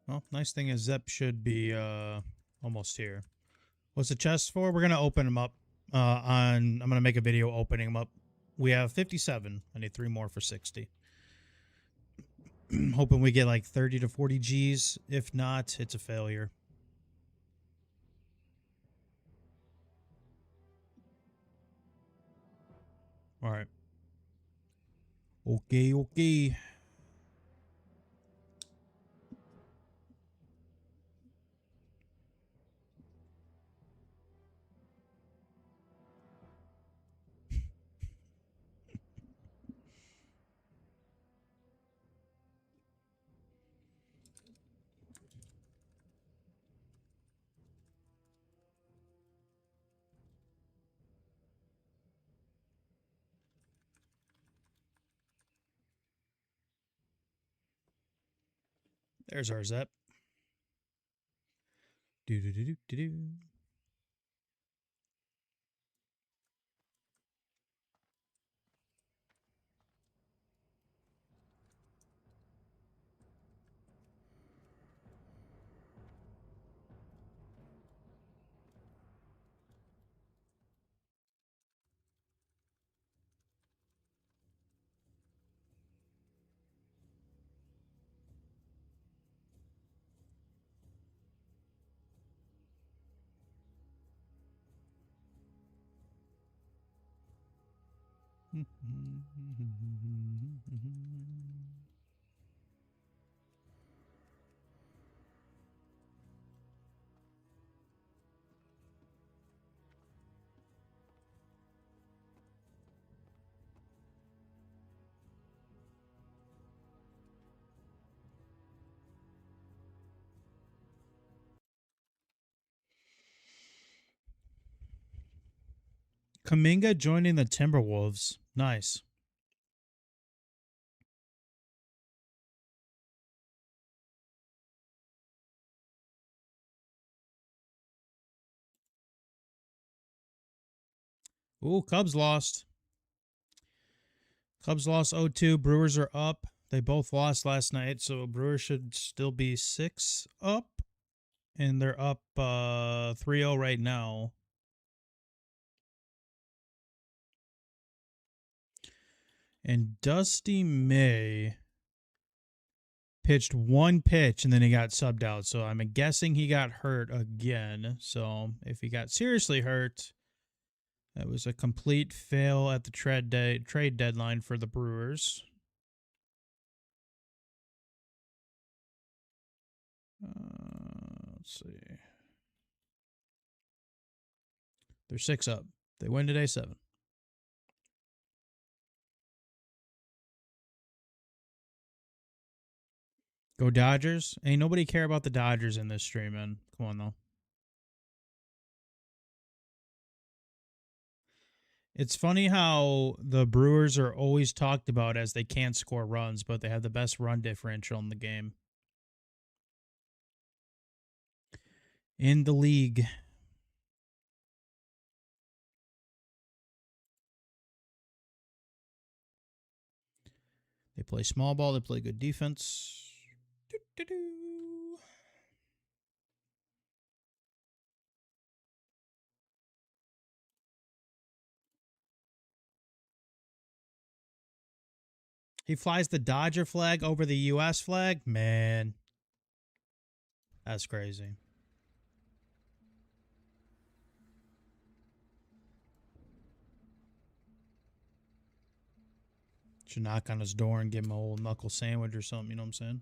S1: Well, nice thing is Zep should be almost here. What's the chest for? We're gonna open them up. I'm gonna make a video opening them up. We have 57. I need 3 more for 60. Hoping we get like 30 to 40 G's. If not, it's a failure. All right. Okay, okay. There's our Zep. Do do do do do do. Kaminga joining the Timberwolves. Nice. Ooh, Cubs lost. Cubs lost 0-2. Brewers are up. They both lost last night, so Brewers should still be 6 up. And they're up 3-0 right now. And Dusty May pitched 1 pitch and then he got subbed out. So I'm guessing he got hurt again. So if he got seriously hurt, that was a complete fail at the trade deadline for the Brewers. Let's see. They're 6 up. They win today 7. Go Dodgers. Ain't nobody care about the Dodgers in this stream, man. Come on, though. It's funny how the Brewers are always talked about as they can't score runs, but they have the best run differential in the game. In the league. They play small ball. They play good defense. He flies the Dodger flag over the U.S. flag? Man. That's crazy. Should knock on his door and give him a whole knuckle sandwich or something, you know what I'm saying?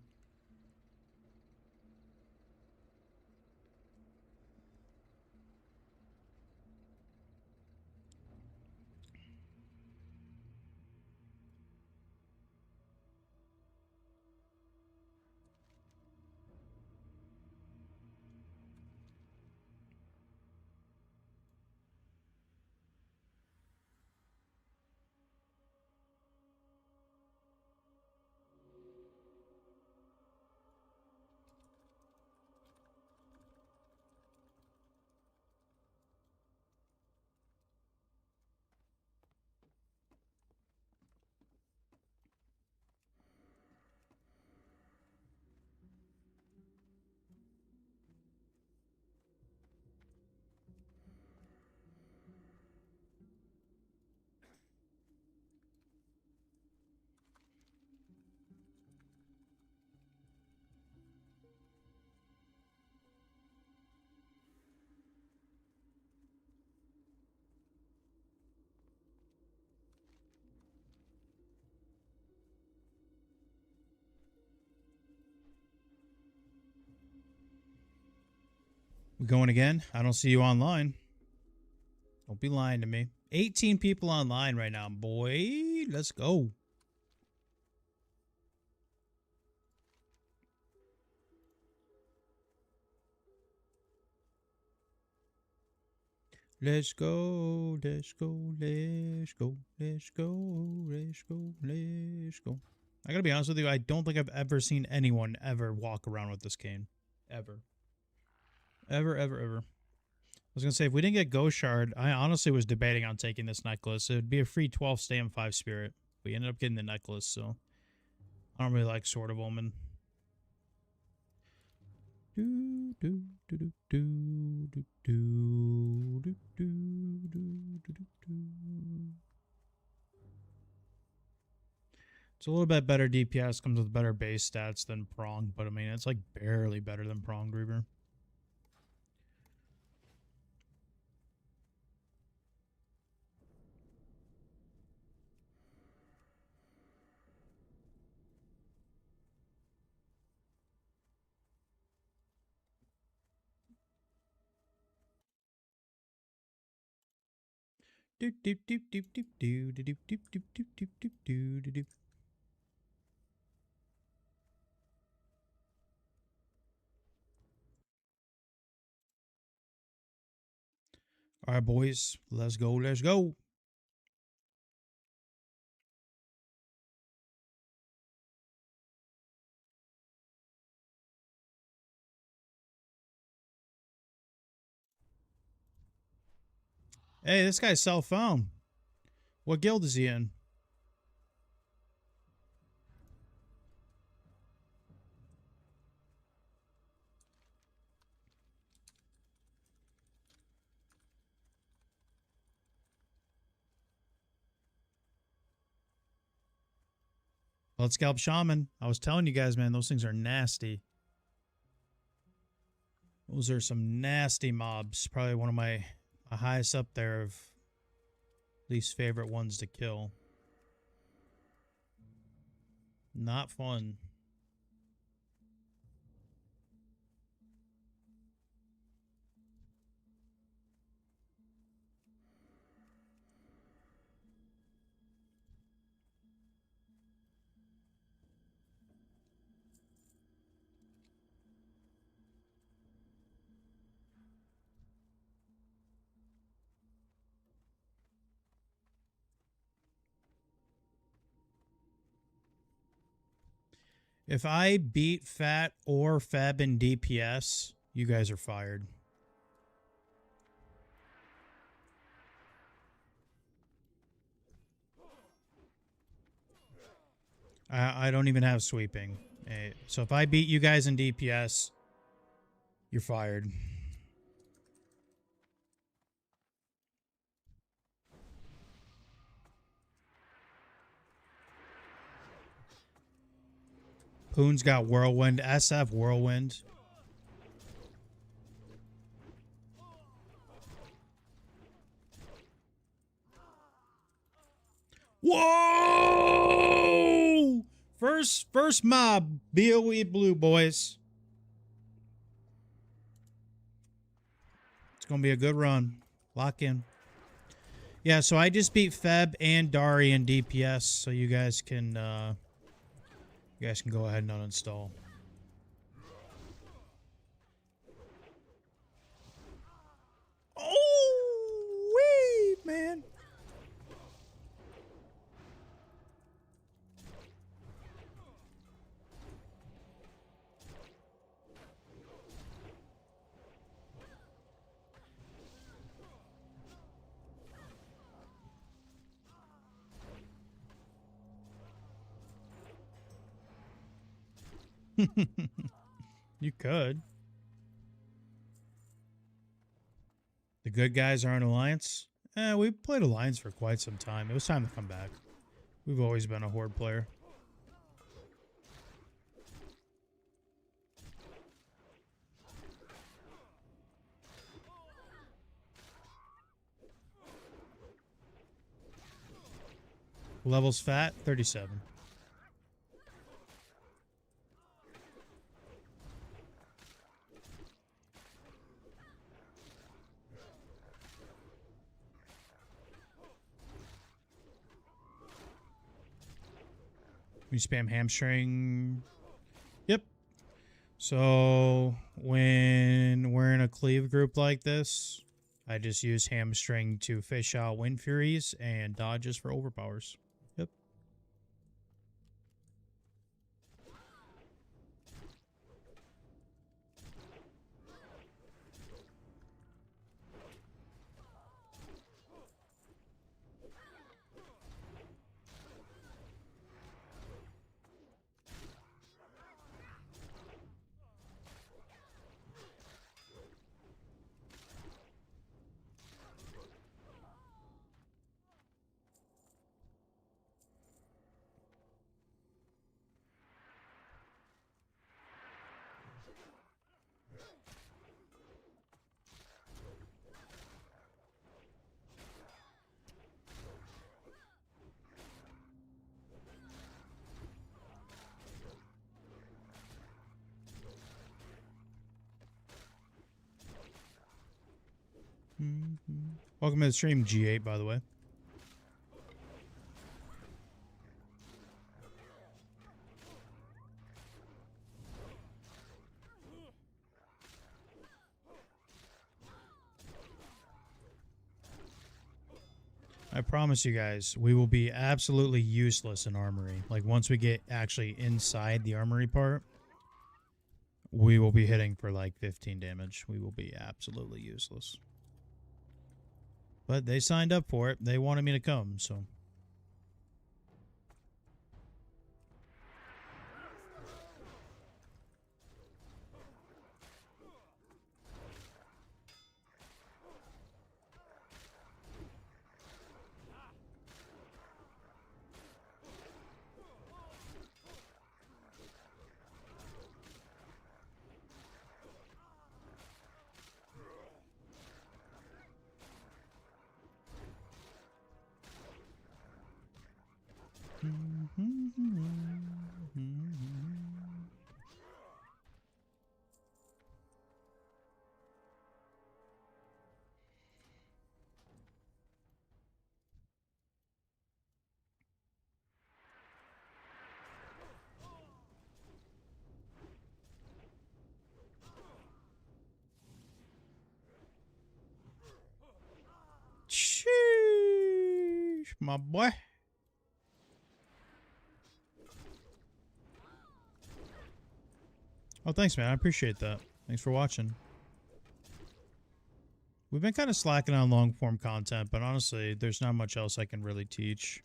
S1: We going again? I don't see you online. Don't be lying to me. 18 people online right now, boy. Let's go. Let's go, let's go, let's go, let's go, let's go, let's go. I gotta be honest with you, I don't think I've ever seen anyone ever walk around with this cane. Ever. Ever. I was gonna say, if we didn't get Ghost Shard, I honestly was debating on taking this necklace. It would be a free 12 stay and 5 spirit. We ended up getting the necklace, so I don't really like Sword of Omen. It's a little bit better DPS, comes with better base stats than Prong, but I mean, it's like barely better than Prong Reaver. All right, boys, let's go, let's go. Hey, this guy's cell phone. What guild is he in? Blood Scalp Shaman. I was telling you guys, man, those things are nasty. Those are some nasty mobs. Probably one of my highest up there of least favorite ones to kill. Not fun. If I beat Fat or Feb in DPS, you guys are fired. I don't even have sweeping. So if I beat you guys in DPS, you're fired. Poon's got Whirlwind. SF Whirlwind. Whoa! First mob. BOE blue, boys. It's going to be a good run. Lock in. Yeah, so I just beat Feb and Dari in DPS, so you guys can go ahead and uninstall. Oh, wee, man. You could. The good guys are in Alliance. We played Alliance for quite some time. It was time to come back. We've always been a Horde player. Levels Fat, 37. We spam hamstring. Yep. So when we're in a cleave group like this, I just use hamstring to fish out Wind Furies and dodges for overpowers. Yep. Welcome to the stream, G8, by the way. I promise you guys, we will be absolutely useless in armory. Like, once we get actually inside the armory part, we will be hitting for like 15 damage. We will be absolutely useless. But they signed up for it. They wanted me to come, so. Sheesh, my boy. Oh, thanks, man. I appreciate that. Thanks for watching. We've been kind of slacking on long form content, but honestly, there's not much else I can really teach.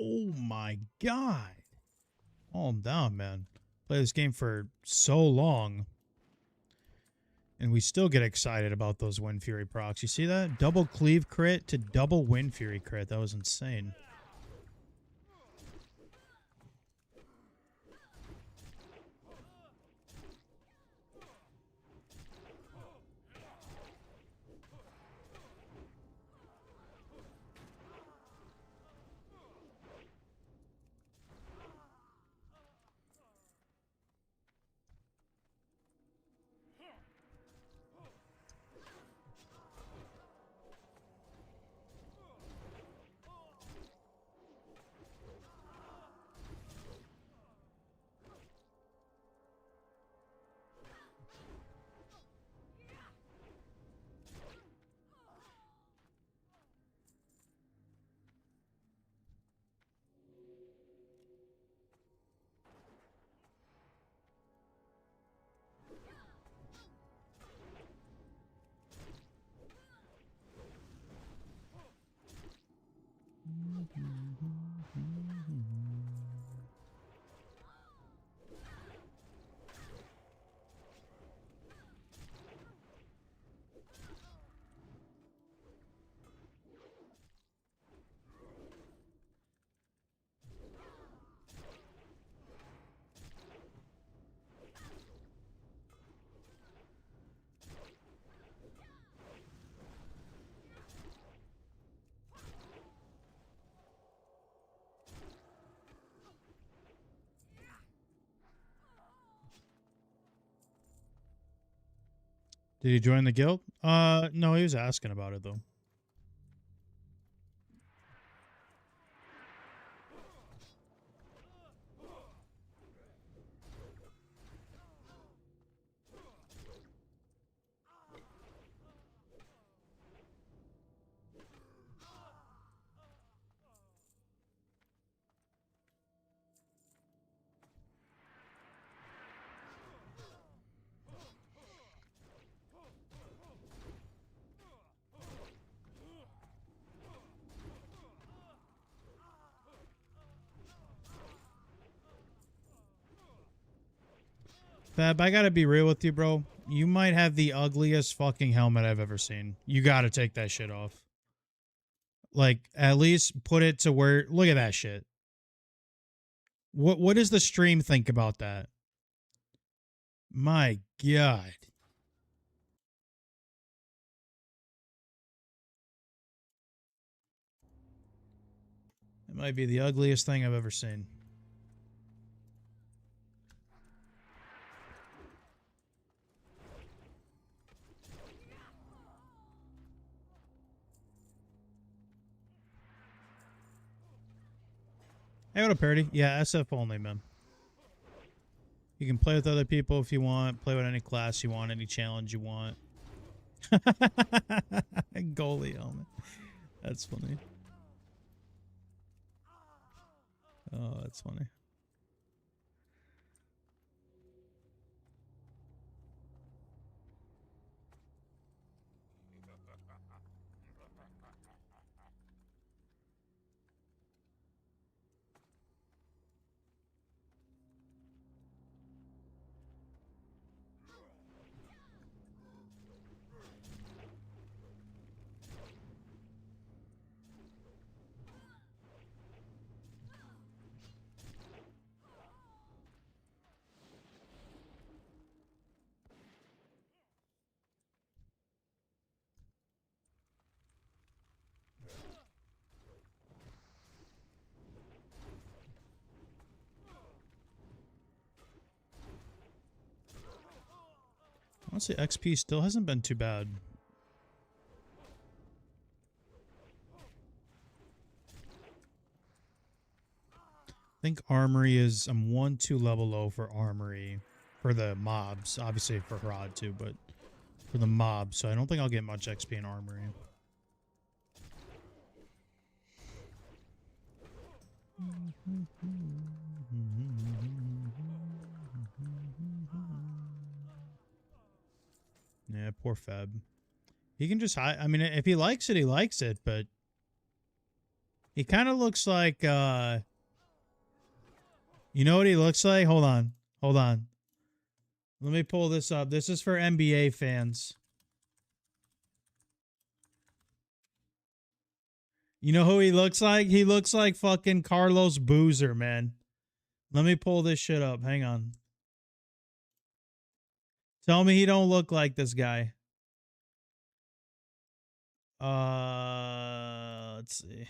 S1: Oh my god. Calm down, man. Play this game for so long. And we still get excited about those Wind Fury procs. You see that? Double cleave crit to double Wind Fury crit. That was insane. Did he join the guild? No, he was asking about it though. Fab, I gotta be real with you, bro. You might have the ugliest fucking helmet I've ever seen. You gotta take that shit off. Like, at least put it to where... Look at that shit. What does the stream think about that? My God. It might be the ugliest thing I've ever seen. Hey, what up, Parody? Yeah, SF only, man. You can play with other people if you want. Play with any class you want, any challenge you want. Goalie helmet. That's funny. Oh, that's funny. Honestly, XP still hasn't been too bad. I think Armory is... I'm 1-2 level low for Armory. For the mobs. Obviously for Harad too, but... For the mobs. So I don't think I'll get much XP in Armory. Yeah, poor Feb. He can just hide. I mean, if he likes it, he likes it, but he kind of looks like, you know what he looks like? Hold on. Hold on. Let me pull this up. This is for NBA fans. You know who he looks like? He looks like fucking Carlos Boozer, man. Let me pull this shit up. Hang on. Tell me he don't look like this guy. Let's see.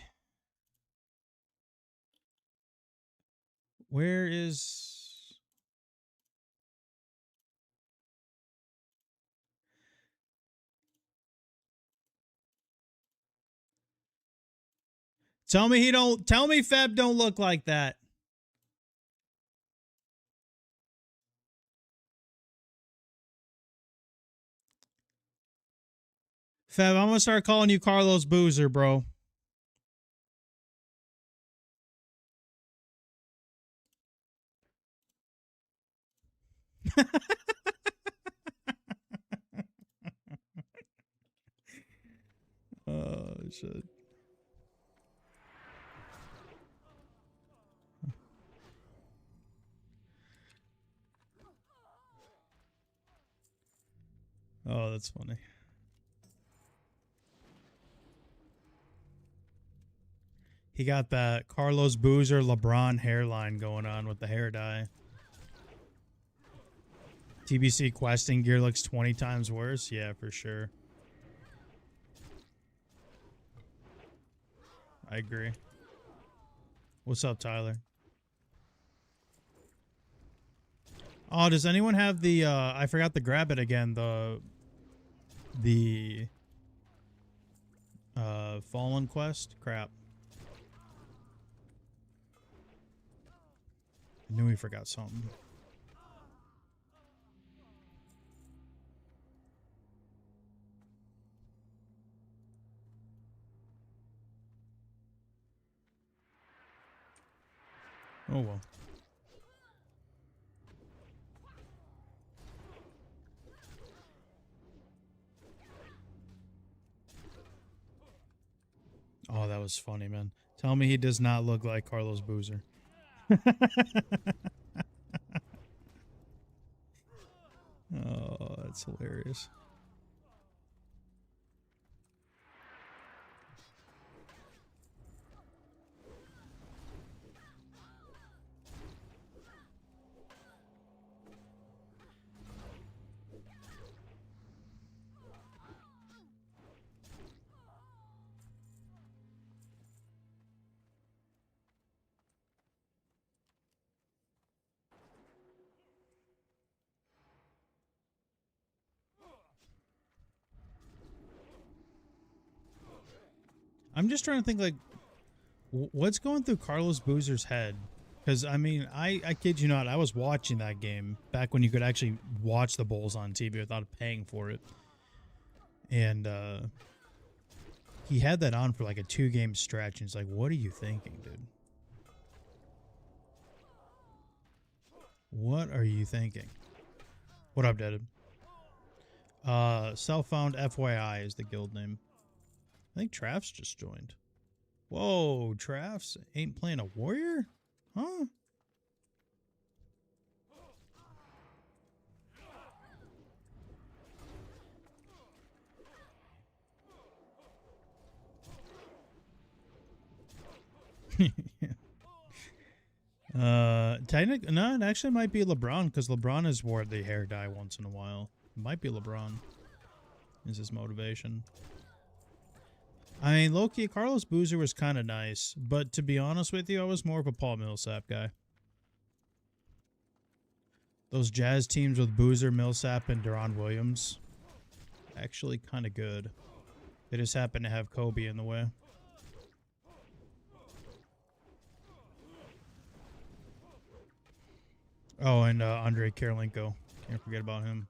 S1: Where is... Tell me Feb don't look like that. Feb, I'm gonna start calling you Carlos Boozer, bro. Oh, shit. Oh, that's funny. He got that Carlos Boozer LeBron hairline going on with the hair dye. TBC questing gear looks 20 times worse. Yeah, for sure. I agree. What's up, Tyler? Oh, does anyone have the, I forgot to grab it again, the the Fallen quest. Crap. I knew we forgot something. Oh well. Oh, that was funny, man. Tell me he does not look like Carlos Boozer. Oh, that's hilarious. I'm just trying to think, like, what's going through Carlos Boozer's head? Because, I mean, I kid you not, I was watching that game back when you could actually watch the bowls on TV without paying for it. And he had that on for like a 2-game stretch, and it's like, what are you thinking, dude? What are you thinking? What up, Deaded? Self-found FYI is the guild name. I think Traff's just joined. Whoa, Traff's ain't playing a warrior? Huh? No, it actually might be LeBron, because LeBron has wore the hair dye once in a while. It might be LeBron. Is his motivation. I mean, low-key, Carlos Boozer was kind of nice, but to be honest with you, I was more of a Paul Millsap guy. Those Jazz teams with Boozer, Millsap, and Deron Williams, actually kind of good. They just happen to have Kobe in the way. Oh, and Andrei Karolinko. Can't forget about him.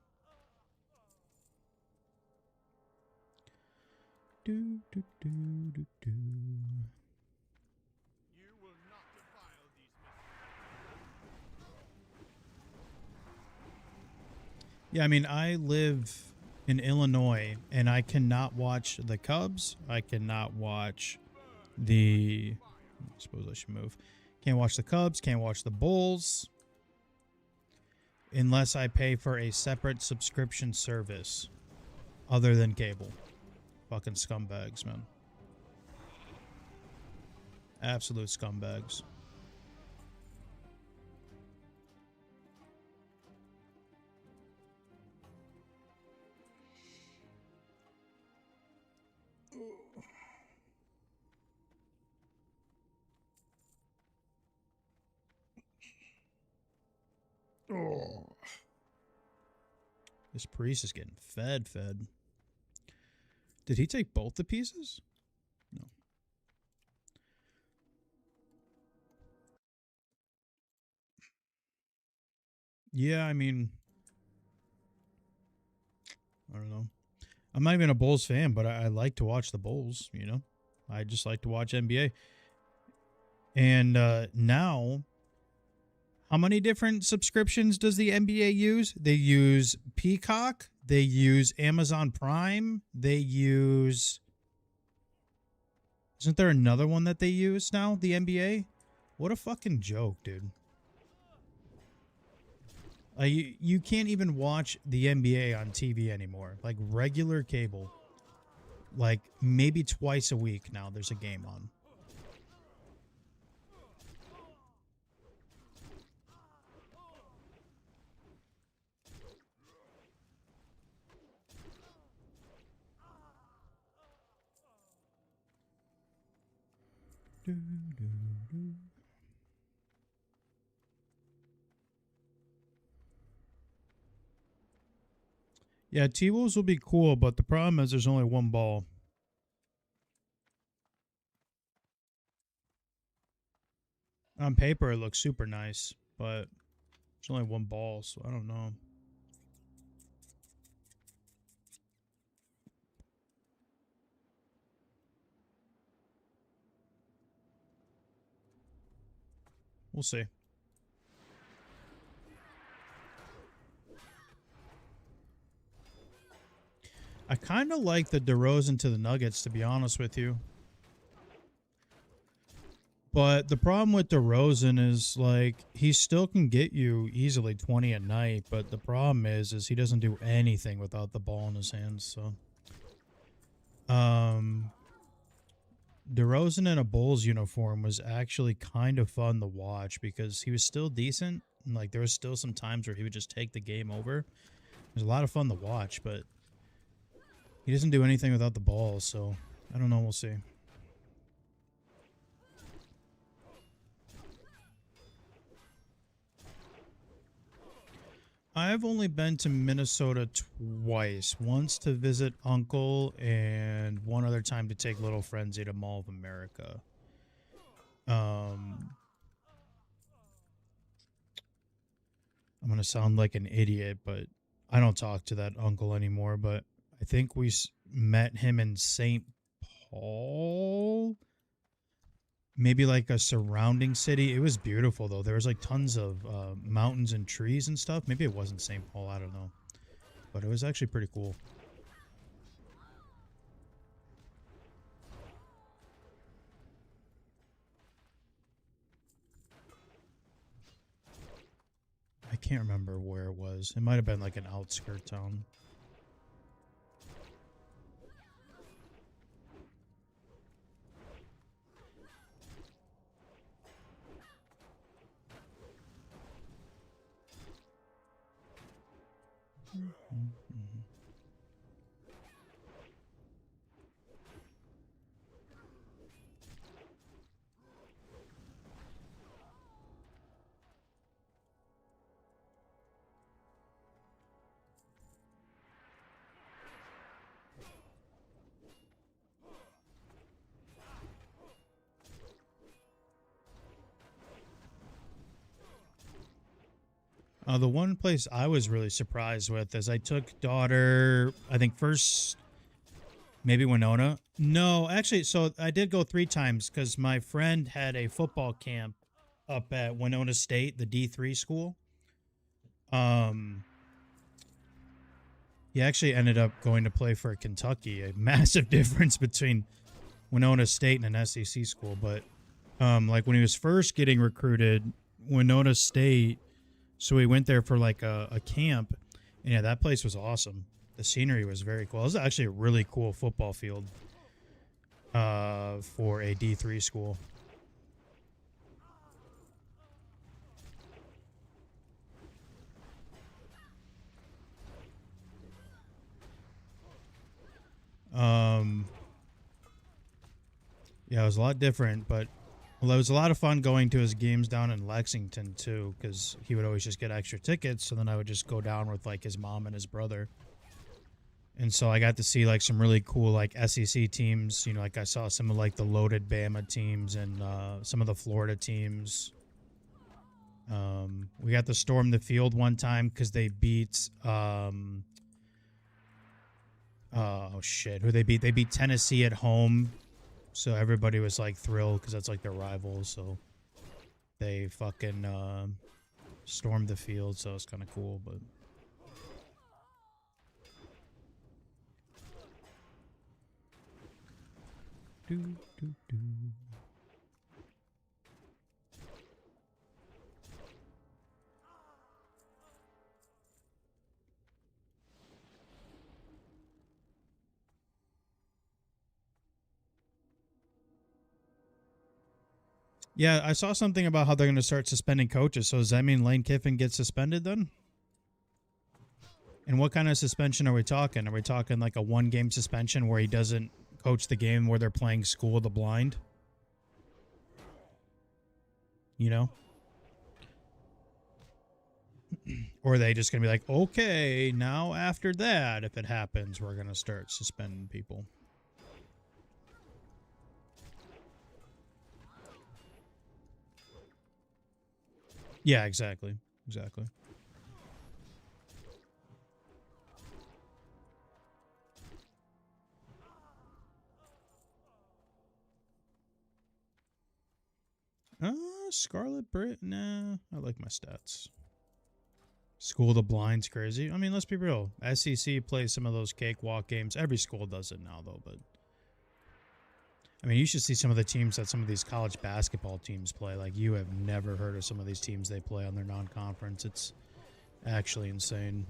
S1: Do, do, do, do, do.
S2: You will not defile these
S1: Yeah, I mean, I live in Illinois, and I cannot watch the Cubs. I cannot watch the... I suppose I should move. Can't watch the Cubs. Can't watch the Bulls. Unless I pay for a separate subscription service other than cable. Fucking scumbags, man. Absolute scumbags. Oh. This priest is getting fed. Did he take both the pieces? No. Yeah, I mean, I don't know. I'm not even a Bulls fan, but I like to watch the Bulls, you know? I just like to watch NBA. And now, how many different subscriptions does the NBA use? They use Peacock. They use Amazon Prime. They use... Isn't there another one that they use now, the NBA? What a fucking joke, dude. You can't even watch the NBA on TV anymore. Like regular cable. Like maybe twice a week now there's a game on. Yeah, T-Wolves will be cool, but the problem is there's only one ball. On paper, it looks super nice, but there's only one ball, so I don't know. We'll see. I kind of like the DeRozan to the Nuggets, to be honest with you. But the problem with DeRozan is, like, he still can get you easily 20 a night, but the problem is he doesn't do anything without the ball in his hands, so. DeRozan in a Bulls uniform was actually kind of fun to watch because he was still decent. And, like, there was still some times where he would just take the game over. It was a lot of fun to watch, but he doesn't do anything without the ball, so I don't know. We'll see. I've only been to Minnesota twice. Once to visit Uncle and one other time to take little Frenzy to Mall of America. I'm going to sound like an idiot, but I don't talk to that uncle anymore, but I think we met him in St. Paul. Maybe like a surrounding city. It was beautiful though. There was like tons of mountains and trees and stuff. Maybe it wasn't St. Paul. I don't know. But it was actually pretty cool. I can't remember where it was. It might have been like an outskirt town. The one place I was really surprised with is I took daughter, I think first, maybe Winona. No, actually, so I did go 3 times because my friend had a football camp up at Winona State, the D3 school. He actually ended up going to play for Kentucky, a massive difference between Winona State and an SEC school. But like when he was first getting recruited, Winona State, so we went there for like a camp, and yeah, that place was awesome. The scenery was very cool. It was actually a really cool football field for a D3 school. Yeah, it was a lot different, but well, it was a lot of fun going to his games down in Lexington too, because he would always just get extra tickets, so then I would just go down with like his mom and his brother. And so I got to see like some really cool like SEC teams. You know, like I saw some of like the loaded Bama teams and some of the Florida teams. We got to storm the field one time because they beat oh shit, who they beat? They beat Tennessee at home, so everybody was like thrilled because that's like their rivals. So they fucking stormed the field, so it's kind of cool. But do do do. Yeah, I saw something about how they're going to start suspending coaches. So does that mean Lane Kiffin gets suspended then? And what kind of suspension are we talking? Are we talking like a 1-game suspension where he doesn't coach the game where they're playing School of the Blind? You know? Or are they just going to be like, okay, now after that, if it happens, we're going to start suspending people. Yeah, exactly. Exactly. Scarlet Brit? Nah, I like my stats. School of the Blind's crazy. I mean, let's be real. SEC plays some of those cakewalk games. Every school does it now, though, but... I mean, you should see some of the teams that some of these college basketball teams play. Like, you have never heard of some of these teams they play on their non-conference. It's actually insane.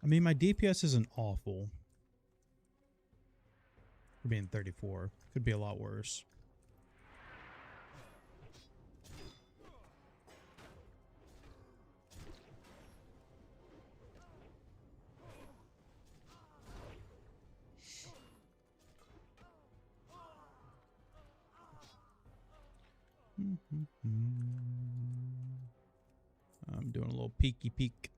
S1: I mean, my DPS isn't awful. For being 34. Could be a lot worse. I'm doing a little peeky peek.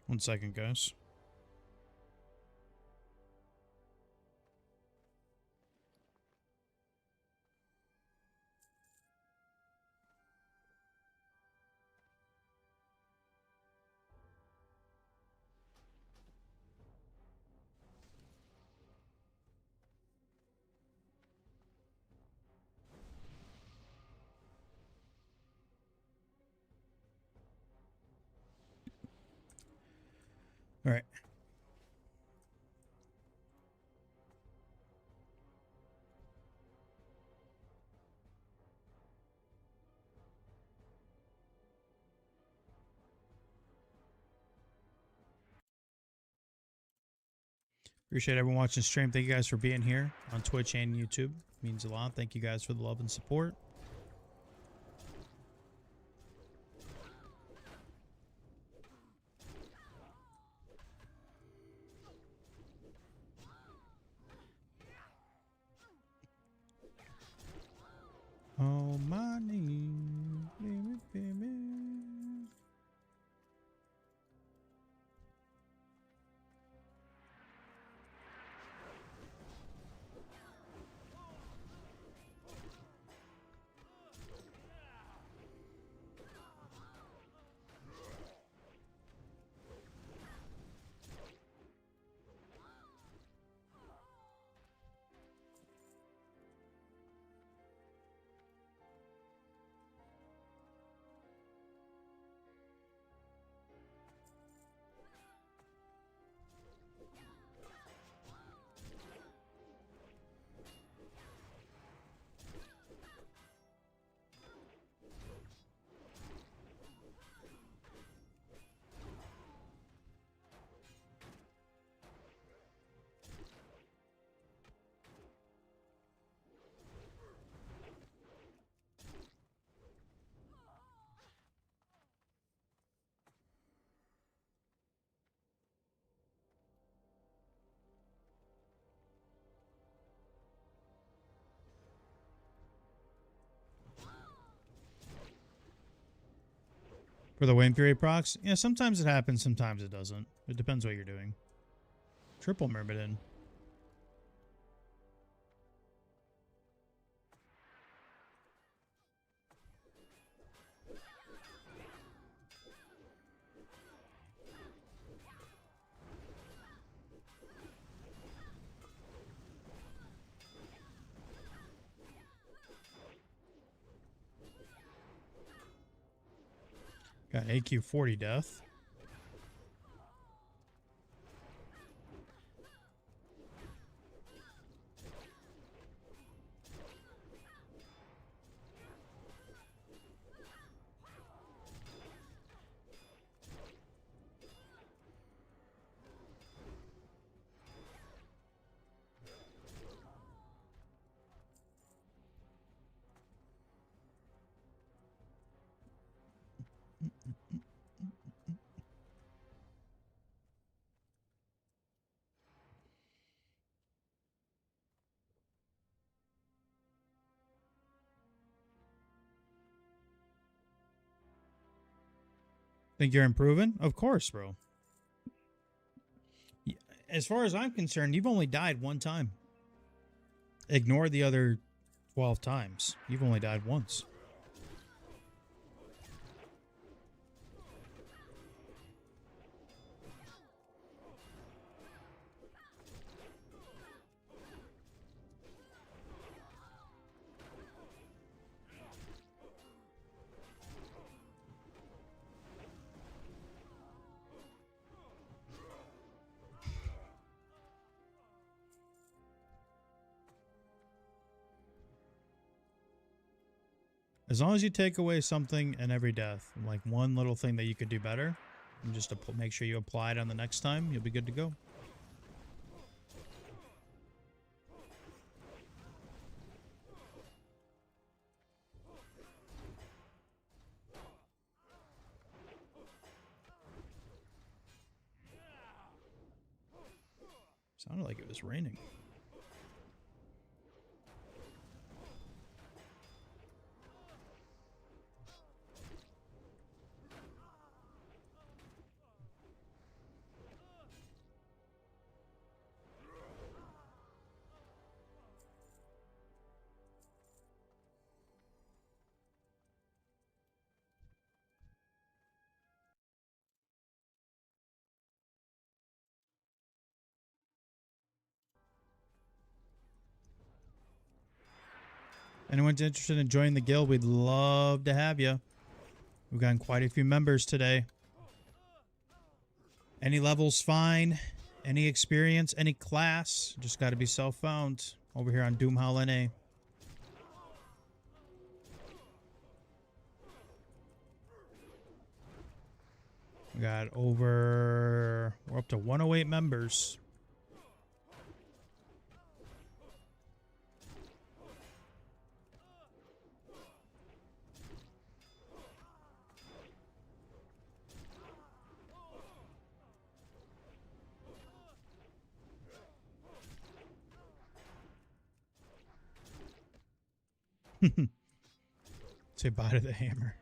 S1: One second, guys. All right. Appreciate everyone watching the stream. Thank you guys for being here on Twitch and YouTube. It means a lot. Thank you guys for the love and support. Oh, my name, baby, baby. For the Wayne Fury procs? Yeah, sometimes it happens, sometimes it doesn't. It depends what you're doing. Triple Myrmidon. Got AQ 40 death. Think you're improving? Of course, bro. As far as I'm concerned, you've only died one time. Ignore the other 12 times. You've only died once. As long as you take away something in every death, like one little thing that you could do better, and just to make sure you apply it on the next time, you'll be good to go. Sounded like it was raining. Anyone's interested in joining the guild, we'd love to have you. We've gotten quite a few members today. Any level's fine. Any experience, any class. Just got to be self-found over here on Doomhowl NA. We got we're up to 108 members. Say bye to the hammer.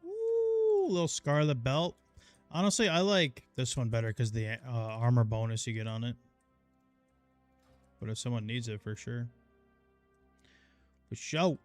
S1: Ooh, little scarlet belt. Honestly, I like this one better because the armor bonus you get on it. But if someone needs it, for sure. For sure.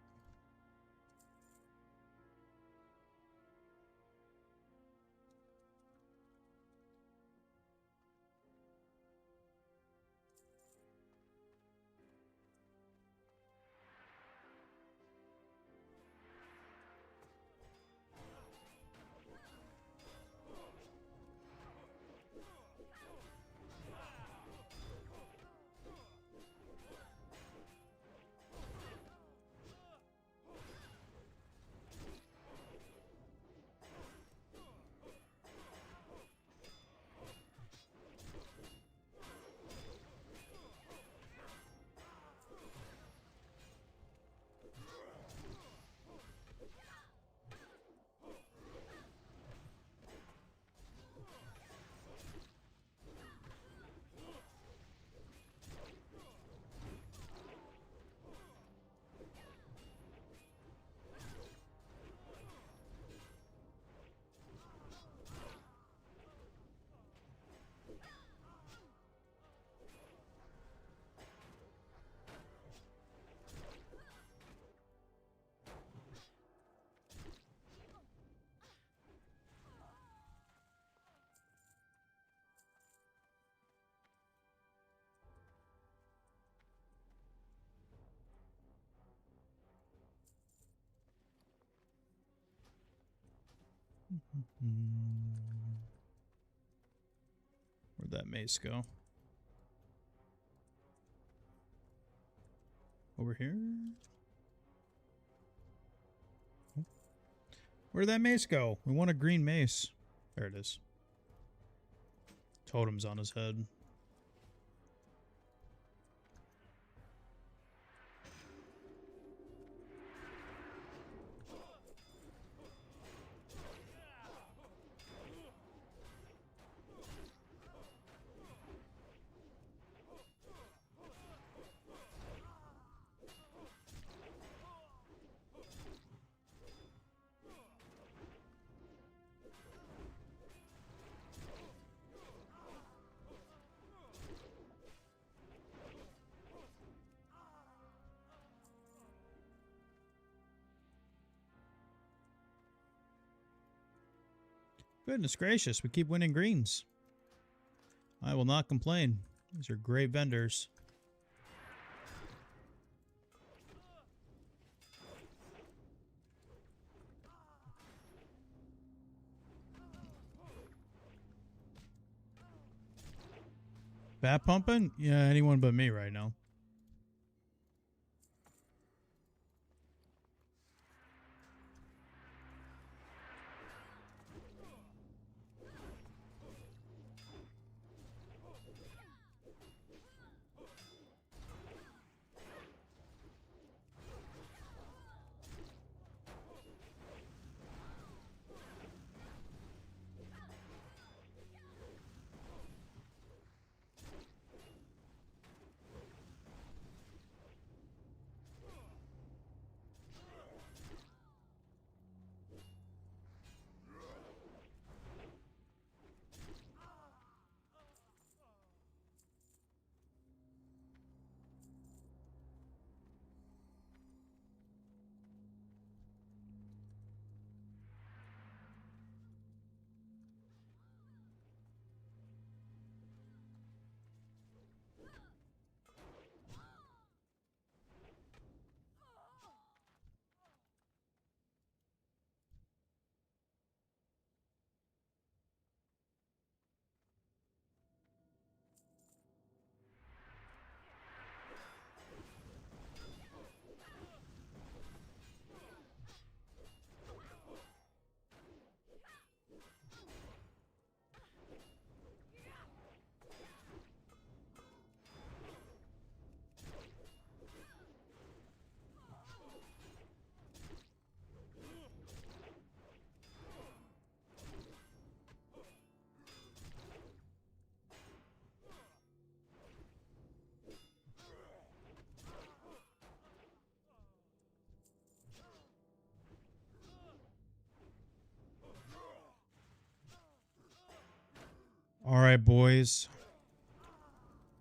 S1: Where'd that mace go? Over here? Where'd that mace go? We want a green mace. There it is. Totem's on his head. Goodness gracious, we keep winning greens. I will not complain. These are great vendors. Bat pumping? Yeah, anyone but me right now. All right, boys.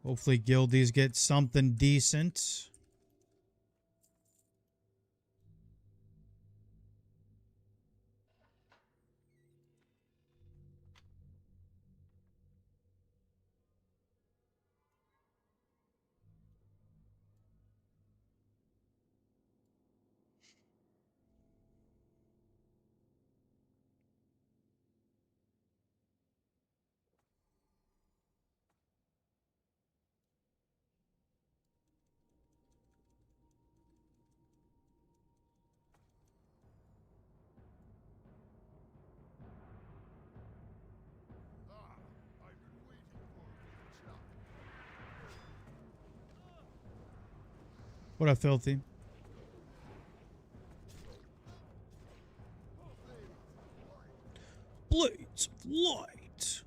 S1: Hopefully guildies get something decent.
S2: I've been waiting for this job.
S1: What up, Filthy? Blades of Light.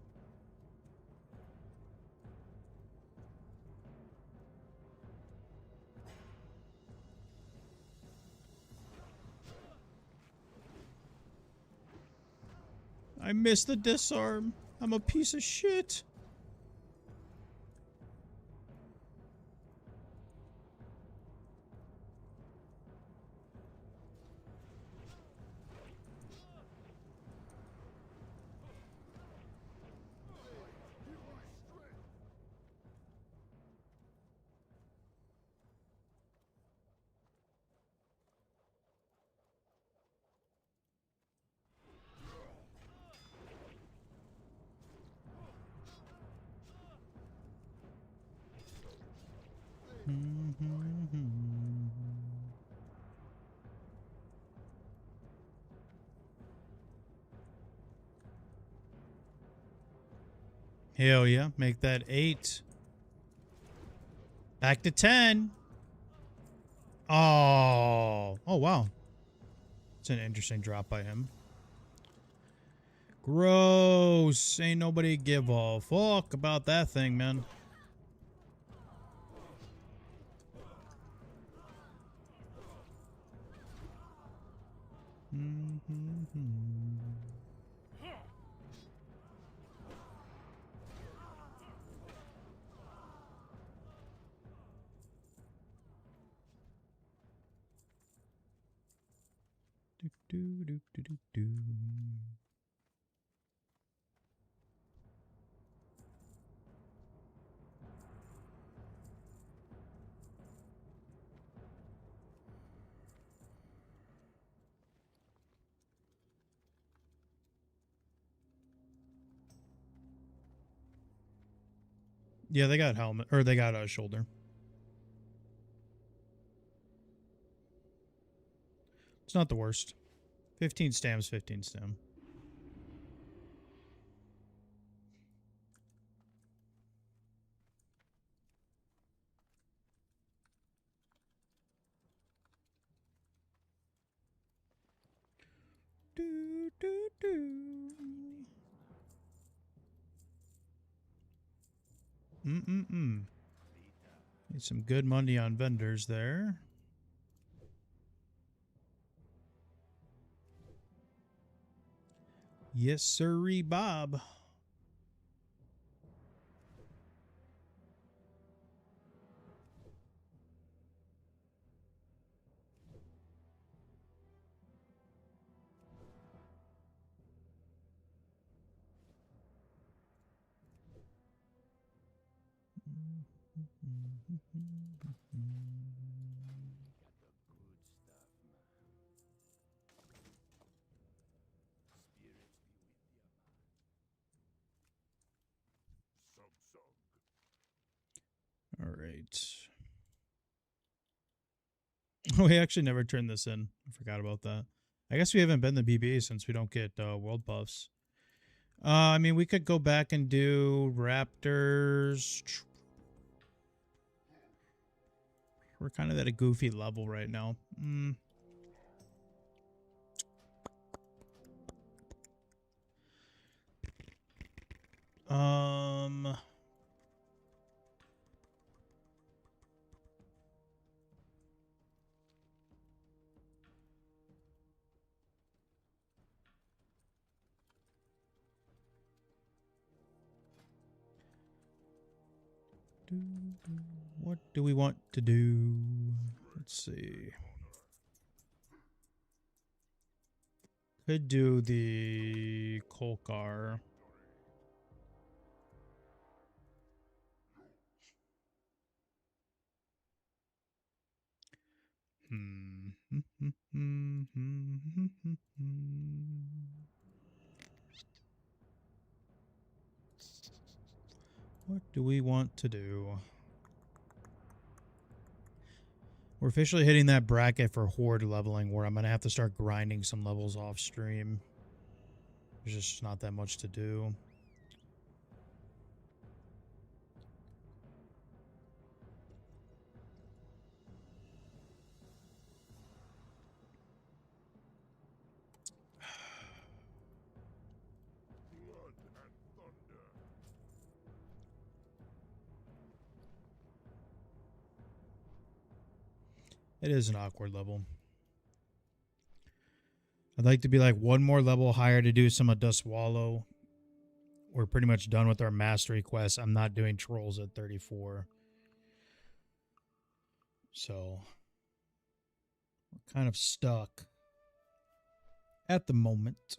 S1: I missed the disarm. I'm a piece of shit. Hell yeah, make that 8. Back to 10. Oh, wow. It's an interesting drop by him. Gross. Ain't nobody give a fuck about that thing, man. Do, do, do, do, do. Yeah, they got helmet, or they got a shoulder. It's not the worst. 15 stam's 15 stam. Do, do, do. Need some good money on vendors there. Yes, sirree, Bob. All right. We actually never turned this in. I forgot about that. I guess we haven't been the BB since we don't get world buffs. I mean, we could go back and do Raptors. We're kind of at a goofy level right now. Um... What do we want to do? Let's see. Could do the Kolkar. What do we want to do? We're officially hitting that bracket for horde leveling where I'm going to have to start grinding some levels off stream. There's just not that much to do.
S2: Blood and thunder.
S1: It is an awkward level. I'd like to be like one more level higher to do some of Dust Wallow. We're pretty much done with our mastery quest. I'm not doing trolls at 34. So we're kind of stuck at the moment.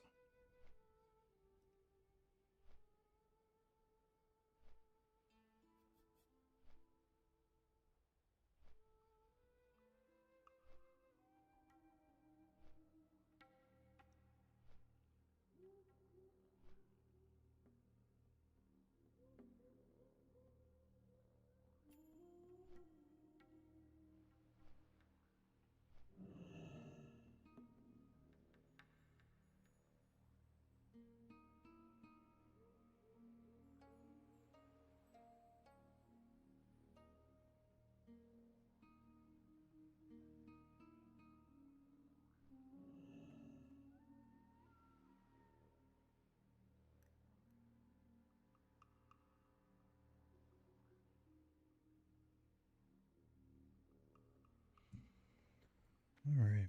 S1: All right.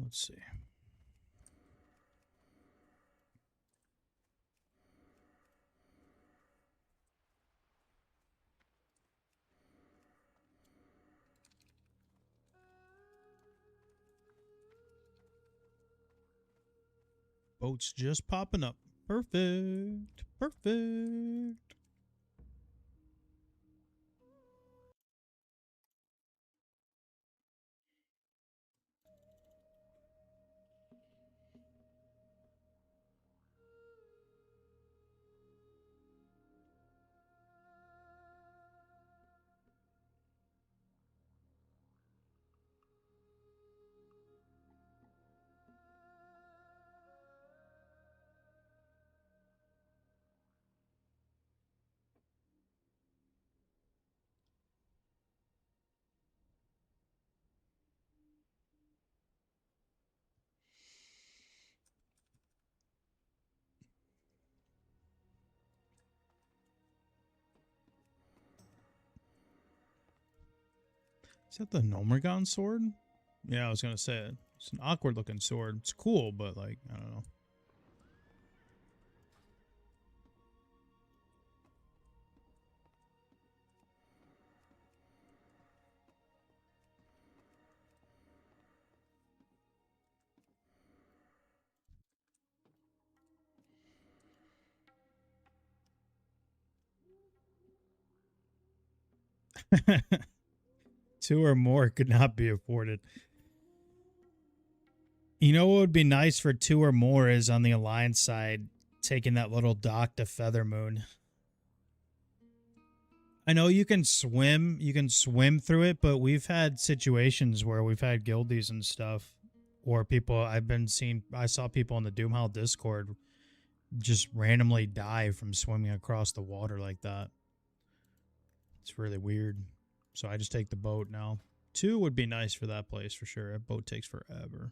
S1: Let's see. Boats just popping up. Perfect. Perfect. Is that the Nomergon sword? Yeah, I was gonna say it. It's an awkward looking sword. It's cool, but like, I don't know. Two or more could not be afforded. You know what would be nice for two or more is on the Alliance side, taking that little dock to Feathermoon. I know you can swim through it, but we've had situations where we've had guildies and stuff, or people I saw people on the Doomhowl Discord just randomly die from swimming across the water like that. It's really weird. So I just take the boat now. Two would be nice for that place for sure. A boat takes forever.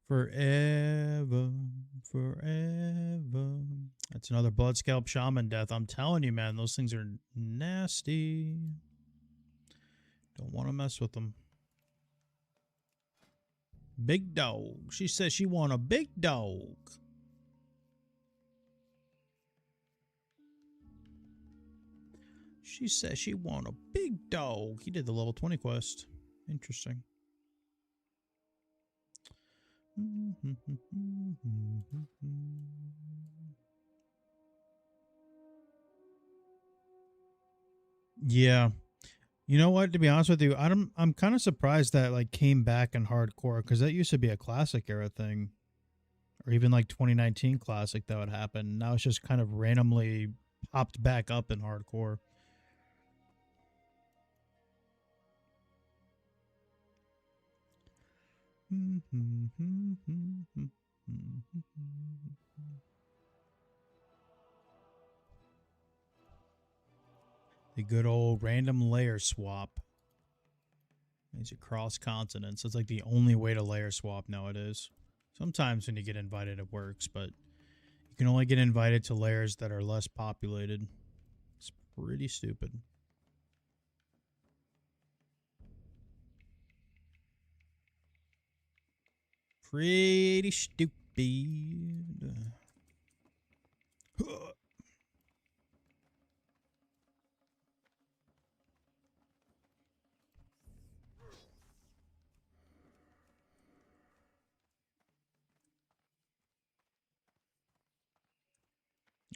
S1: Forever, forever. That's another blood scalp shaman death. I'm telling you, man, those things are nasty. Don't want to mess with them. Big dog. She says she want a big dog. She says she want a big dog. He did the level 20 quest. Interesting. Yeah. You know what? To be honest with you, I'm kind of surprised that like came back in hardcore because that used to be a classic era thing, or even like 2019 classic that would happen. Now it's just kind of randomly popped back up in hardcore. The good old random layer swap. It's across continents. It's like the only way to layer swap nowadays. Sometimes when you get invited, it works, but you can only get invited to layers that are less populated. It's pretty stupid. Pretty stupid.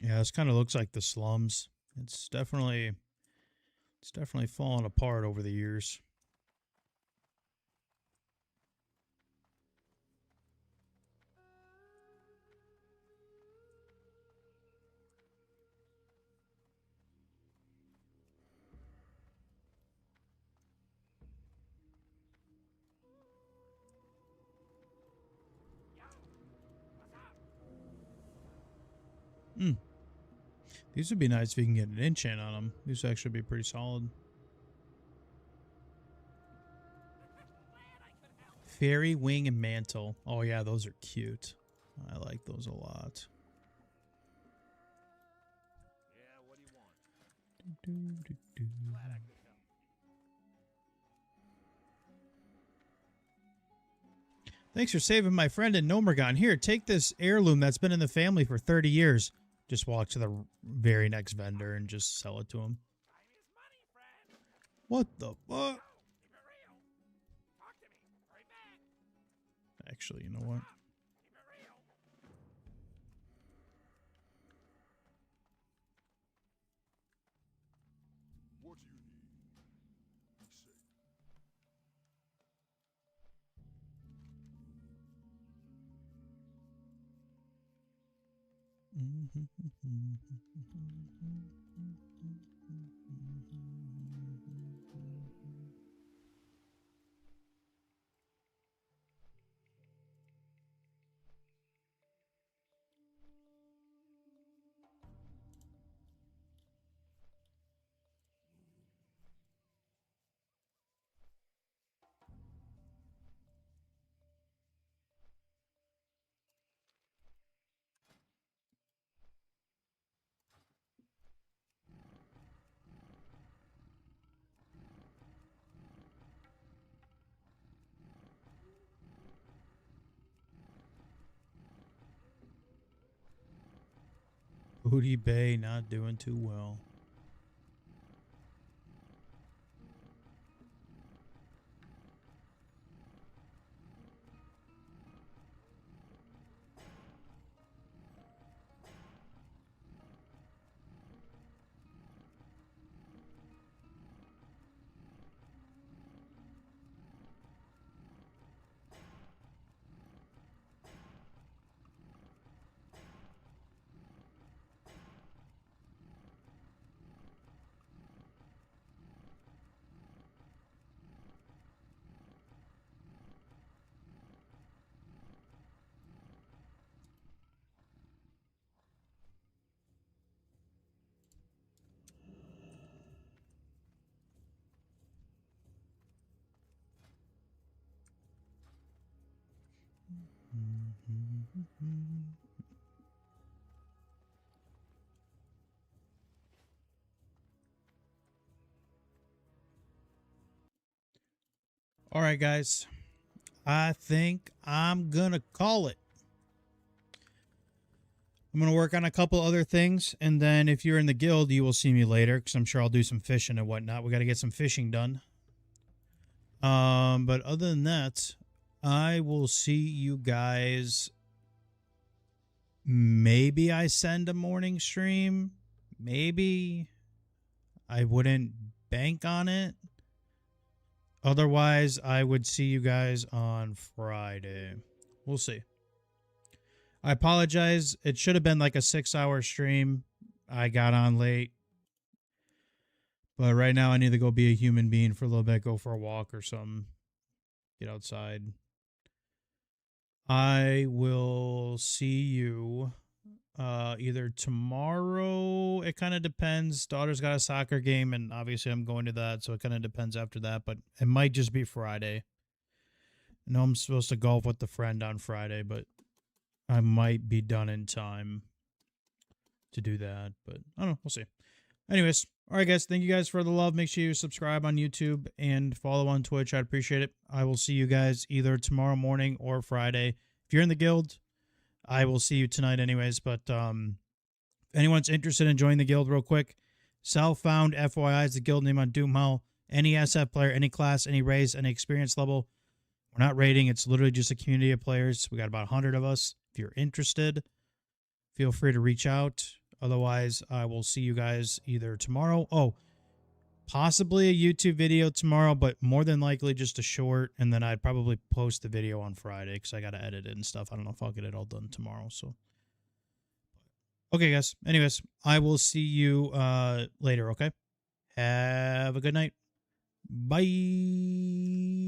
S1: Yeah, this kind of looks like the slums. It's definitely fallen apart over the years. Hmm. These would be nice if you can get an enchant on them. These would actually be pretty solid. Fairy wing and mantle. Oh yeah, those are cute. I like those a lot.
S2: Yeah, what do you want?
S1: Thanks for saving my friend in Nomergon. Here, take this heirloom that's been in the family for 30 years. Just walk to the very next vendor and just sell it to him. What the fuck? Actually, you know what?
S2: What do you need? Be safe.
S1: Booty Bay not doing too well. All right, guys. I think I'm going to call it. I'm going to work on a couple other things, and then if you're in the guild, you will see me later, because I'm sure I'll do some fishing and whatnot. We got to get some fishing done. But other than that, I will see you guys. Maybe I send a morning stream. Maybe. I wouldn't bank on it. Otherwise, I would see you guys on Friday. We'll see. I apologize. It should have been like a 6-hour stream. I got on late. But right now, I need to go be a human being for a little bit. Go for a walk or something. Get outside. I will see you either tomorrow. It kind of depends. Daughter's got a soccer game, and obviously I'm going to that, so it kind of depends after that. But it might just be Friday. I know I'm supposed to golf with the friend on Friday, but I might be done in time to do that. But I don't know. We'll see. Anyways, all right, guys. Thank you guys for the love. Make sure you subscribe on YouTube and follow on Twitch. I'd appreciate it. I will see you guys either tomorrow morning or Friday. If you're in the guild, I will see you tonight anyways. But if anyone's interested in joining the guild real quick, Self-Found FYI is the guild name on Doomhowl. Any SF player, any class, any race, any experience level. We're not rating. It's literally just a community of players. We got about 100 of us. If you're interested, feel free to reach out. Otherwise, I will see you guys either tomorrow. Oh, possibly a YouTube video tomorrow, but more than likely just a short. And then I'd probably post the video on Friday because I got to edit it and stuff. I don't know if I'll get it all done tomorrow. So, okay, guys. Anyways, I will see you later, okay? Have a good night. Bye.